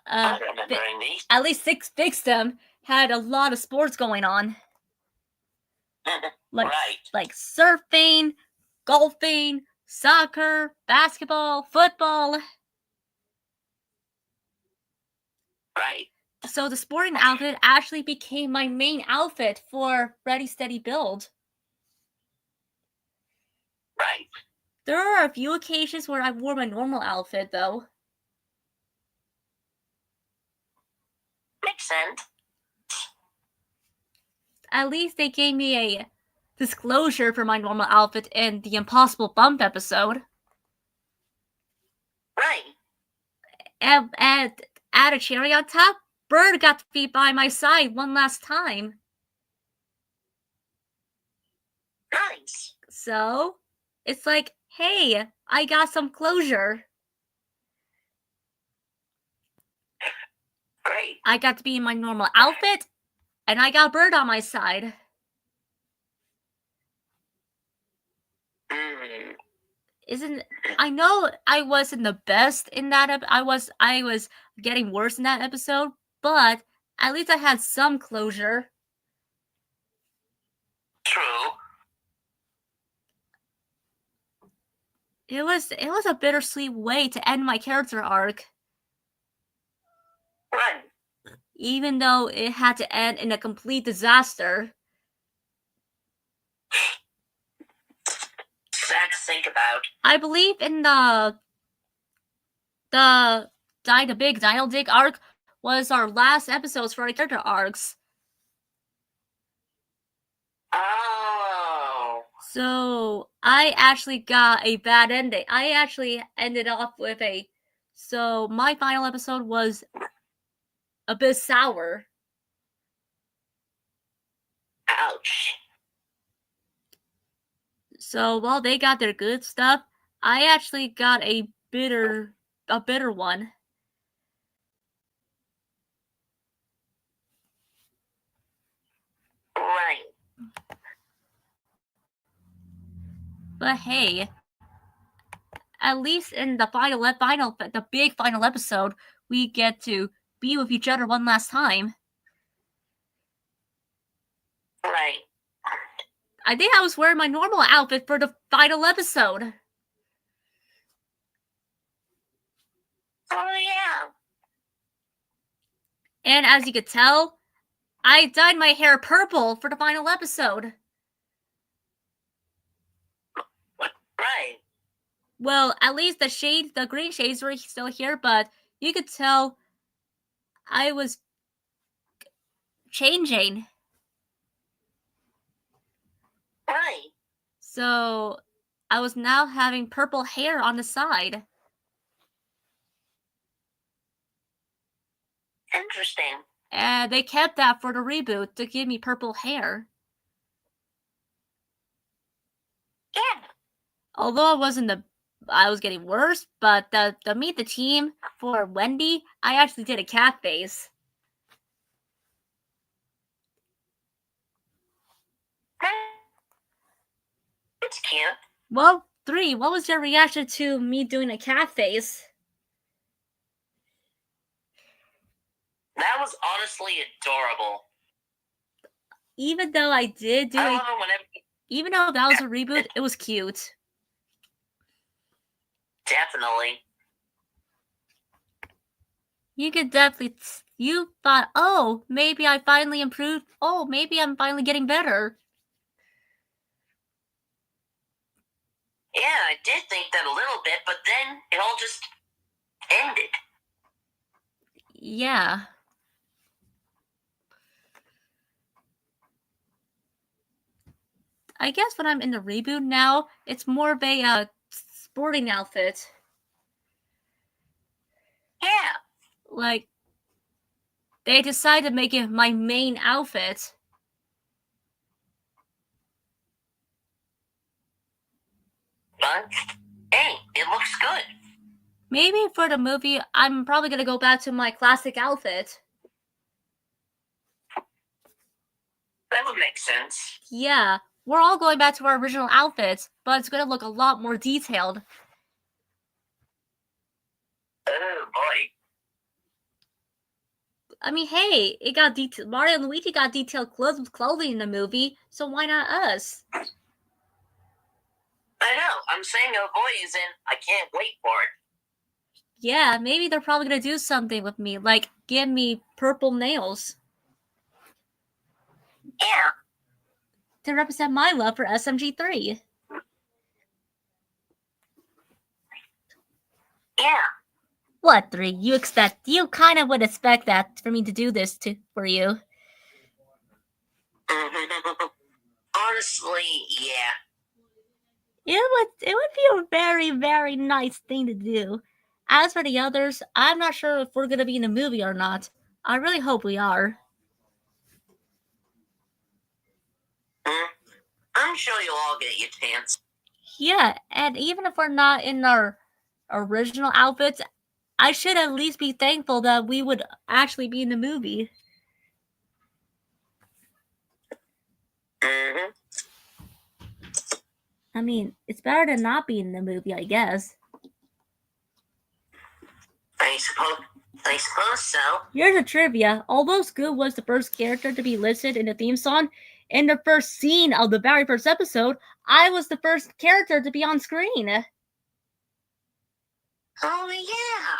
I remember these. At least 6 Bigstone had a lot of sports going on. Like surfing, golfing, soccer, basketball, football. Right. So the sporting outfit actually became my main outfit for Ready Steady Build. Right. There are a few occasions where I wore my normal outfit, though. Makes sense. At least they gave me a disclosure for my normal outfit in the Impossible Bump episode. Right. And add a cherry on top, Bird got to be by my side one last time. Nice. So, it's like, hey, I got some closure. Great. I got to be in my normal outfit, and I got Bird on my side. I know I wasn't the best in that I was getting worse in that episode, but at least I had some closure. True. It was a bittersweet way to end my character arc. Right. Even though it had to end in a complete disaster. Sad to think about. I believe in the Big Dino Dig arc was our last episodes for our character arcs. Oh. So I actually got a bad ending. I actually ended off with so my final episode was a bit sour. Ouch. So while they got their good stuff, I actually got a bitter one. Right. But hey, at least in the big final episode, we get to be with each other one last time. Right. I think I was wearing my normal outfit for the final episode. Oh, yeah. And as you could tell, I dyed my hair purple for the final episode. Right. Well, at least the green shades were still here, but you could tell I was changing. Right. So I was now having purple hair on the side. Interesting. And they kept that for the reboot to give me purple hair. Yeah. Although I was getting worse, but the Meet the Team for Wendy, I actually did a cat face. It's cute. Well, 3, what was your reaction to me doing a cat face? That was honestly adorable. Even though I did do I love it whenever Even though that was a reboot, it was cute. Definitely. You could definitely. You thought, oh, maybe I finally improved. Oh, maybe I'm finally getting better. Yeah, I did think that a little bit, but then it all just ended. Yeah. I guess when I'm in the reboot now, it's more of a sporting outfit. Yeah. Like, they decided to make it my main outfit. But, hey, it looks good. Maybe for the movie, I'm probably gonna go back to my classic outfit. That would make sense. Yeah, we're all going back to our original outfits, but it's gonna look a lot more detailed. Oh boy. I mean, hey, it got detailed. Mario and Luigi got detailed clothing in the movie, so why not us? I know. I'm saying oh boy is in. I can't wait for it. Yeah, maybe they're probably gonna do something with me, like give me purple nails. Yeah. To represent my love for SMG3. Yeah. What, 3? You kind of would expect that for me to do this for you. Honestly, yeah. It would be a very, very nice thing to do. As for the others, I'm not sure if we're gonna be in the movie or not. I really hope we are. I'm sure you'll all get your chance. Yeah, and even if we're not in our original outfits, I should at least be thankful that we would actually be in the movie. Mm-hmm. I mean, it's better than not being in the movie, I guess. I suppose so. Here's a trivia. Although Scoot was the first character to be listed in the theme song, in the first scene of the very first episode, I was the first character to be on screen. Oh yeah.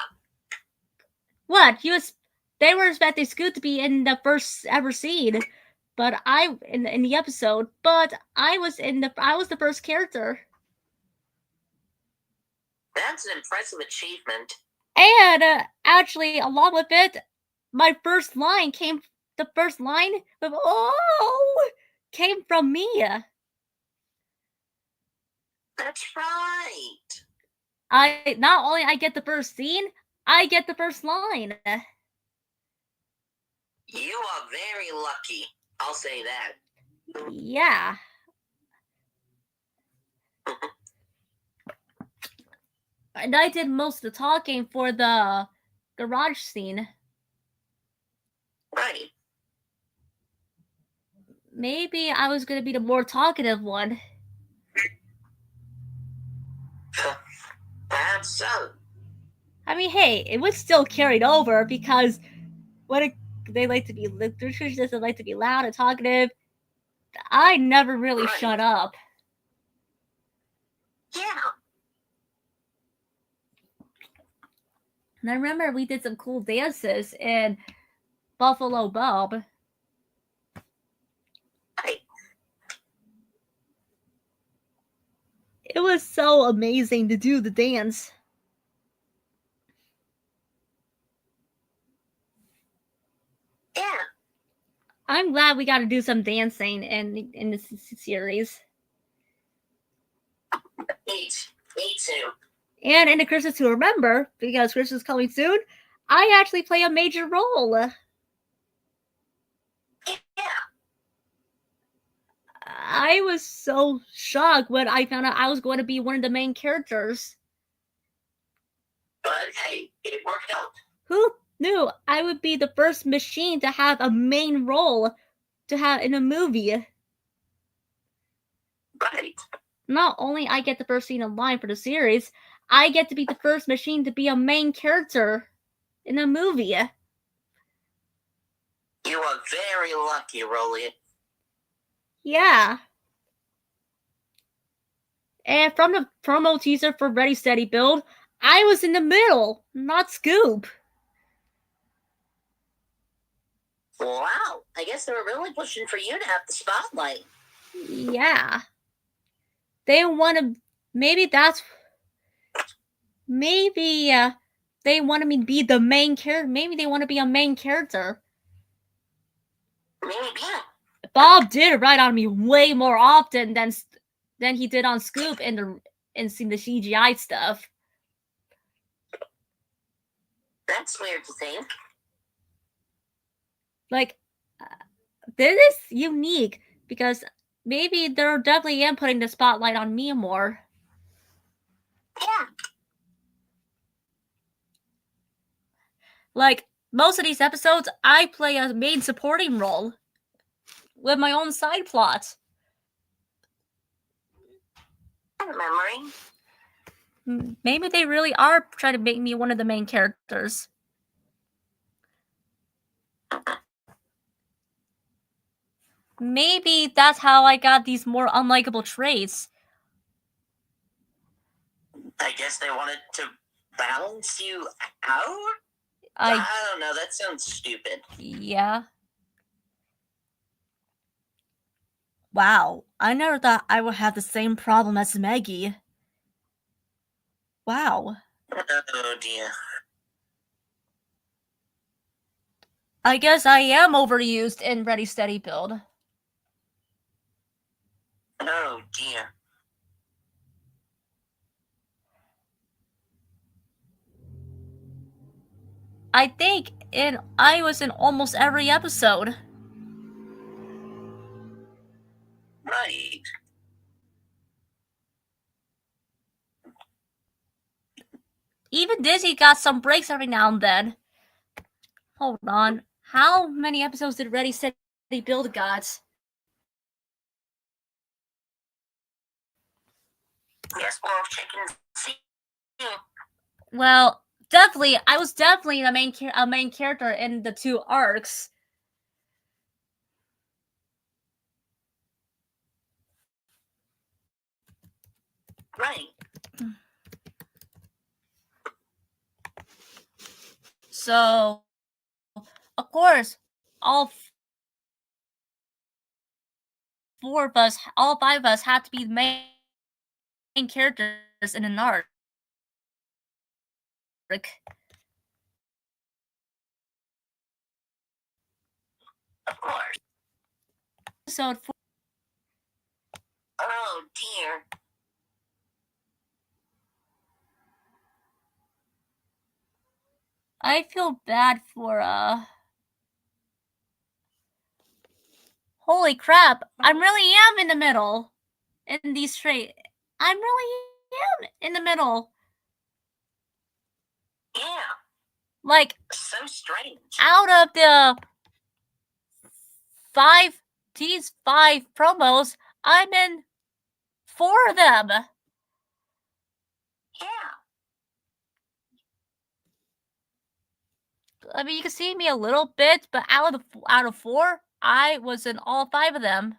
What? They were expecting Scoot to be in the first ever scene, but in the episode, but I was the first character. That's an impressive achievement. And actually, along with it, my first line came. The first line of "Oh" came from me. That's right. I not only I get the first scene, I get the first line. You are very lucky. I'll say that. Yeah. And I did most of the talking for the garage scene. Right. Maybe I was gonna be the more talkative one. Perhaps so. I mean, hey, it was still carried over because they like to be the traditions that like to be loud and talkative. I never really shut up. Yeah. And I remember we did some cool dances in Buffalo Bob. Right. It was so amazing to do the dance. Yeah. I'm glad we got to do some dancing in this series. Me too. And in the Christmas to Remember, because Christmas is coming soon, I actually play a major role. Yeah. I was so shocked when I found out I was going to be one of the main characters. But hey, it worked out. Who knew I would be the first machine to have a main role to have in a movie? Right. Not only I get the first scene in line for the series, I get to be the first machine to be a main character in a movie. You are very lucky, Rolly. Yeah. And from the promo teaser for Ready Steady Build, I was in the middle, not Scoop. Wow, I guess they were really pushing for you to have the spotlight. Yeah. They want to. Maybe that's. Maybe they wanted me to be the main character. Maybe they want to be a main character. Maybe. Bob did write on me way more often than he did on Scoop in seeing the CGI stuff. That's weird to think. Like, this is unique because maybe they're definitely am putting the spotlight on me more. Yeah. Like, most of these episodes, I play a main supporting role with my own side plot. Memory. Maybe they really are trying to make me one of the main characters. Maybe that's how I got these more unlikable traits. I guess they wanted to balance you out? I don't know, that sounds stupid. Yeah. Wow, I never thought I would have the same problem as Maggie. Wow. Oh dear. I guess I am overused in Ready Steady Build. Oh dear. I think I was in almost every episode. Right. Even Disney got some breaks every now and then. Hold on. How many episodes did Ready Steady Build got? Yes, well, chicken see. Well, definitely, I was definitely a main character in the 2 arcs. Right. So, of course, all 4 of us, all 5 of us, had to be the main characters in an arc. Of course. Episode 4. Oh dear. I feel bad for Holy crap! I really am in the middle in these traits. I really am in the middle. Yeah. Like, so strange. Out of the 5 promos, I'm in 4 of them. Yeah. I mean, you can see me a little bit, but out of 4, I was in all 5 of them.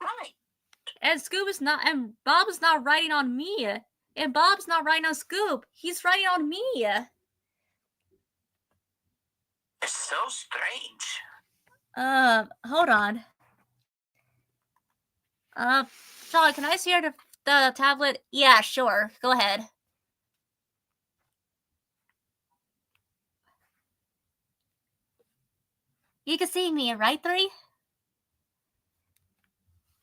Right. And Scoop is not, and Bob is not writing on me. And Bob's not writing on Scoop. He's writing on me. It's so strange. Hold on. Charlie, can I see the tablet? Yeah, sure. Go ahead. You can see me, right, 3?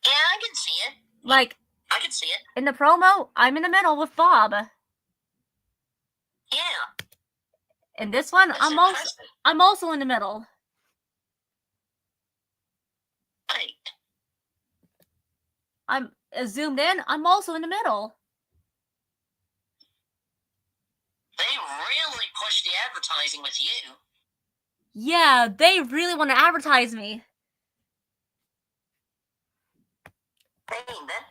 Yeah, I can see it. Like, I can see it. In the promo, I'm in the middle with Bob. Yeah. In this one, I'm also in the middle. Right. I'm zoomed in, I'm also in the middle. They really push the advertising with you. Yeah, they really want to advertise me. Dang, that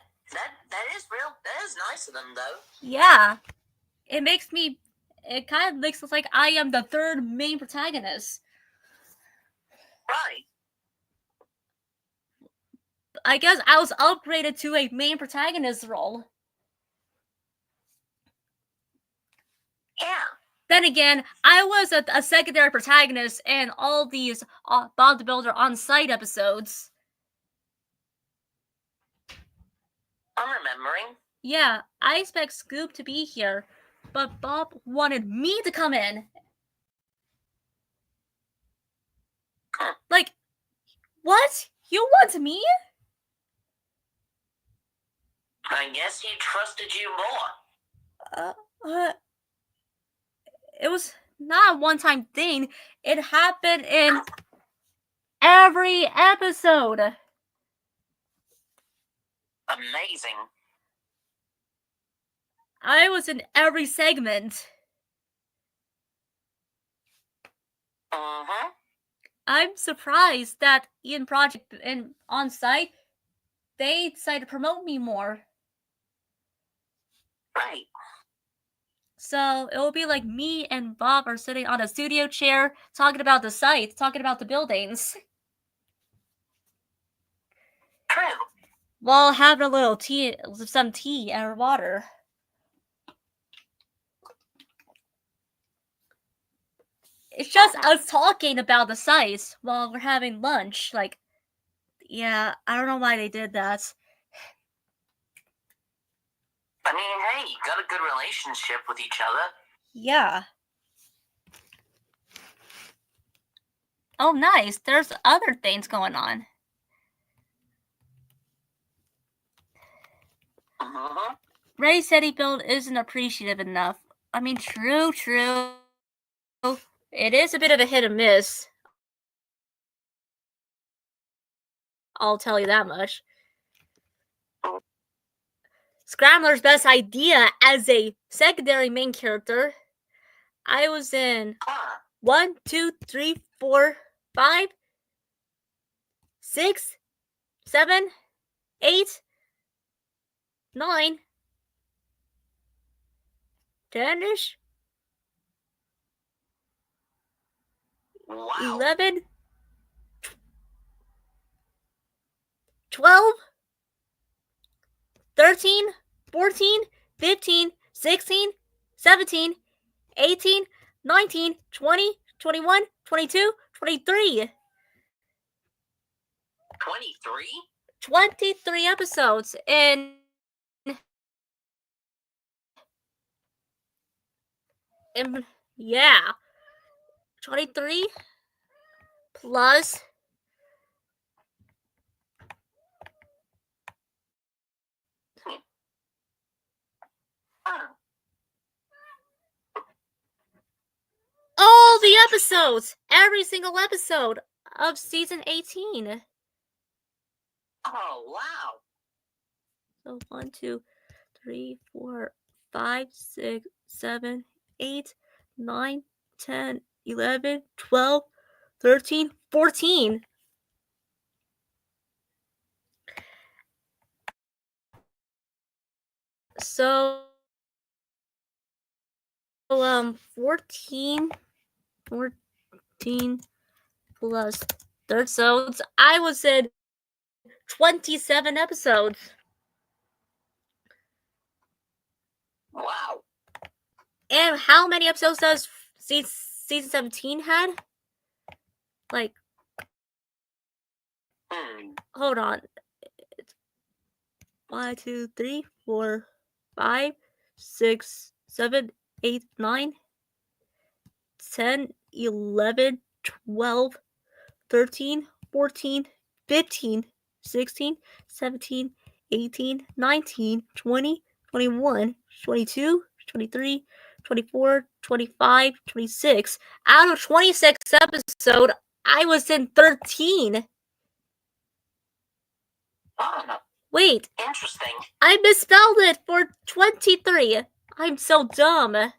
is real. That is nice of them, though. Yeah. It kind of makes it like I am the 3rd main protagonist. Right. I guess I was upgraded to a main protagonist role. Yeah. Then again, I was a secondary protagonist in all these Bob the Builder on-site episodes. I'm remembering. Yeah, I expect Scoop to be here, but Bob wanted me to come in. Like, what? You want me? I guess he trusted you more. It was not a one-time thing. It happened in every episode. Amazing. I was in every segment. Uh-huh. I'm surprised that Ian Project and on site they decided to promote me more. Right. So it will be like me and Bob are sitting on a studio chair talking about the site, talking about the buildings. True. While having a little tea, some tea and water. It's just us talking about the sites while we're having lunch. Like, yeah, I don't know why they did that. I mean, hey, you got a good relationship with each other. Yeah. Oh, nice. There's other things going on. Uh-huh. Ray said he built isn't appreciative enough. I mean, true. It is a bit of a hit and miss. I'll tell you that much. Scrambler's best idea as a secondary main character. I was in 1, 2, 3, 4, 5, 6, 7, 8, 9, 10-ish, Wow. 11, 12, 13, 14, 15, 16, 17, 18, 19, 20, 21, 22, 23. 23? 23 episodes in yeah. 23 plus all the episodes, every single episode of season 18. Oh, wow. So 1, 2, 3, 4, 5, 6, 7, 8, 9, 10, 11, 12, 13, 14. So 14 plus 30 episodes. I was in 27 episodes. Wow. And how many episodes does season 17 had? Like, hold on. 1, 2, 3, 4, 5, 6, 7, 8, 9, 10, 11, 12, 13, 14, 15, 16, 17, 18, 19, 20, 21, 22, 23, 24, 25, 26. Out of 26 episodes, I was in 13. Oh, wait. Interesting. I misspelled it for 23. I'm so dumb.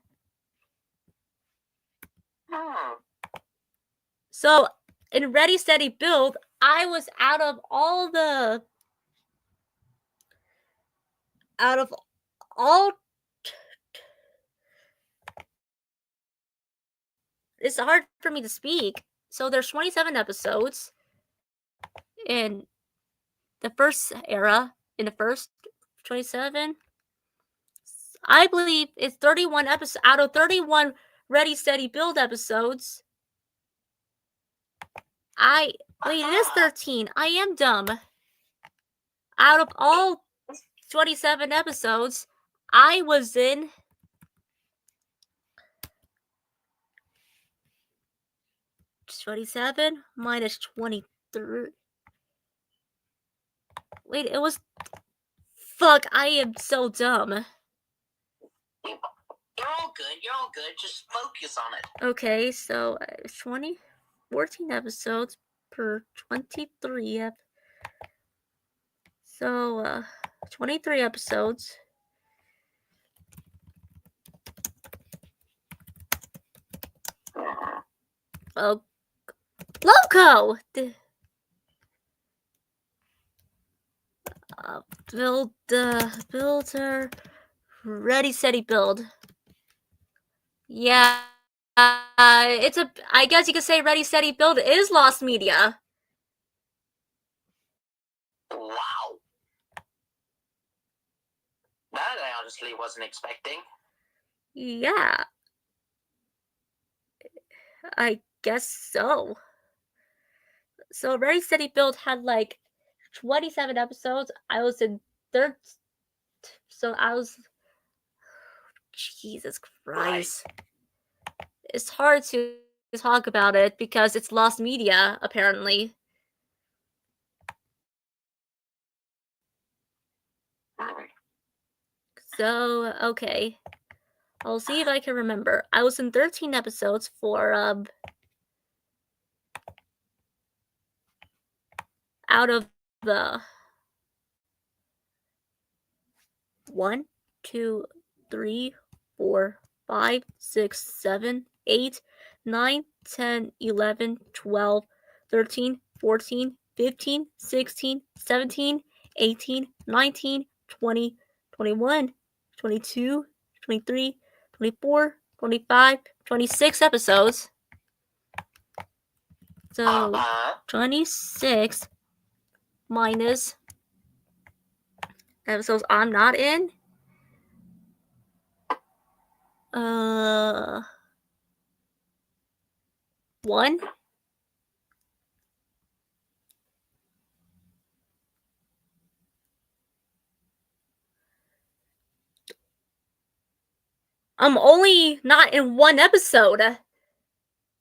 So, in Ready Steady Build, I was out of all it's hard for me to speak. So there's 27 episodes, and the first era, in the first 27, I believe it's 31 episodes out of 31 Ready Steady Build episodes. Wait, it is 13. I am dumb. Out of all 27 episodes, I was in 27 minus 23. Wait, it was. Fuck, I am so dumb. You're all good. You're all good. Just focus on it. Okay, so 14 episodes per 23. So, 23 episodes. Oh, Loco! Builder, Ready Steady Build. Yeah, I guess you could say Ready Steady Build is lost media. Wow. That I honestly wasn't expecting. Yeah. I guess so. So Ready Steady Build had like 27 episodes. I was in third. So I was. Jesus Christ. Right. It's hard to talk about it because it's lost media, apparently. So, okay. I'll see if I can remember. I was in 13 episodes for, out of the 1, 2, 3, 4, 5, 6, 7, 8, 9, 10, 11, 12, 13, 14, 15, 16, 17, 18, 19, 20, 21, 22, 23, 24, 25, 26 episodes. So 26 minus episodes I'm not in. 1. I'm only not in 1 episode.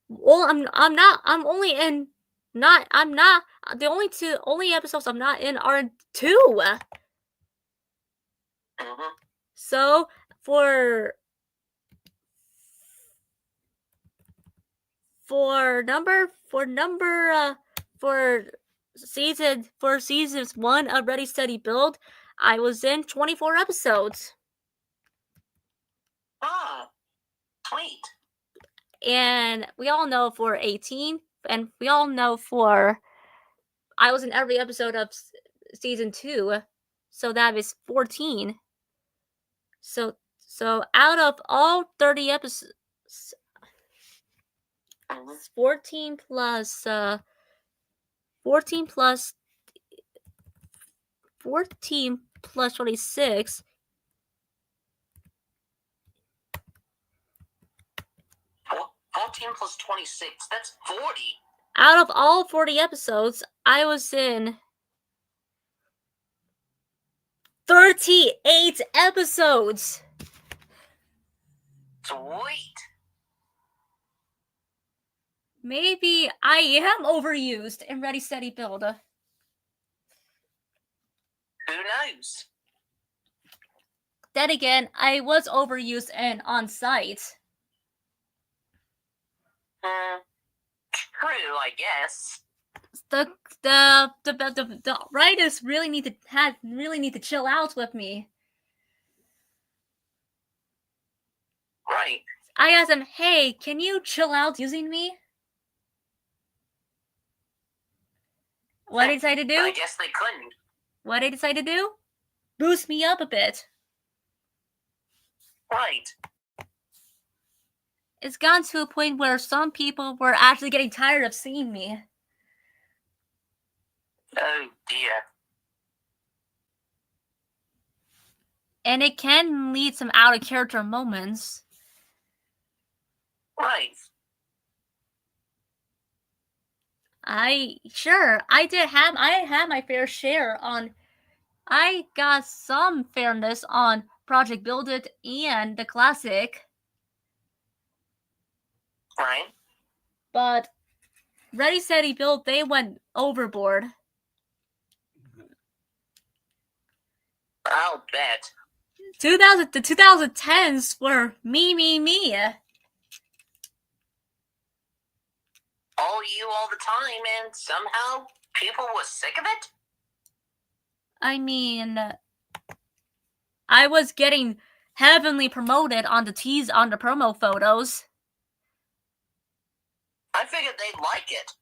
Well, I'm not. I'm only in. Not. I'm not. The only episodes I'm not in are 2. So for seasons 1 of Ready Steady Build, I was in 24 episodes. Sweet. And we all know for 18, and we all know for I was in every episode of season 2, so that is 14. So out of all 30 episodes, 14 plus 26. 14 plus 26, that's 40. Out of all 40 episodes, I was in 38 episodes. Sweet. Maybe I am overused in Ready Steady Build. Who knows? Then again, I was overused and on site. True, I guess. The writers really need to chill out with me. Right. I asked them, hey, can you chill out using me? What did they decide to do? I guess they couldn't. What did they decide to do? Boost me up a bit. Right. It's gotten to a point where some people were actually getting tired of seeing me. Oh dear. And it can lead some out of character moments. Right. I had my fair share on. I got some fairness on Project Build It and the classic. Right. But Ready Steady Build, they went overboard. I'll bet. The 2010s were me. All you all the time, and somehow people was sick of it? I mean, I was getting heavily promoted on the promo photos. I figured they'd like it.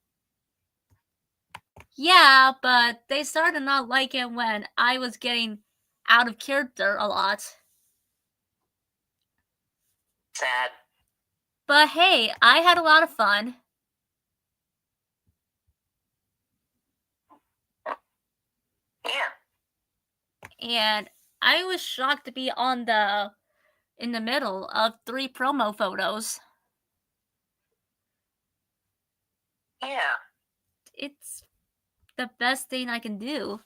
Yeah, but they started to not like it when I was getting out of character a lot. Sad. But hey, I had a lot of fun. Yeah. And I was shocked to be in the middle of 3 promo photos. Yeah. It's the best thing I can do.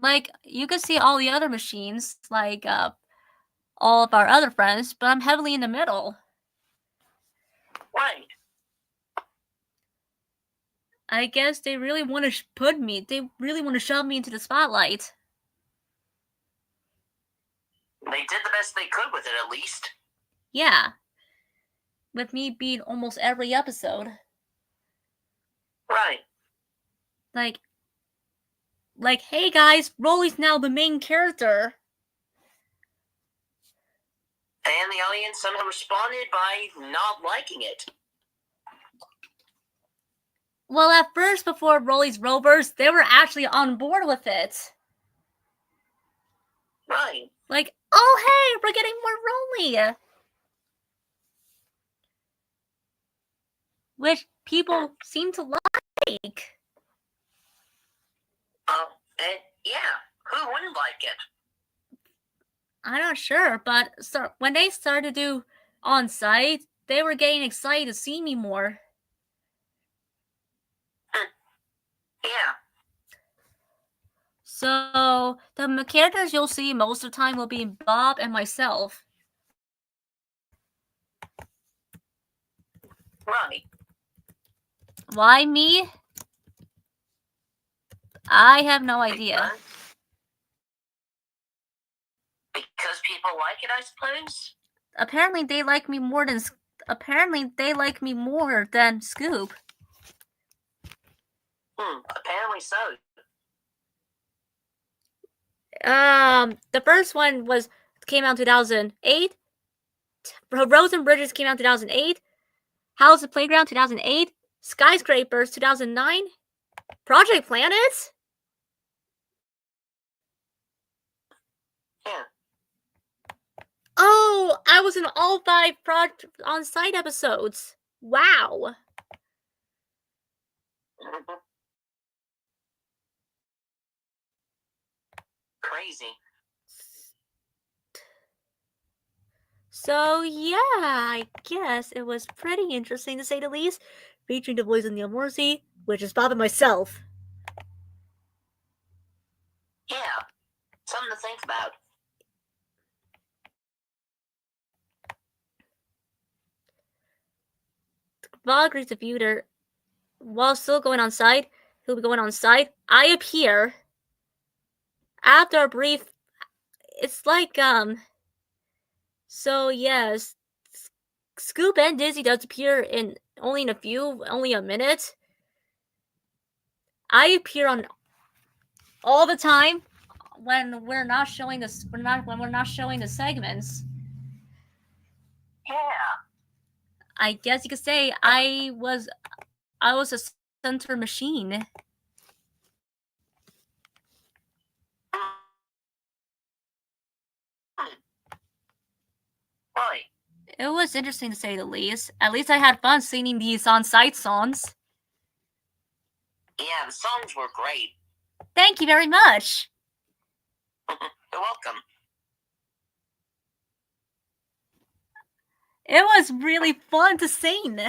Like, you can see all the other machines, like all of our other friends, but I'm heavily in the middle. Right. I guess they really want to they really want to shove me into the spotlight. They did the best they could with it, at least. Yeah. With me being almost every episode. Right. Like, hey guys, Rolly's now the main character. And the audience somehow responded by not liking it. Well, at first, before Rolly's Rovers, they were actually on board with it. Right. Like, oh hey, we're getting more Rolly. Which people seem to like. Yeah. Who wouldn't like it? I'm not sure, but when they started to do on site, they were getting excited to see me more. Yeah. So the characters you'll see most of the time will be Bob and myself. Right. Why me? I have no idea. Because people like it, I suppose? Apparently they like me more than Scoop. Apparently so. The first one came out in 2008. Roads and Bridges came out in 2008. House of Playground 2008. Skyscrapers 2009. Project Planet. Yeah. Oh, I was in all 5 on-site episodes. Wow. Crazy. So yeah, I guess it was pretty interesting to say the least, featuring the voice of Neil Morrissey, which is Bob and myself. Yeah, something to think about. Bob agrees to Buter while still going on site. He'll be going on site. I appear after a brief. It's like So yes, Scoop and Dizzy does appear in only a minute. I appear on all the time when we're not showing this. When we're not showing the segments. Yeah. I guess you could say I was a center machine. Right. It was interesting to say the least. At least I had fun singing these on-site songs. Yeah, the songs were great. Thank you very much. You're welcome. It was really fun to sing.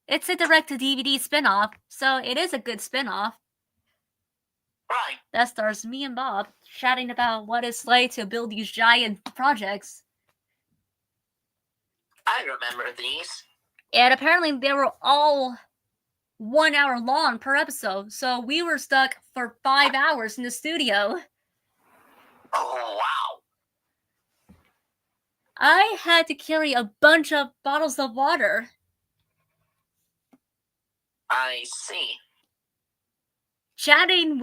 It's a direct-to-DVD spin-off, so it is a good spin-off. Right. That stars me and Bob chatting about what it's like to build these giant projects. I remember these. And apparently they were all 1 hour long per episode, so we were stuck for 5 hours in the studio. Oh, wow. I had to carry a bunch of bottles of water. I see. Chatting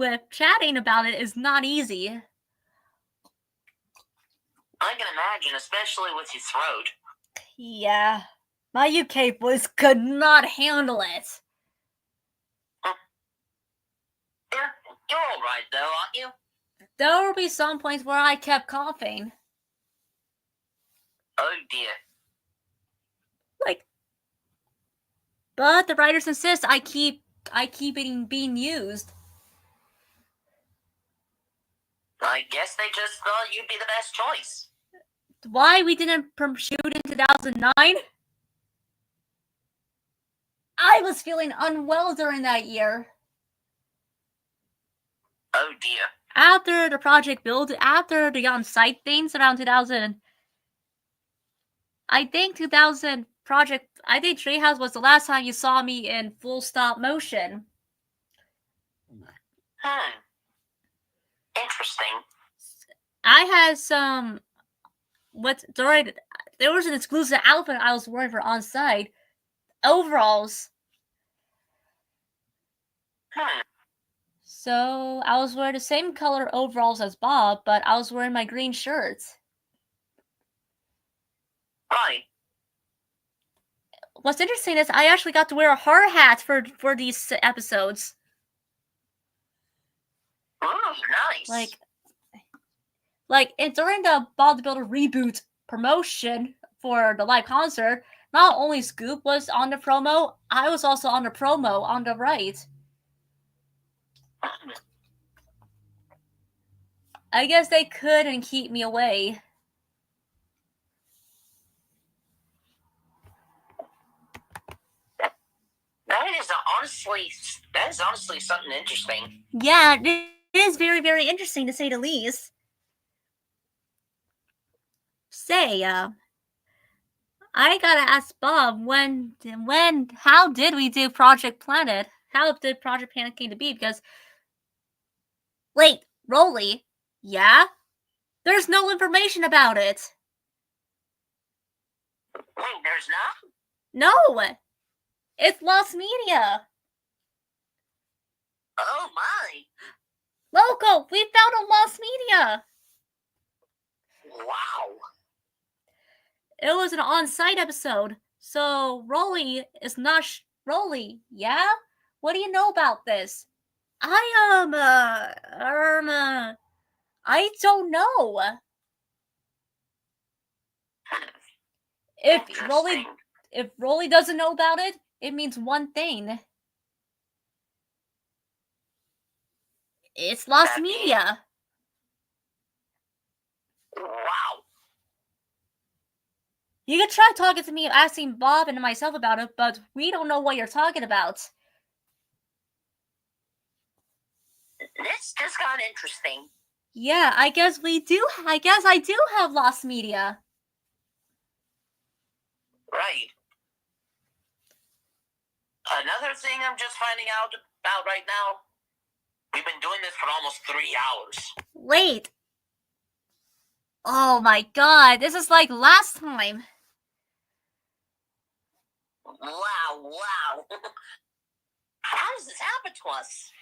about it is not easy. I can imagine, especially with your throat. Yeah. My UK voice could not handle it. You're alright though, aren't you? There will be some points where I kept coughing. Oh dear. But the writers insist I keep being used. I guess they just thought you'd be the best choice. Why we didn't shoot in 2009? I was feeling unwell during that year. Oh dear. After the project build, after the on-site things around 2000, I think Treehouse was the last time you saw me in full stop motion. Interesting. I had some. There was an exclusive outfit I was wearing for on-site. Overalls. So I was wearing the same color overalls as Bob, but I was wearing my green shirts. Right. What's interesting is I actually got to wear a hard hat for these episodes. Oh, nice. And during the Bob the Builder reboot promotion for the live concert, not only Scoop was on the promo, I was also on the promo on the right. I guess they couldn't keep me away. That is honestly something interesting. Yeah, it is very, very interesting to say the least. Say, I gotta ask Bob how did we do Project Planet? How did Project Planet came to be? Because, wait, Rolly, yeah? There's no information about it. Wait, there's not? No! It's lost media! Oh my! Loco, we found a lost media! Wow! It was an on-site episode, so Rolly is not Rolly, yeah? What do you know about this? I don't know. If Rolly doesn't know about it, it means one thing. It's lost media. Wow. You can try talking to me, asking Bob and myself about it, but we don't know what you're talking about. This just got interesting. Yeah, I guess I do have lost media. Right. Another thing I'm just finding out about right now, we've been doing this for almost 3 hours. Wait. Oh my god, this is like last time. Wow. How does this happen to us?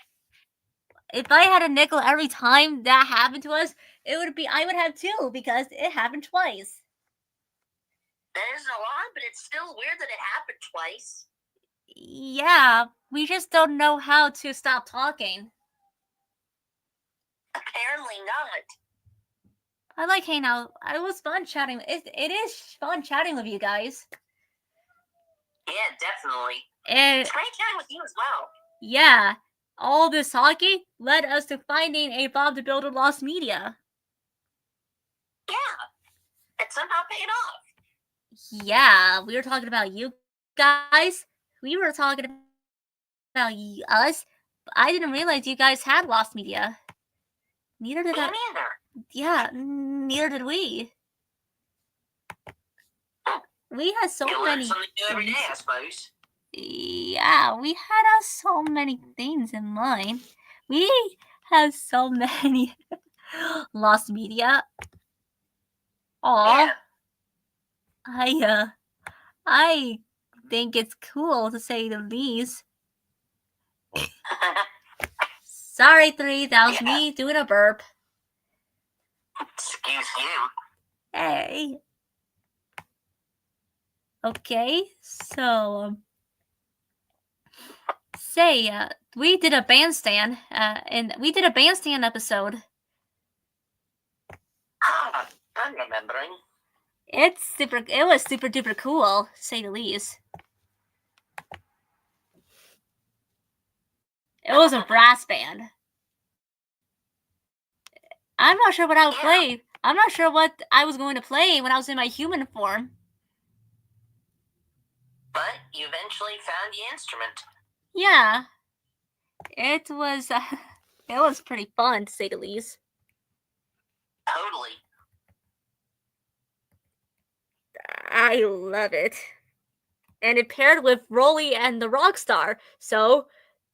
If I had a nickel every time that happened to us, I would have two, because it happened twice. That isn't a lot, but it's still weird that it happened twice. Yeah, we just don't know how to stop talking. Apparently not. I like hanging out. It was fun chatting. It is fun chatting with you guys. Yeah, definitely. It's great chatting with you as well. Yeah, All this talking led us to finding a bomb to build a lost media. Yeah, it somehow paid off. Yeah, we were talking about you guys. We were talking about us. I didn't realize you guys had lost media. Neither did I. Neither. Yeah, neither did we. We had so you many learn something new every day, things. I suppose. Yeah, we had so many things in mind. We have so many lost media. Aw. Yeah. I think it's cool to say the least. Sorry, 3, that was me doing a burp. Excuse you. Hey. Okay, so say we did a bandstand, and we did a bandstand episode. Ah, I'm remembering. It was super duper cool, to say the least. It was a brass band. I'm not sure what I would play. I'm not sure what I was going to play when I was in my human form. But you eventually found the instrument. Yeah. It was pretty fun, to say the least. Totally. I love it. And it paired with Rolly and the Rockstar, so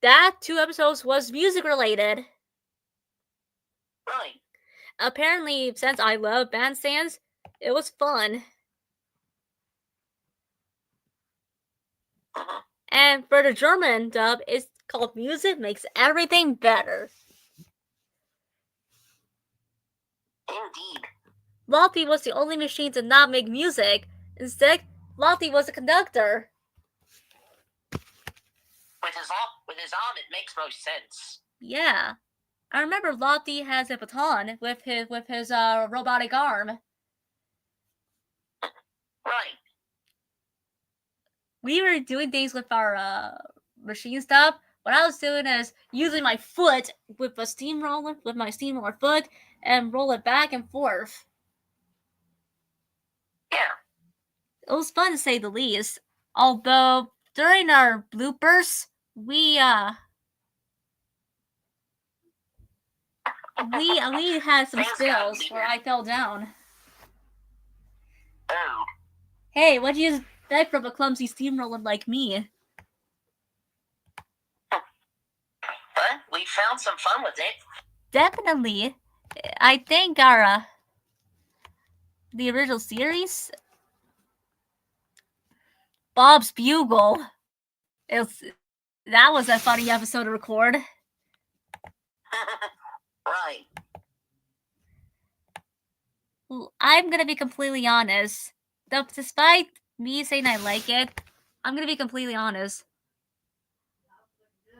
that 2 episodes was music related. Right. Apparently, since I love bandstands, it was fun. And for the German dub, it's called Music Makes Everything Better. Indeed. Lottie was the only machine to not make music. Instead, Lottie was a conductor. With his arm, it makes most sense. Yeah. I remember Lottie has a baton with his robotic arm. Right. We were doing things with our machine stuff. What I was doing is using my foot with my steamroller foot, and roll it back and forth. Yeah. It was fun to say the least. Although during our bloopers, we had some spills where I fell down. Oh. Hey, what do you expect from a clumsy steamroller like me? But we found some fun with it. Definitely. I think our the original series, Bob's Bugle, that was a funny episode to record. Right. I'm gonna be completely honest. Despite me saying I like it, I'm gonna be completely honest.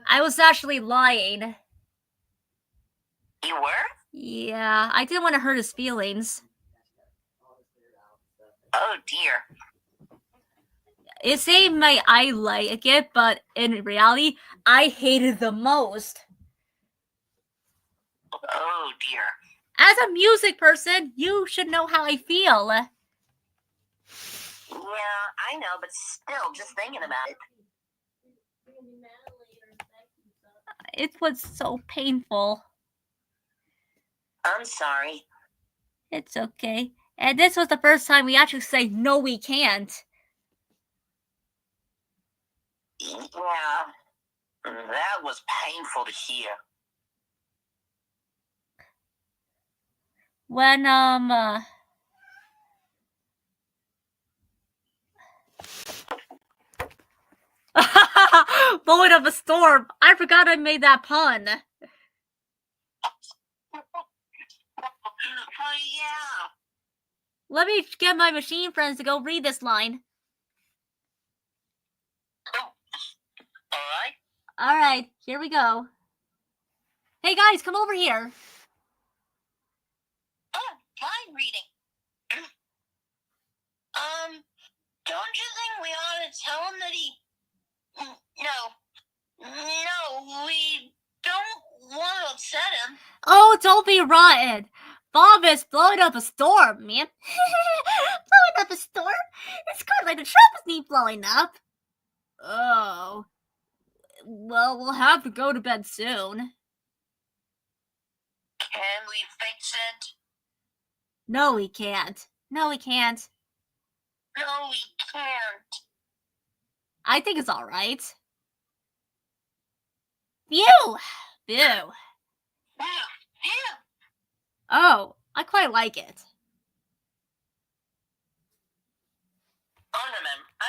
I was actually lying. You were? Yeah, I didn't want to hurt his feelings. Oh dear. It seemed like I like it, but in reality, I hated the most. Oh dear. As a music person, you should know how I feel. Yeah, I know, but still, just thinking about it. It was so painful. I'm sorry. It's okay. And this was the first time we actually say, no, we can't. Yeah, that was painful to hear. When, Moment of a storm. I forgot I made that pun. Oh yeah. Let me get my machine friends to go read this line. Oh. Alright. Alright, here we go. Hey guys, come over here. Oh, mind reading. Don't you think we ought to tell him that he... No, we Oh, don't be rotten. Bob is blowing up a storm, man. Blowing up a storm? It's kind of like the trumpets need blowing up. Oh. Well, we'll have to go to bed soon. Can we fix it? No, we can't. No, we can't. No, we can't. I think it's alright. Phew! Phew. Yeah. Oh, I quite like it. I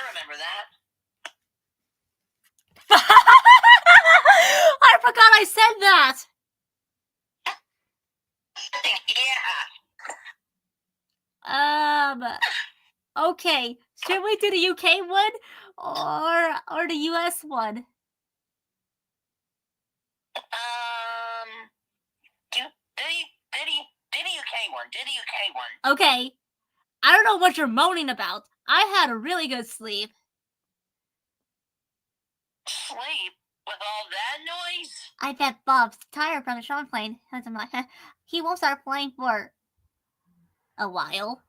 remember that. I forgot I said that! Yeah. Okay. Should we do the UK one or the US one? Did the UK one. Okay. I don't know what you're moaning about. I had a really good sleep. Sleep? With all that noise? I bet Bob's tired from the Sean playing. He won't start playing for a while.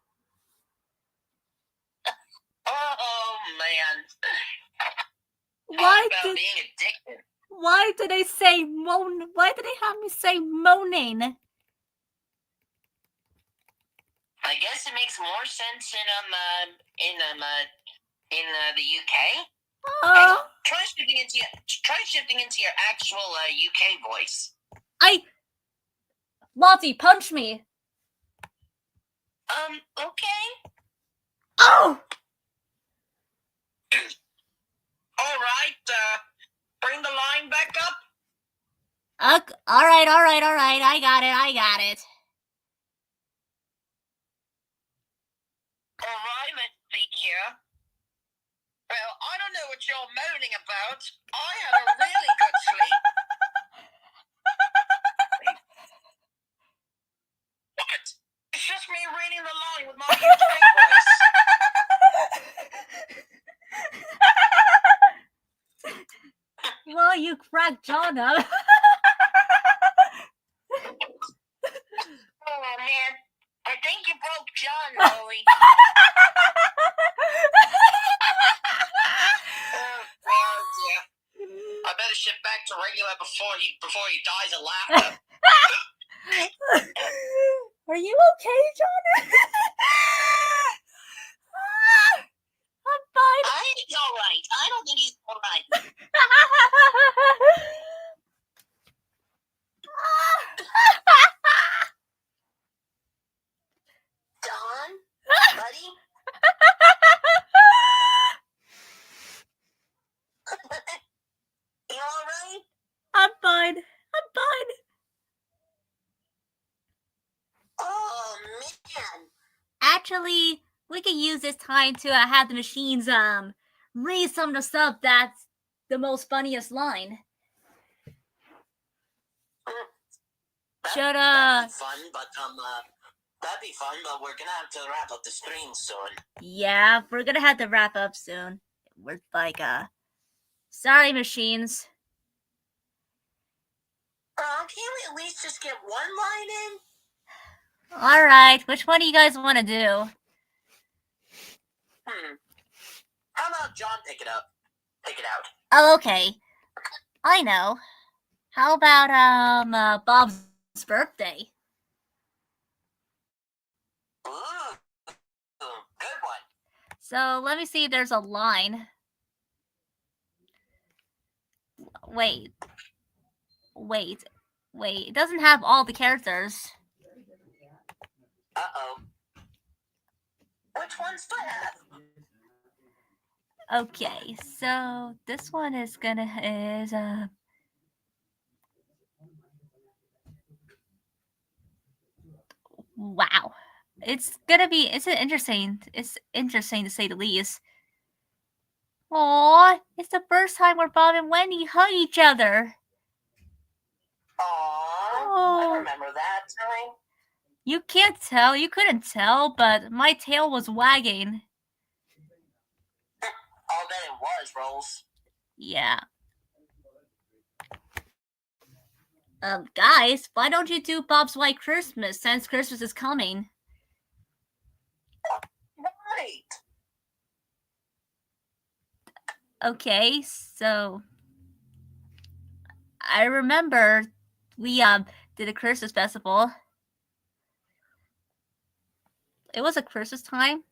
Oh, man. Why did being addicted? Why did they say moan? Why did they have me say moaning? I guess it makes more sense in the UK. Oh. Try shifting into your actual UK voice. Lottie, punch me. Okay. Oh. All right. Bring the line back up. All right. I got it. All right, let's see here. Well, I don't know what you're moaning about. I had a really good sleep. What? It's just me reading the line with my UK voice. Well, you cracked John up. Oh, man. I think you broke John, Molly. I better shift back to regular before he dies of laughter. Are you okay, John? I'm fine. I think he's all right. I don't think he's all right. Don, buddy. You all right? I'm fine. Oh, man. Actually, we could use this time to have the machines read some of the stuff that's the most funniest line. That'd be fun, but we're gonna have to wrap up the stream soon. Yeah, we're gonna have to wrap up soon. We're like, sorry, machines. Can't we at least just get one line in? Alright, which one do you guys want to do? How about John pick it out? Oh, okay. I know. How about, Bob's birthday? Ooh, good one. So, let me see if there's a line. Wait. It doesn't have all the characters. Uh-oh. Which ones do I have? Okay, so this one is wow. It's interesting to say the least. Aww, it's the first time where Bob and Wendy hug each other. I remember that time. You couldn't tell, but my tail was wagging. I'll bet it was, Rolls. Yeah. Guys, why don't you do Bob's White Christmas since Christmas is coming? Right. Okay, so I remember we did a Christmas festival. It was a Christmas time.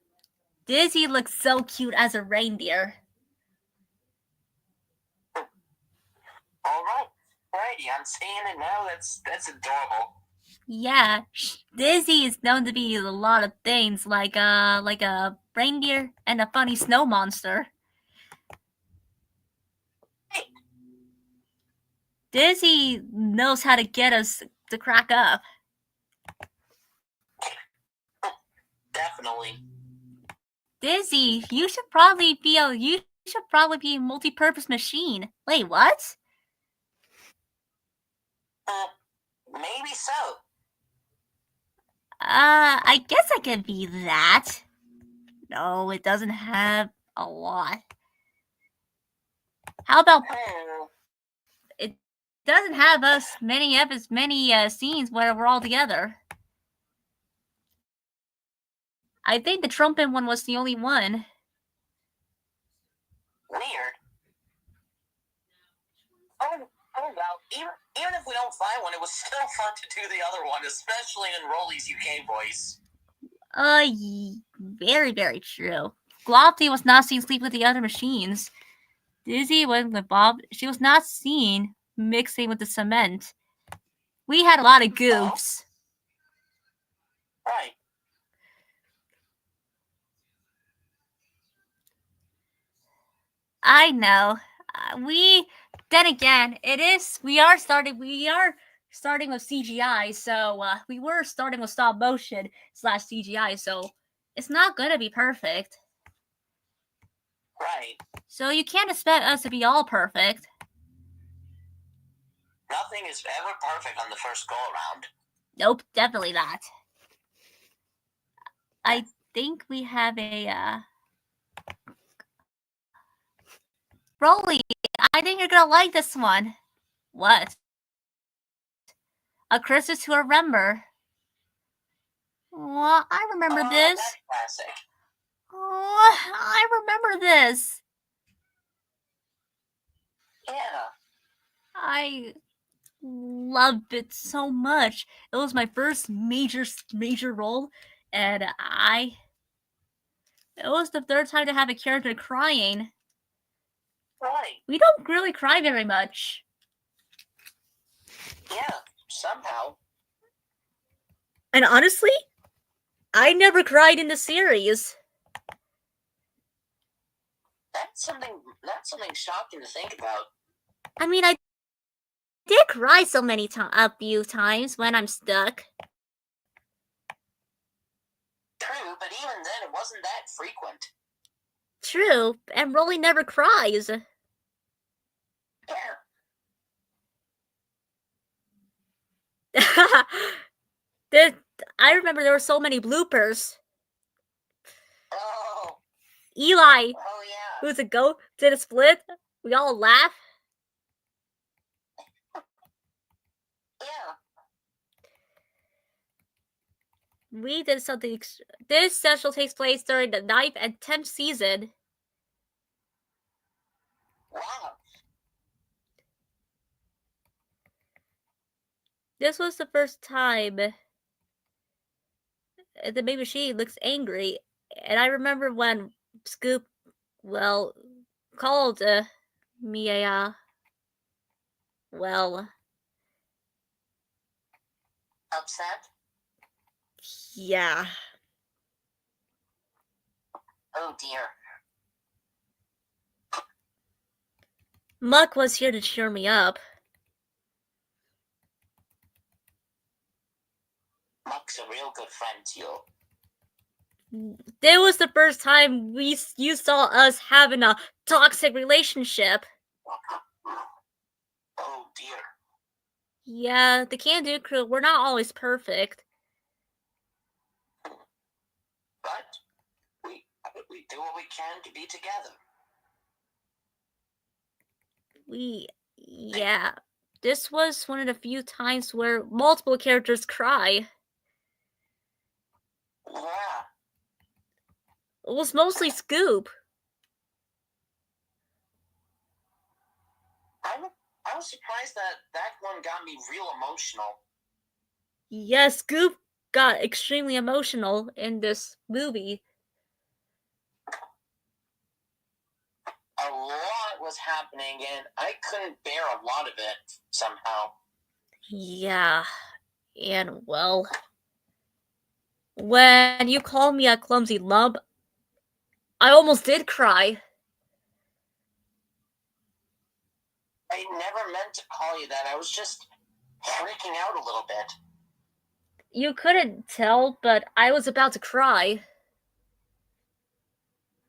Dizzy looks so cute as a reindeer. Alrighty, I'm seeing it now. That's adorable. Yeah, Dizzy is known to be a lot of things, like a reindeer and a funny snow monster. Dizzy knows how to get us to crack up. Definitely. Dizzy, you should probably be a multi-purpose machine. Wait, what? Maybe so. I guess I can be that. No, it doesn't have a lot. How about it doesn't have many scenes where we're all together. I think the trumpet one was the only one. Weird. Oh well, even if we don't find one, it was still fun to do the other one, especially in Rolly's UK voice. Very, very true. Glopty was not seen sleep with the other machines. Dizzy went with Bob. She was not seen mixing with the cement. We had a lot of goofs. Right. I know. Then again, we are starting with CGI, so we were starting with stop motion / CGI, so it's not gonna be perfect. Right. So you can't expect us to be all perfect. Nothing is ever perfect on the first go around. Nope, definitely not. I think we have a Rolly, I think you're gonna like this one. What? A Christmas to Remember. Well, I remember this. That's classic. Oh, I remember this. Yeah. I loved it so much. It was my first major role, and it was the third time to have a character crying. Right. We don't really cry very much. Yeah, somehow. And honestly, I never cried in the series. That's something shocking to think about. I mean, I did cry a few times when I'm stuck. True, but even then it wasn't that frequent. True, and Rolly never cries. Yeah. I remember there were so many bloopers. Oh. Eli, Oh yeah. who's a goat, did a split. We all laugh. Yeah. We did something. This special takes place during the 9th and 10th season. Wow. This was the first time the Big Machine looks angry, and I remember when Scoop, called me Upset? Yeah. Oh dear. Muck was here to cheer me up. Muck's a real good friend to you. This was the first time you saw us having a toxic relationship. Oh dear. Yeah, the Can Do crew, we're not always perfect. But we do what we can to be together. Yeah. this was one of the few times where multiple characters cry. Yeah. It was mostly Scoop. I was surprised that one got me real emotional. Yes, Scoop got extremely emotional in this movie. A lot was happening, and I couldn't bear a lot of it somehow. Yeah, and well, when you called me a clumsy lump, I almost did cry. I never meant to call you that. I was just freaking out a little bit. You couldn't tell, but I was about to cry.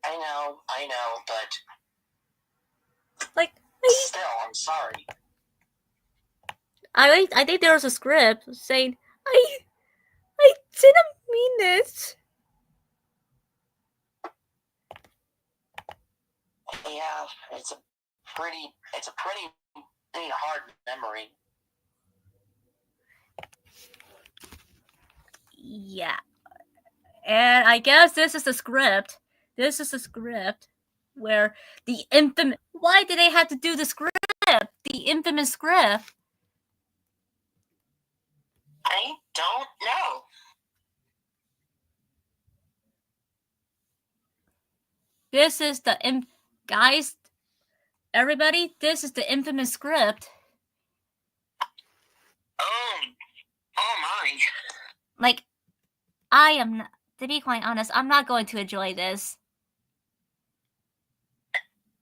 I know, but Like, still, I'm sorry. I think there was a script saying, I didn't mean it. Yeah, it's a pretty hard memory. Yeah. And I guess this is the script. This is the script where the infamous. Why did they have to do the script? The infamous script. I don't know. This is the guys. Everybody, this is the infamous script. Oh my. Like, I am not, to be quite honest, I'm not going to enjoy this.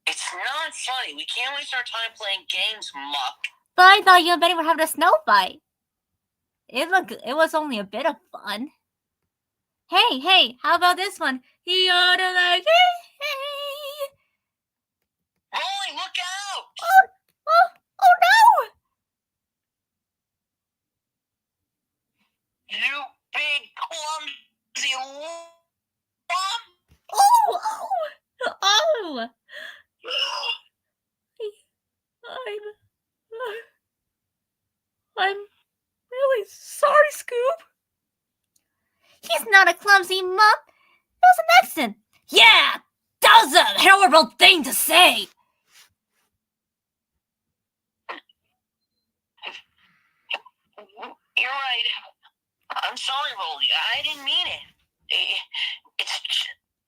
It's not funny. We can't waste our time playing games, Muck. But I thought you and Benny were having a snow fight. It was only a bit of fun. Hey, how about this one? He oughta like, hey. Molly, look out! Oh no! You big clumsy lump! Oh! I'm really sorry, Scoop. He's not a clumsy mup. It was an accident. Yeah, that was a horrible thing to say. You're right. I'm sorry, Molly. I didn't mean it. It's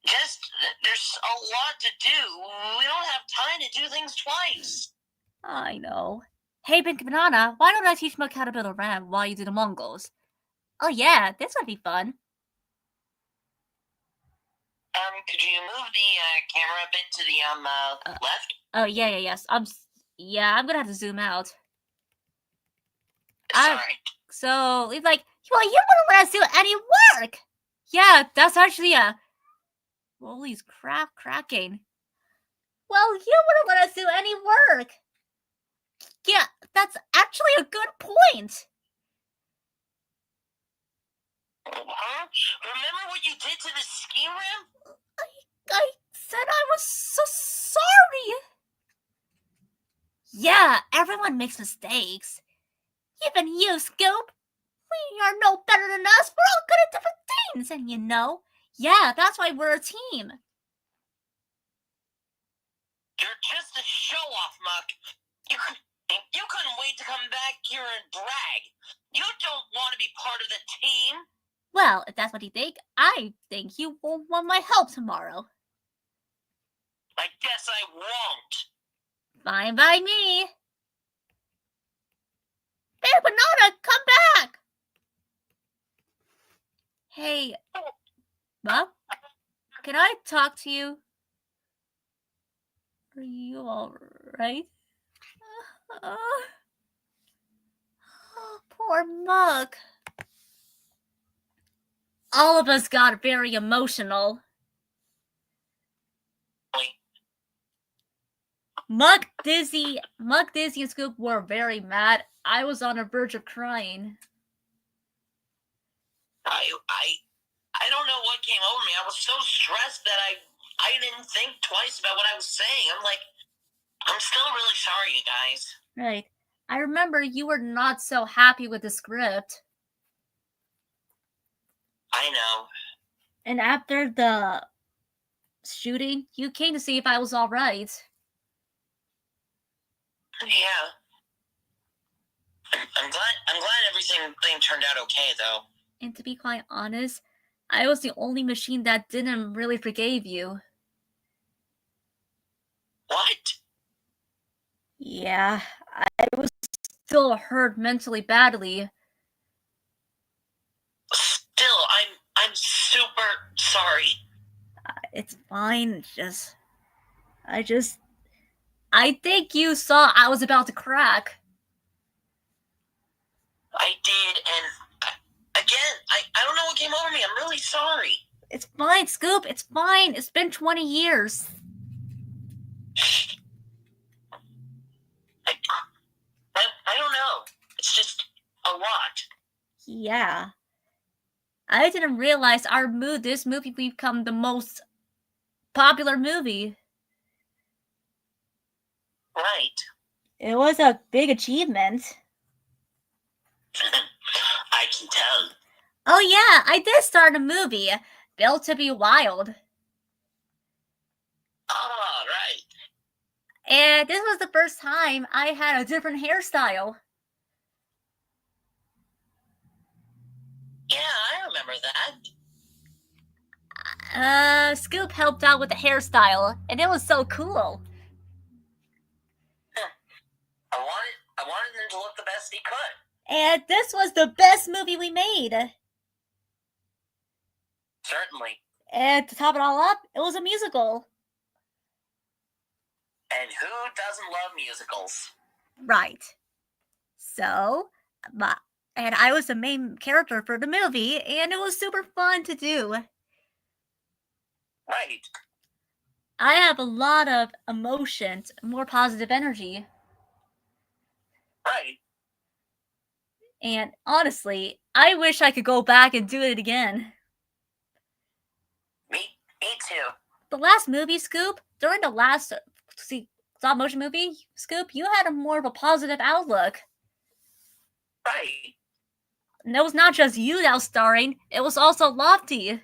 just there's a lot to do. We don't have time to do things twice. I know. Hey, Pink Banana, why don't I teach Muck how to build a ramp while you do the Mongols? Oh yeah, this would be fun. Could you move the camera a bit to the left? Oh yes. I'm gonna have to zoom out. Sorry. So he's like, well, you wouldn't let us do any work. Yeah, that's actually Holy crap, cracking. Well, you wouldn't let us do any work. Yeah, that's actually a good point. Huh? Remember what you did to the ski ramp? I said I was so sorry. Yeah, everyone makes mistakes. Even you, Scoop. We are no better than us. We're all good at different things, and you know. Yeah, that's why we're a team. You're just a show-off, Muck. You couldn't wait to come back here and brag. You don't want to be part of the team. Well, if that's what you think, I think you won't want my help tomorrow. I guess I won't. Fine by me. Hey, Banana, come back! Hey, Mom? Can I talk to you? Are you alright? Poor Mug. All of us got very emotional. Mug, Dizzy, and Scoop were very mad. I was on the verge of crying. I don't know what came over me. I was so stressed that I didn't think twice about what I was saying. I'm still really sorry, you guys. Right. I remember you were not so happy with the script. I know. And after the shooting, you came to see if I was alright. Yeah. I'm glad everything turned out okay, though. And to be quite honest, I was the only machine that didn't really forgave you. What? Yeah, I was still hurt mentally badly. Still, I'm super sorry. It's fine. I think you saw I was about to crack. I did, and again, I don't know what came over me. I'm really sorry. It's fine, Scoop. It's fine. It's been 20 years. I don't know. It's just a lot. Yeah. I didn't realize this movie become the most popular movie. Right. It was a big achievement. I can tell. Oh yeah, I did start a movie, Built to be Wild. Ah, right. And this was the first time I had a different hairstyle. Yeah, I remember that. Scoop helped out with the hairstyle, and it was so cool. I wanted him to look the best he could. And this was the best movie we made. Certainly. And to top it all up, it was a musical. And who doesn't love musicals? Right. So, and I was the main character for the movie, and it was super fun to do. Right. I have a lot of emotions, more positive energy. Right. And honestly, I wish I could go back and do it again. Me too. The last movie, Scoop, during the last stop motion movie, Scoop, you had a more of a positive outlook. Right. And it was not just you that was starring, it was also Lofty.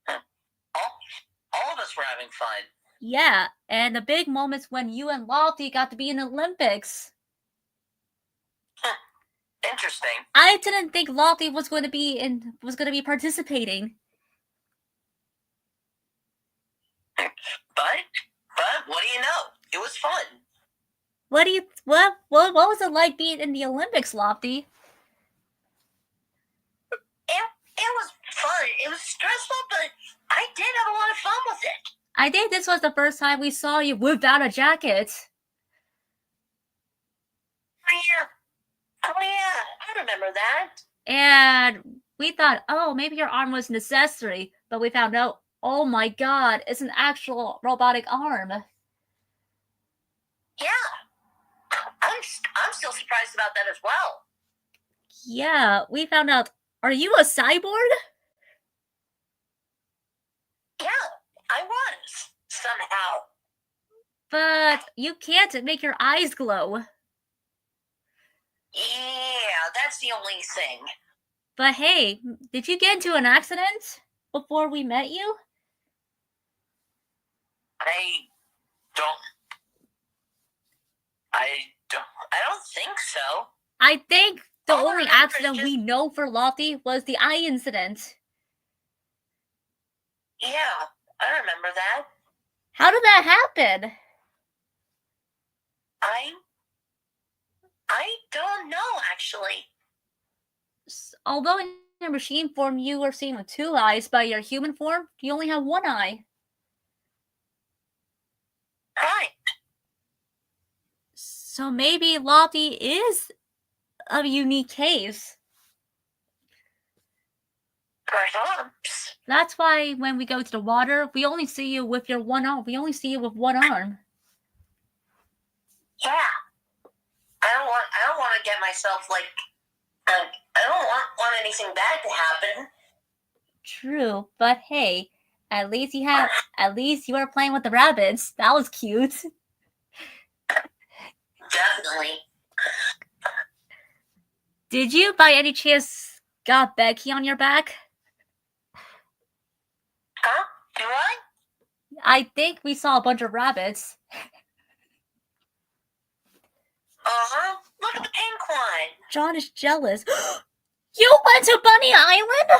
All of us were having fun. Yeah, and the big moments when you and Lofty got to be in the Olympics. Interesting. I didn't think Lofty was going to be participating. But what do you know? It was fun. What was it like being in the Olympics, Lofty? It was fun. It was stressful, but I did have a lot of fun with it. I think this was the first time we saw you without a jacket. Oh yeah, I remember that. And we thought, oh, maybe your arm was an accessory, but we found out, oh my god, it's an actual robotic arm. Yeah, I'm still surprised about that as well. Yeah, we found out, are you a cyborg? Yeah, I was, somehow. But you can't make your eyes glow. Yeah, that's the only thing. But hey, did you get into an accident before we met you? I don't think so. I think the only accident we know for Lofty was the eye incident. Yeah, I remember that. How did that happen? I don't know, actually. Although in your machine form you were seeing with 2 eyes, by your human form, you only have 1 eye. Right. So maybe Lofty is a unique case. Perhaps. That's why when we go to the water, we only see you with your 1 arm. We only see you with 1 arm. Yeah. I don't want to get myself like. I don't want anything bad to happen. True, but hey, at least you were playing with the rabbits. That was cute. Definitely. Did you, by any chance, got Becky on your back? Huh? Do I? I think we saw a bunch of rabbits. Uh-huh. Look at the pink one. John is jealous. You went to Bunny Island?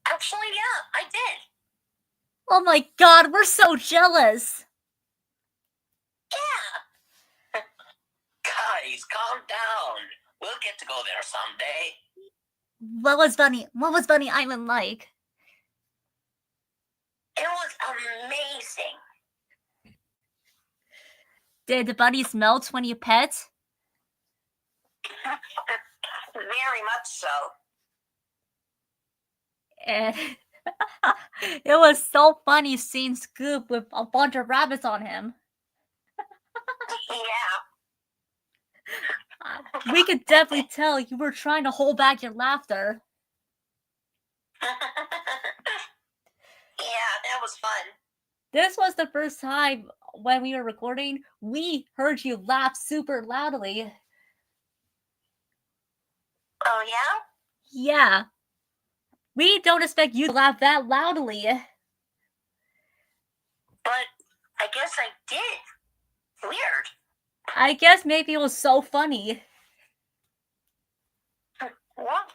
Actually, yeah, I did. Oh my god, we're so jealous. Yeah. Guys, calm down. We'll get to go there someday. What was Bunny Island like? It was amazing. Did the bunnies melt when you pet? Very much so. And it was so funny seeing Scoop with a bunch of rabbits on him. Yeah. We could definitely tell you were trying to hold back your laughter. Yeah, that was fun. This was the first time when we were recording, we heard you laugh super loudly. Oh, yeah? Yeah. We don't expect you to laugh that loudly. But I guess I did. Weird. I guess maybe it was so funny. What?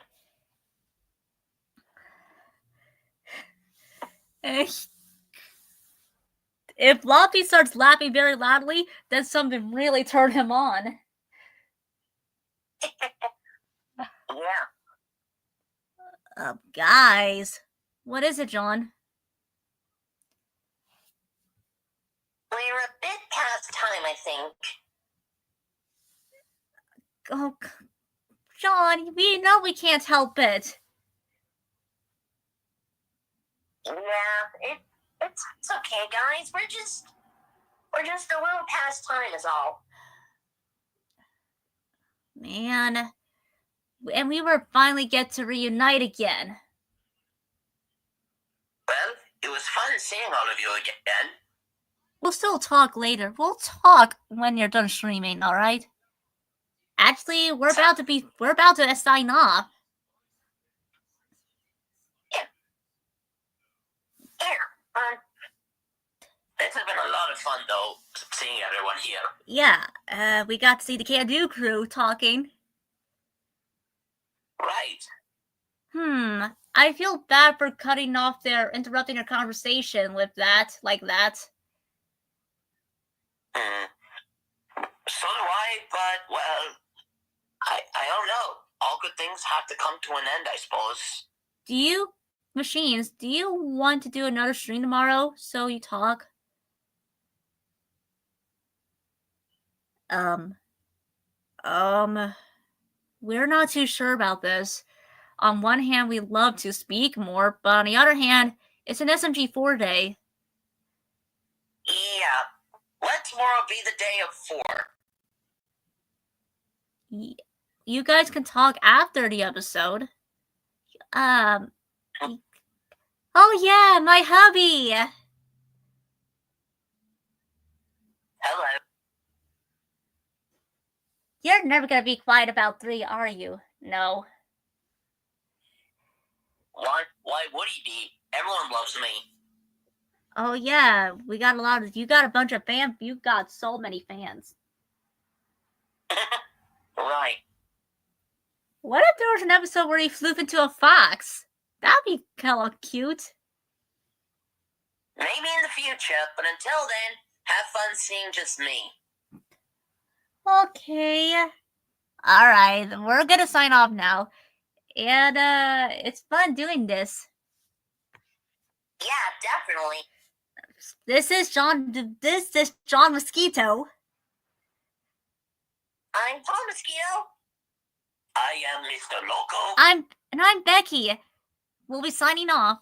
If Loppy starts laughing very loudly, then something really turned him on. Yeah. Guys. What is it, John? We're a bit past time, I think. Oh, John, we know we can't help it. Yeah, it's okay, guys. We're just a little past time is all. Man. And we will finally get to reunite again. Well, it was fun seeing all of you again. We'll still talk later. We'll talk when you're done streaming, alright? Actually, we're about to sign off. Yeah. This has been a lot of fun, though, seeing everyone here. Yeah, we got to see the Can-Do crew talking. Right. I feel bad for interrupting their conversation with that, like that. So do I, but, well, I don't know. All good things have to come to an end, I suppose. Do you want to do another stream tomorrow so you talk? We're not too sure about this. On one hand, we love to speak more, but on the other hand, it's an SMG4 day. Yeah. Let tomorrow be the day of 4. You guys can talk after the episode. Oh yeah, my hubby! Hello. You're never gonna be quiet about 3, are you? No. Why would he be? Everyone loves me. Oh yeah, you got a bunch of fans. You've got so many fans. Right. What if there was an episode where he flew into a fox? That'd be kinda cute. Maybe in the future, but until then, have fun seeing just me. Okay. Alright, we're gonna sign off now. And it's fun doing this. Yeah, definitely. This is John Mosquito. I'm Paul Mosquito. I am Mr. Loco. I'm Becky. We'll be signing off.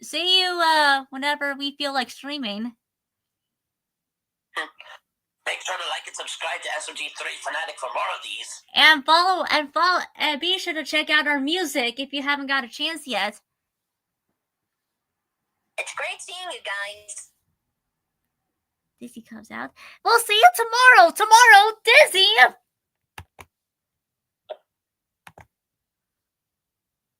See you whenever we feel like streaming. Make sure to like and subscribe to SMG3 Fanatic for more of these. And be sure to check out our music if you haven't got a chance yet. It's great seeing you guys. Dizzy comes out. We'll see you tomorrow. Tomorrow, Dizzy.